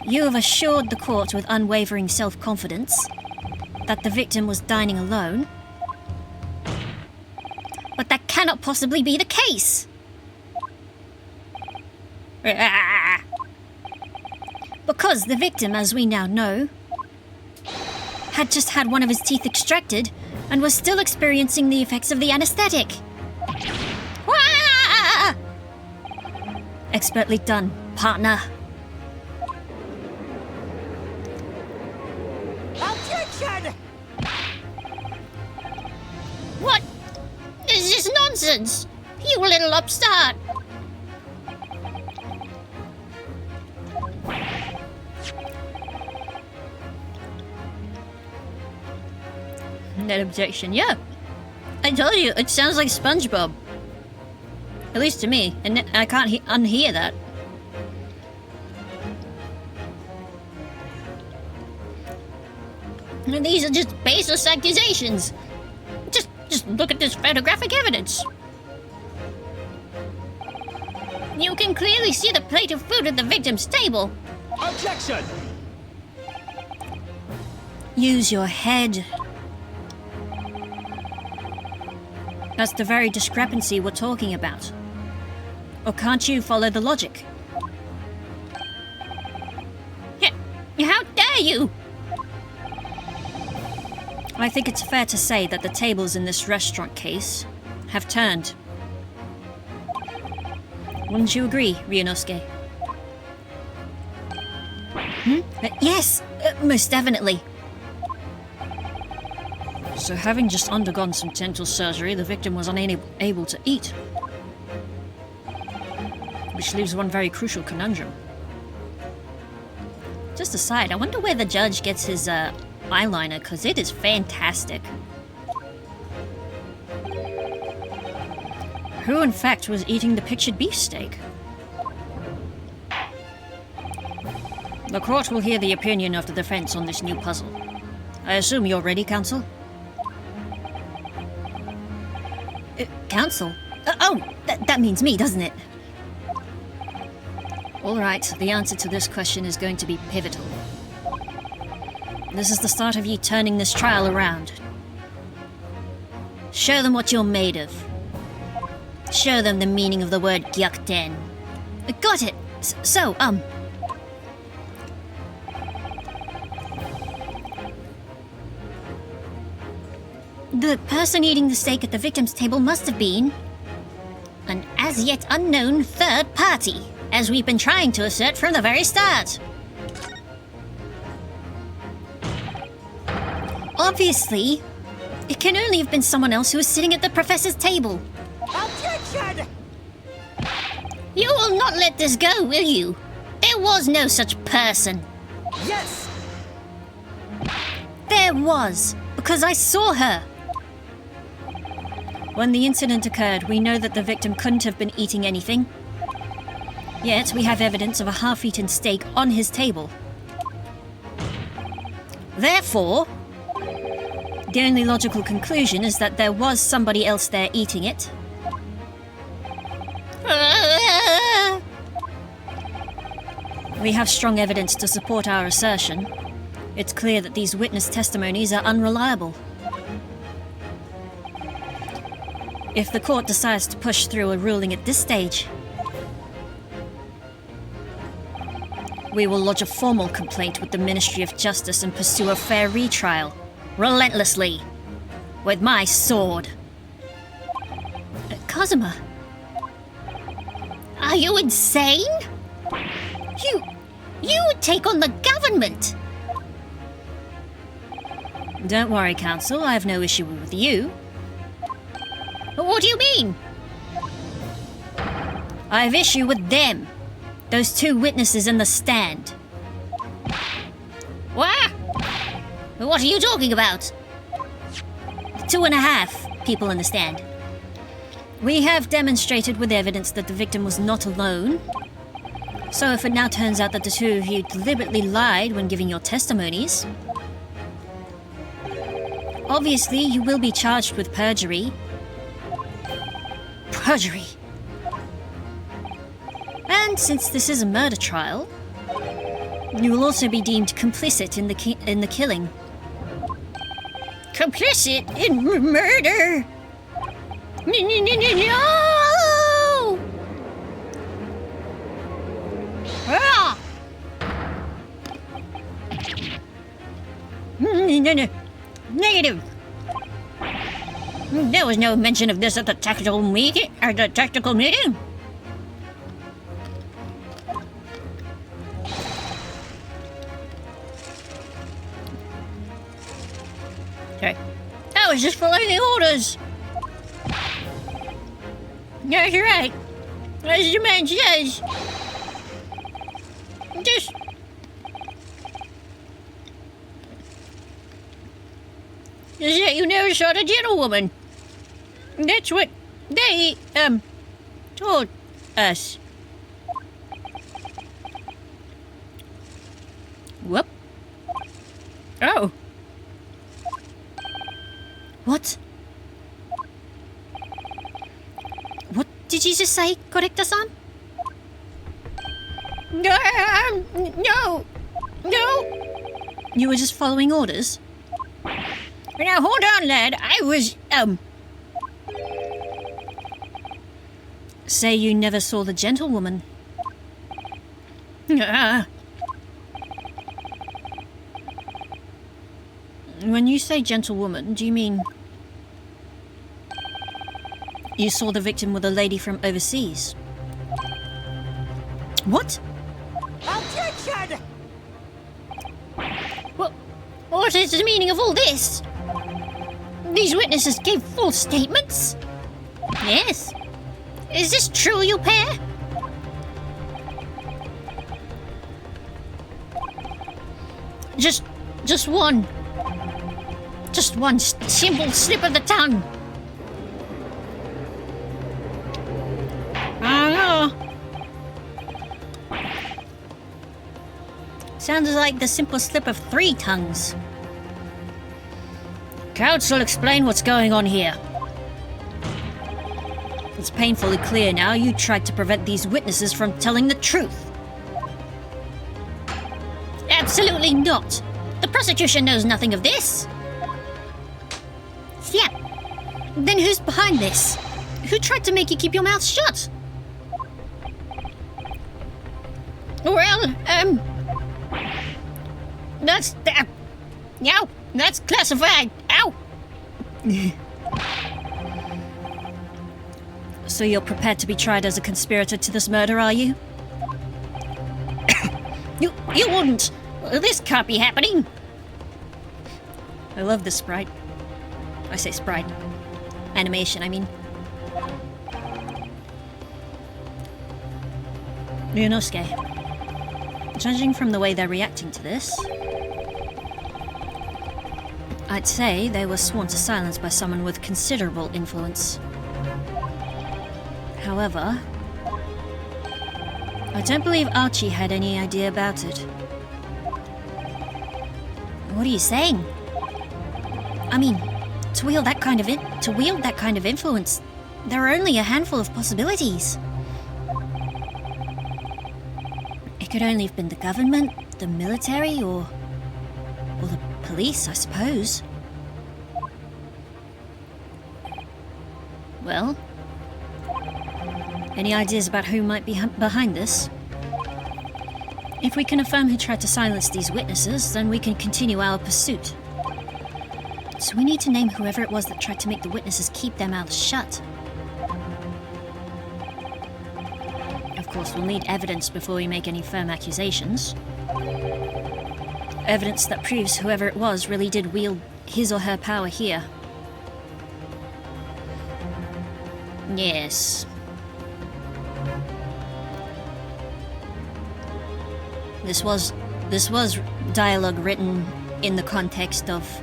you have assured the court with unwavering self-confidence that the victim was dining alone. But that cannot possibly be the case. Because the victim, as we now know, had just had one of his teeth extracted and was still experiencing the effects of the anesthetic. Wah! Expertly done, partner. Objection! What is this nonsense? You little upstart! Net objection, yeah. I told you, it sounds like SpongeBob. At least to me, and I can't unhear that. And these are just baseless accusations. Just look at this photographic evidence. You can clearly see the plate of food at the victim's table. Objection! Use your head. That's the very discrepancy we're talking about. Or can't you follow the logic? How dare you? I think it's fair to say that the tables in this restaurant case have turned. Wouldn't you agree, Ryunosuke? Yes, most definitely. So having just undergone some dental surgery, the victim was unable to eat. Which leaves one very crucial conundrum. Just aside, I wonder where the judge gets his eyeliner, because it is fantastic. Who in fact was eating the pictured beefsteak? The court will hear the opinion of the defense on this new puzzle. I assume you're ready, counsel? Counsel? That means me, doesn't it? All right, the answer to this question is going to be pivotal. This is the start of you turning this trial around. Show them what you're made of. Show them the meaning of the word gyakten. Got it. So, the person eating the steak at the victim's table must have been an as yet unknown third party, as we've been trying to assert from the very start. Obviously, it can only have been someone else who was sitting at the professor's table. Objection! You will not let this go, will you? There was no such person. Yes! There was, because I saw her. When the incident occurred, we know that the victim couldn't have been eating anything. Yet, we have evidence of a half-eaten steak on his table. Therefore, the only logical conclusion is that there was somebody else there eating it. We have strong evidence to support our assertion. It's clear that these witness testimonies are unreliable. If the court decides to push through a ruling at this stage, we will lodge a formal complaint with the Ministry of Justice and pursue a fair retrial, relentlessly, with my sword. Kazuma, are you insane? You would take on the government. Don't worry, counsel, I have no issue with you. What do you mean? I have issue with them. Those two witnesses in the stand. What? What are you talking about? 2.5 people in the stand. We have demonstrated with evidence that the victim was not alone. So if it now turns out that the two of you deliberately lied when giving your testimonies, obviously you will be charged with perjury. Perjury. And since this is a murder trial, you will also be deemed complicit in the killing. Complicit in murder? No! Ah! No. Negative. There was no mention of this at the tactical meeting. Okay. I was just following the orders. That's right. As the man says. Just... is that you never saw the gentlewoman. That's what they, told us. Whoop. Oh. What? What did you just say, Correcta-san? No. You were just following orders? Now, hold on, lad. I was, Say you never saw the gentlewoman. When you say gentlewoman, do you mean you saw the victim with a lady from overseas? What? Objection! What is the meaning of all this? These witnesses gave false statements? Yes. Is this true, you pair? Just one. Just one simple slip of the tongue. I don't know. Sounds like the simple slip of 3 tongues. Council, explain what's going on here. It's painfully clear now you tried to prevent these witnesses from telling the truth. Absolutely not. The prosecution knows nothing of this. Yeah. Then who's behind this? Who tried to make you keep your mouth shut? Well, that's... Ow! That's classified! Ow! So you're prepared to be tried as a conspirator to this murder, are you? You wouldn't! This can't be happening! I love this sprite. I say sprite. Animation, I mean. Ryunosuke. Judging from the way they're reacting to this, I'd say they were sworn to silence by someone with considerable influence. However, I don't believe Archie had any idea about it. What are you saying? I mean, to wield that kind of influence, there are only a handful of possibilities. It could only have been the government, the military, or the police, I suppose. Well, any ideas about who might be behind this? If we can affirm who tried to silence these witnesses, then we can continue our pursuit. So we need to name whoever it was that tried to make the witnesses keep their mouths shut. Of course, we'll need evidence before we make any firm accusations. Evidence that proves whoever it was really did wield his or her power here. Yes. This was dialogue written in the context of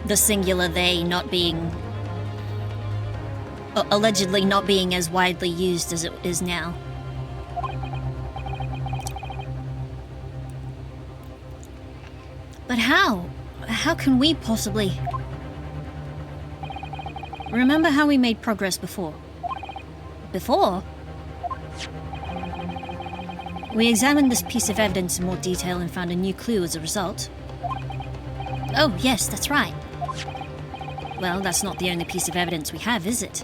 the singular they not being... allegedly not being as widely used as it is now. But how? How can we possibly... Remember how we made progress before? Before? We examined this piece of evidence in more detail and found a new clue as a result. Oh, yes, that's right. Well, that's not the only piece of evidence we have, is it?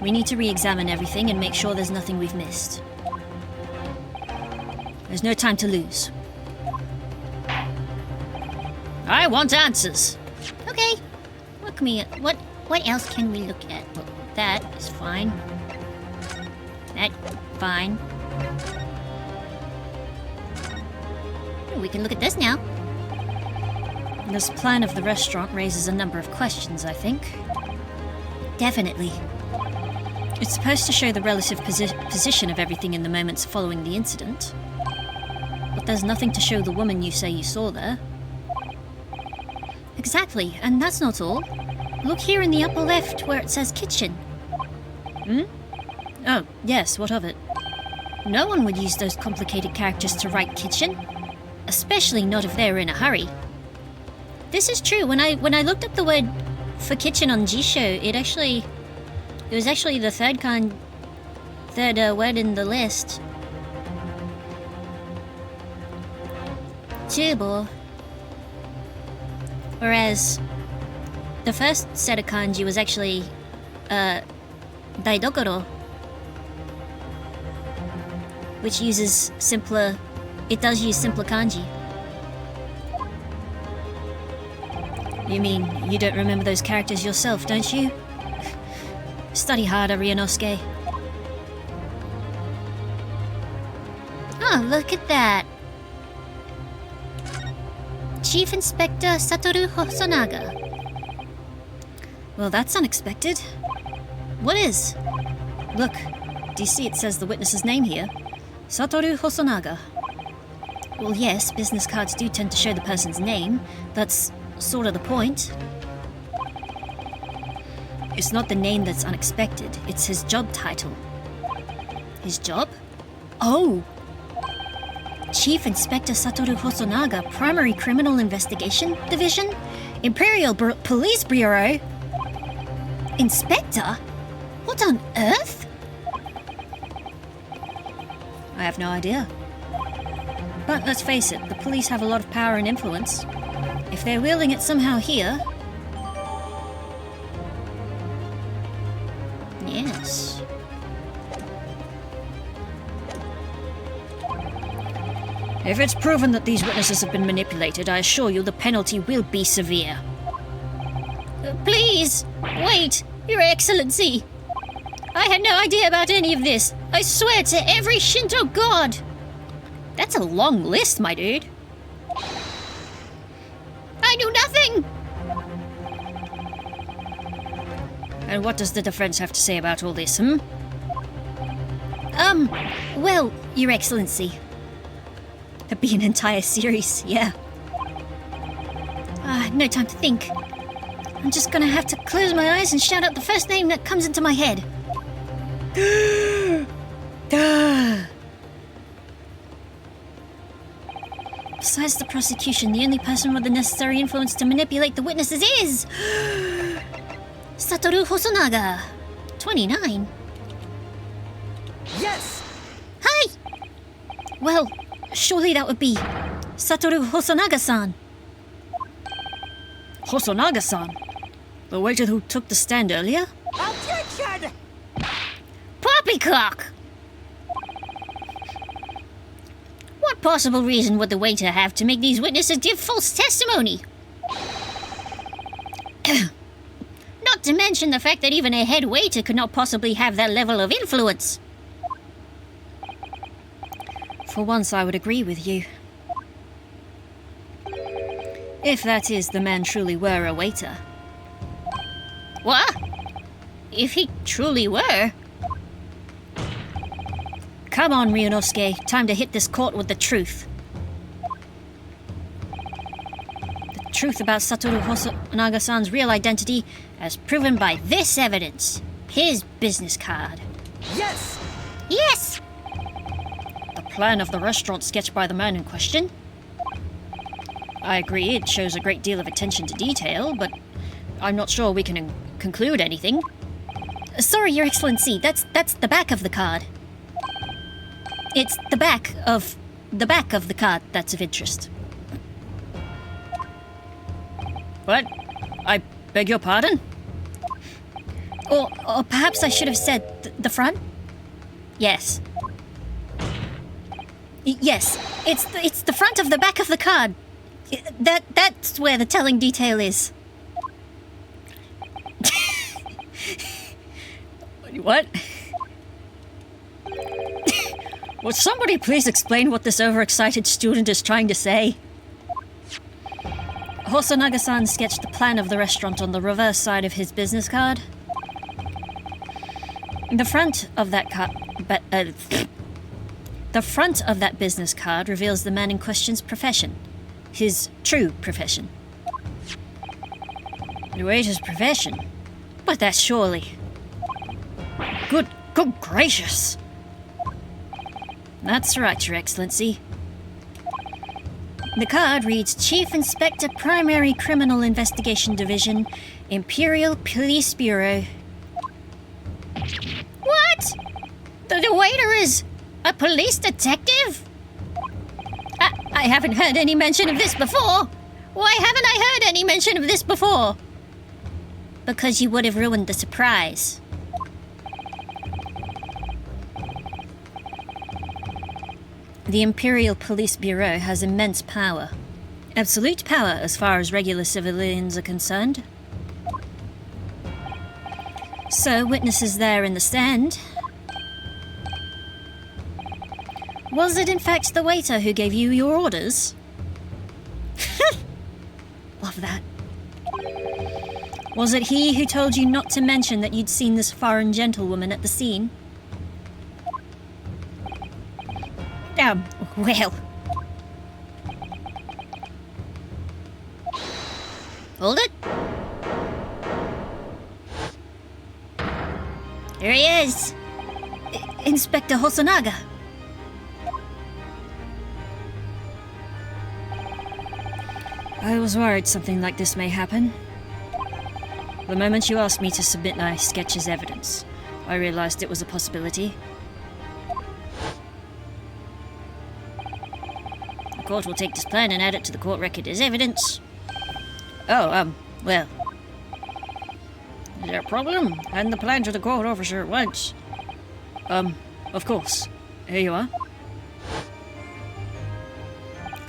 We need to re-examine everything and make sure there's nothing we've missed. There's no time to lose. I want answers! Okay. What can we... What else can we look at? Well, that is fine. That... fine. We can look at this now. This plan of the restaurant raises a number of questions, I think. Definitely. It's supposed to show the relative position of everything in the moments following the incident. But there's nothing to show the woman you say you saw there. Exactly, and that's not all. Look here in the upper left where it says kitchen. Hmm? Oh, yes, what of it? No one would use those complicated characters to write kitchen. Especially not if they were in a hurry. This is true. When I looked up the word for kitchen on Jisho, it was actually the third word in the list. Chubo. Whereas the first set of kanji was actually daidokoro, which uses simpler... It does use simpler kanji. You mean you don't remember those characters yourself, don't you? Study harder, Ryunosuke. Oh, look at that. Chief Inspector Satoru Hosonaga. Well, that's unexpected. What is? Look, do you see it says the witness's name here? Satoru Hosonaga. Well, yes, business cards do tend to show the person's name. That's sort of the point. It's not the name that's unexpected, it's his job title. His job? Oh! Chief Inspector Satoru Hosonaga, Primary Criminal Investigation Division? Imperial Police Bureau? Inspector? What on earth? I have no idea. But let's face it, the police have a lot of power and influence. If they're wielding it somehow here... Yes. If it's proven that these witnesses have been manipulated, I assure you the penalty will be severe. Please! Wait! Your Excellency! I had no idea about any of this! I swear to every Shinto god! That's a long list, my dude. I knew nothing! And what does the defense have to say about all this, hmm? Well, Your Excellency. There'd be an entire series, yeah. No time to think. I'm just gonna have to close my eyes and shout out the first name that comes into my head. Besides the prosecution, the only person with the necessary influence to manipulate the witnesses is... Satoru Hosonaga, 29. Yes! Hi! Well, surely that would be Satoru Hosonaga-san. Hosonaga-san? The waiter who took the stand earlier? Objection! Poppycock! What possible reason would the waiter have to make these witnesses give false testimony? Not to mention the fact that even a head waiter could not possibly have that level of influence. For once, I would agree with you. If that is, the man truly were a waiter. What? If he truly were? Come on, Ryunosuke. Time to hit this court with the truth. The truth about Satoru Hosonaga-san's real identity, as proven by this evidence. His business card. Yes! Yes! The plan of the restaurant sketched by the man in question. I agree, it shows a great deal of attention to detail, but I'm not sure we can conclude anything. Sorry, Your Excellency, that's the back of the card. It's the back of the card that's of interest. What? I beg your pardon? Or perhaps I should have said the front? Yes. Yes, it's the front of the back of the card. That's where the telling detail is. What? Would somebody please explain what this overexcited student is trying to say? Hosonaga-san sketched the plan of the restaurant on the reverse side of his business card. The front of that the front of that business card reveals the man in question's profession. His true profession. The waiter's profession? But that's surely... Good gracious! That's right, Your Excellency. The card reads Chief Inspector Primary Criminal Investigation Division, Imperial Police Bureau. What? The waiter is a police detective? I haven't heard any mention of this before. Why haven't I heard any mention of this before? Because you would have ruined the surprise. The Imperial Police Bureau has immense power. Absolute power as far as regular civilians are concerned. So, witnesses there in the stand. Was it in fact the waiter who gave you your orders? Love that. Was it he who told you not to mention that you'd seen this foreign gentlewoman at the scene? Well, Hold it. Here he is. Inspector Hosonaga. I was worried something like this may happen. The moment you asked me to submit my sketch as evidence, I realized it was a possibility. The court will take this plan and add it to the court record as evidence. Oh, well. Is there a problem? Hand the plan to the court officer at once. Of course. Here you are.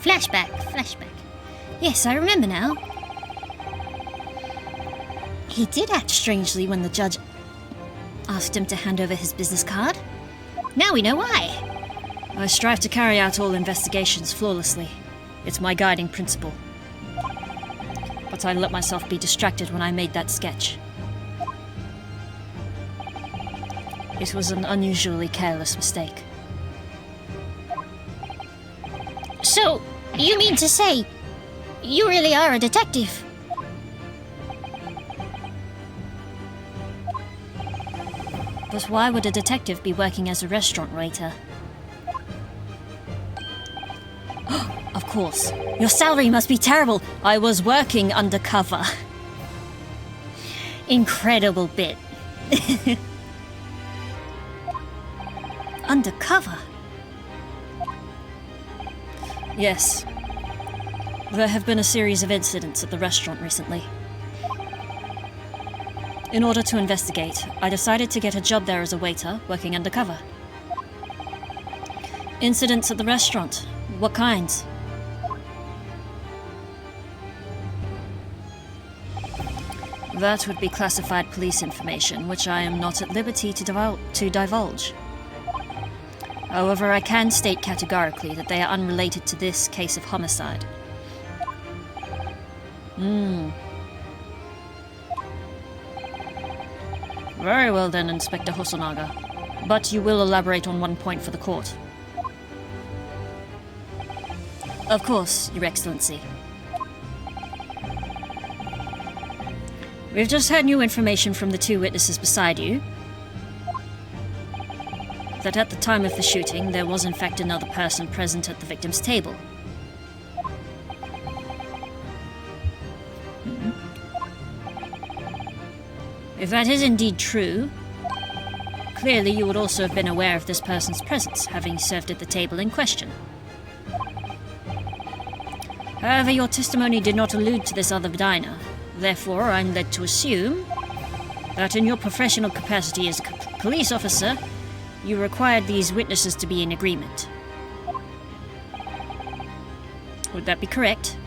Flashback. Yes, I remember now. He did act strangely when the judge asked him to hand over his business card. Now we know why. I strive to carry out all investigations flawlessly. It's my guiding principle. But I let myself be distracted when I made that sketch. It was an unusually careless mistake. So, you mean to say, you really are a detective? But why would a detective be working as a restaurant waiter? Of course. Your salary must be terrible. I was working undercover. Incredible bit. Undercover? Yes. There have been a series of incidents at the restaurant recently. In order to investigate, I decided to get a job there as a waiter, working undercover. Incidents at the restaurant? What kinds? That would be classified police information, which I am not at liberty to divulge. However, I can state categorically that they are unrelated to this case of homicide. Very well then, Inspector Hosonaga. But you will elaborate on one point for the court. Of course, Your Excellency. We've just had new information from the two witnesses beside you. That at the time of the shooting, there was in fact another person present at the victim's table. If that is indeed true, clearly you would also have been aware of this person's presence, having served at the table in question. However, your testimony did not allude to this other diner. Therefore, I'm led to assume that in your professional capacity as a police officer, you required these witnesses to be in agreement. Would that be correct?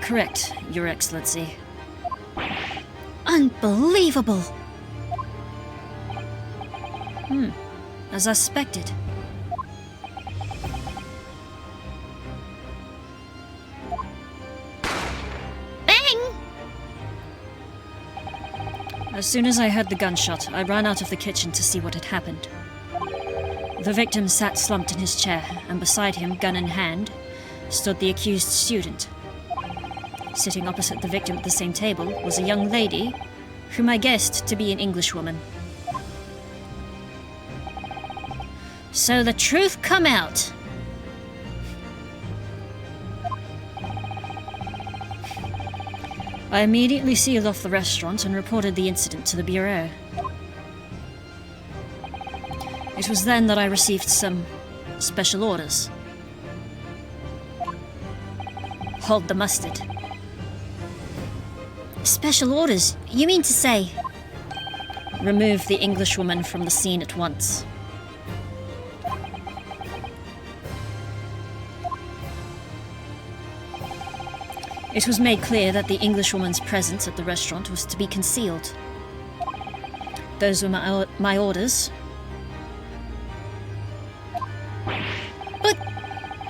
Correct, Your Excellency. Unbelievable! As I suspected. Bang! As soon as I heard the gunshot, I ran out of the kitchen to see what had happened. The victim sat slumped in his chair, and beside him, gun in hand, stood the accused student. Sitting opposite the victim at the same table was a young lady, whom I guessed to be an Englishwoman. So the truth come out. I immediately sealed off the restaurant and reported the incident to the Bureau. It was then that I received some special orders. Hold the mustard. Special orders? You mean to say? Remove the Englishwoman from the scene at once. It was made clear that the Englishwoman's presence at the restaurant was to be concealed. Those were my orders.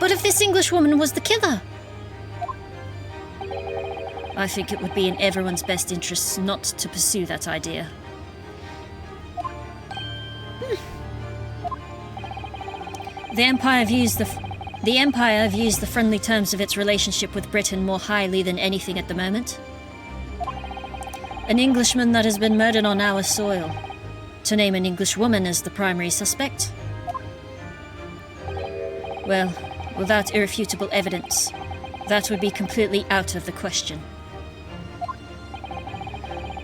But if this Englishwoman was the killer? I think it would be in everyone's best interests not to pursue that idea. The Empire views the friendly terms of its relationship with Britain more highly than anything at the moment. An Englishman that has been murdered on our soil. To name an English woman as the primary suspect? Well, without irrefutable evidence, that would be completely out of the question.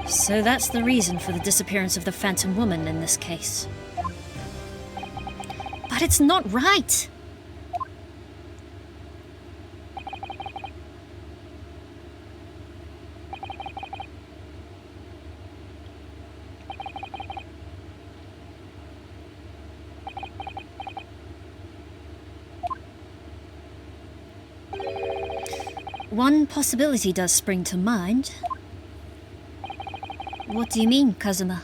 So that's the reason for the disappearance of the Phantom Woman in this case. But it's not right! One possibility does spring to mind. What do you mean, Kazuma?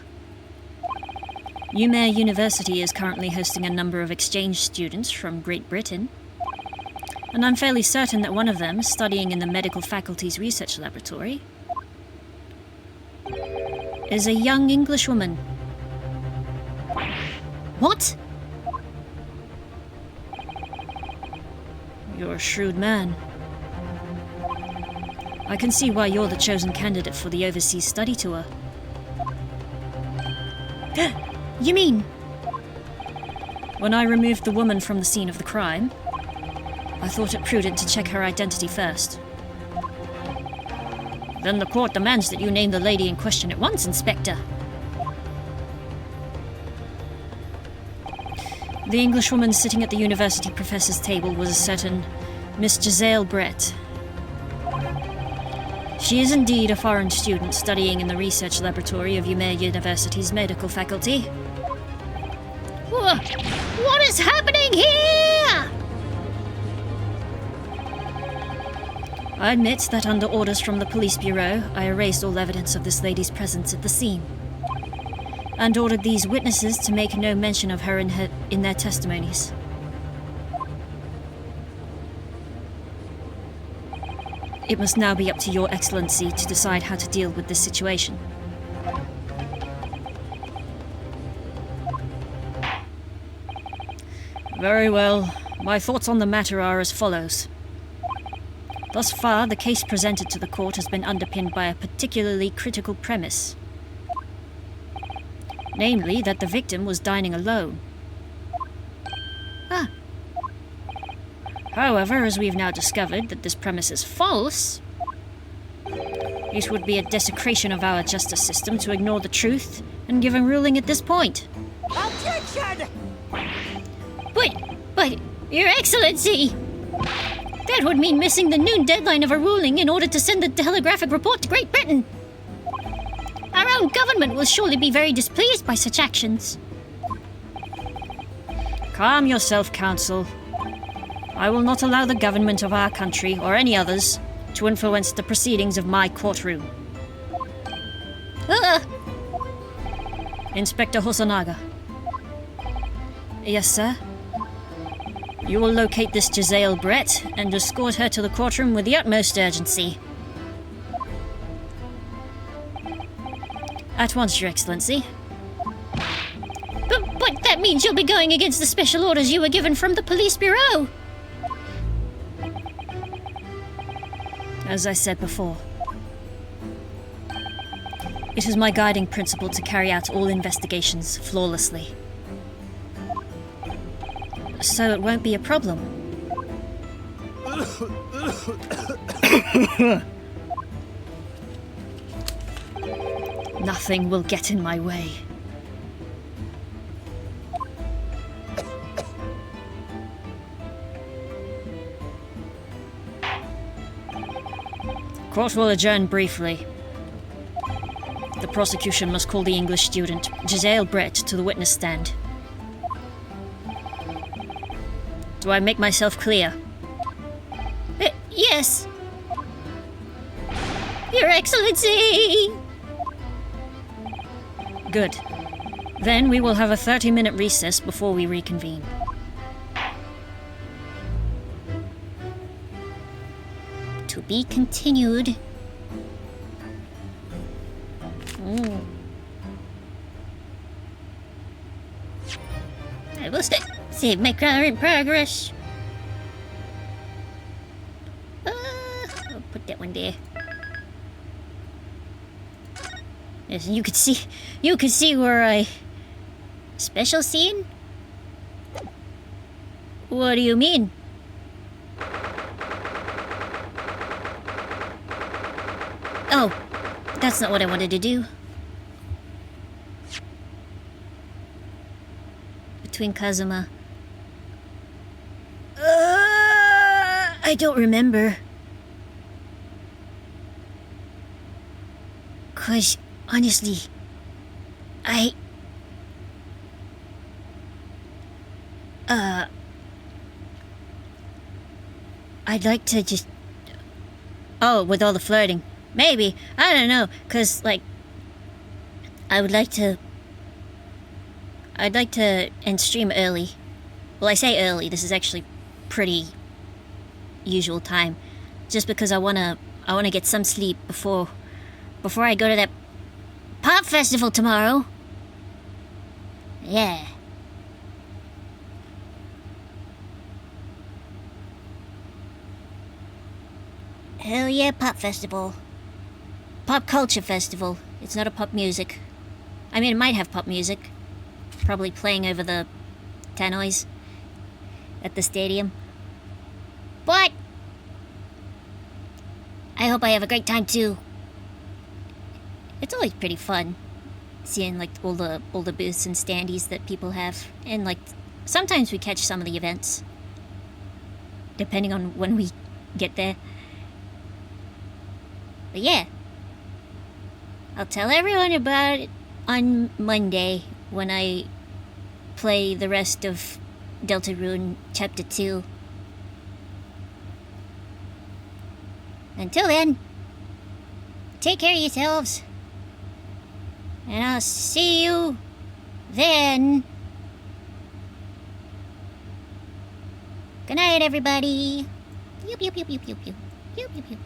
Umeå University is currently hosting a number of exchange students from Great Britain, and I'm fairly certain that one of them, studying in the medical faculty's research laboratory, is a young English woman. What? You're a shrewd man. I can see why you're the chosen candidate for the overseas study tour. You mean? When I removed the woman from the scene of the crime, I thought it prudent to check her identity first. Then the court demands that you name the lady in question at once, Inspector. The Englishwoman sitting at the university professor's table was a certain Miss Giselle Brett. She is indeed a foreign student studying in the research laboratory of Umeå University's medical faculty. What is happening here? I admit that under orders from the police bureau, I erased all evidence of this lady's presence at the scene, and ordered these witnesses to make no mention of her in their testimonies. It must now be up to Your Excellency to decide how to deal with this situation. Very well. My thoughts on the matter are as follows. Thus far, the case presented to the court has been underpinned by a particularly critical premise. Namely, that the victim was dining alone. However, as we've now discovered that this premise is false, it would be a desecration of our justice system to ignore the truth and give a ruling at this point. Objection! But, Your Excellency! That would mean missing the noon deadline of a ruling in order to send the telegraphic report to Great Britain. Our own government will surely be very displeased by such actions. Calm yourself, Counsel. I will not allow the government of our country, or any others, to influence the proceedings of my courtroom. Inspector Hosonaga. Yes, sir? You will locate this Giselle Brett and escort her to the courtroom with the utmost urgency. At once, Your Excellency. But that means you'll be going against the special orders you were given from the police bureau. As I said before, it is my guiding principle to carry out all investigations flawlessly. So it won't be a problem. Nothing will get in my way. Court will adjourn briefly. The prosecution must call the English student, Giselle Brett, to the witness stand. Do I make myself clear? Yes. Your Excellency! Good. Then we will have a 30-minute recess before we reconvene. To be continued. I will Save my current progress. I'll put that one there. Yes, you could see where I... Special scene? What do you mean? Oh, that's not what I wanted to do. Between Kazuma. I don't remember. 'Cause, honestly, I'd like to just... Oh, with all the flirting. Maybe. I don't know. 'Cause, like, I'd like to end stream early. Well, I say early. This is actually pretty usual time. Just because I wanna get some sleep before I go to that pop festival tomorrow. Yeah. Hell yeah, pop festival. Pop culture festival. It's not a pop music. I mean, it might have pop music. Probably playing over the tannoys at the stadium. But I hope I have a great time too. It's always pretty fun seeing like all the booths and standees that people have, and like sometimes we catch some of the events depending on when we get there. But yeah, I'll tell everyone about it on Monday when I play the rest of Deltarune Chapter 2. Until then, take care of yourselves. And I'll see you then. Good night, everybody. Yup, yup, yup, yup, yup, yup. Yup, yup, yup.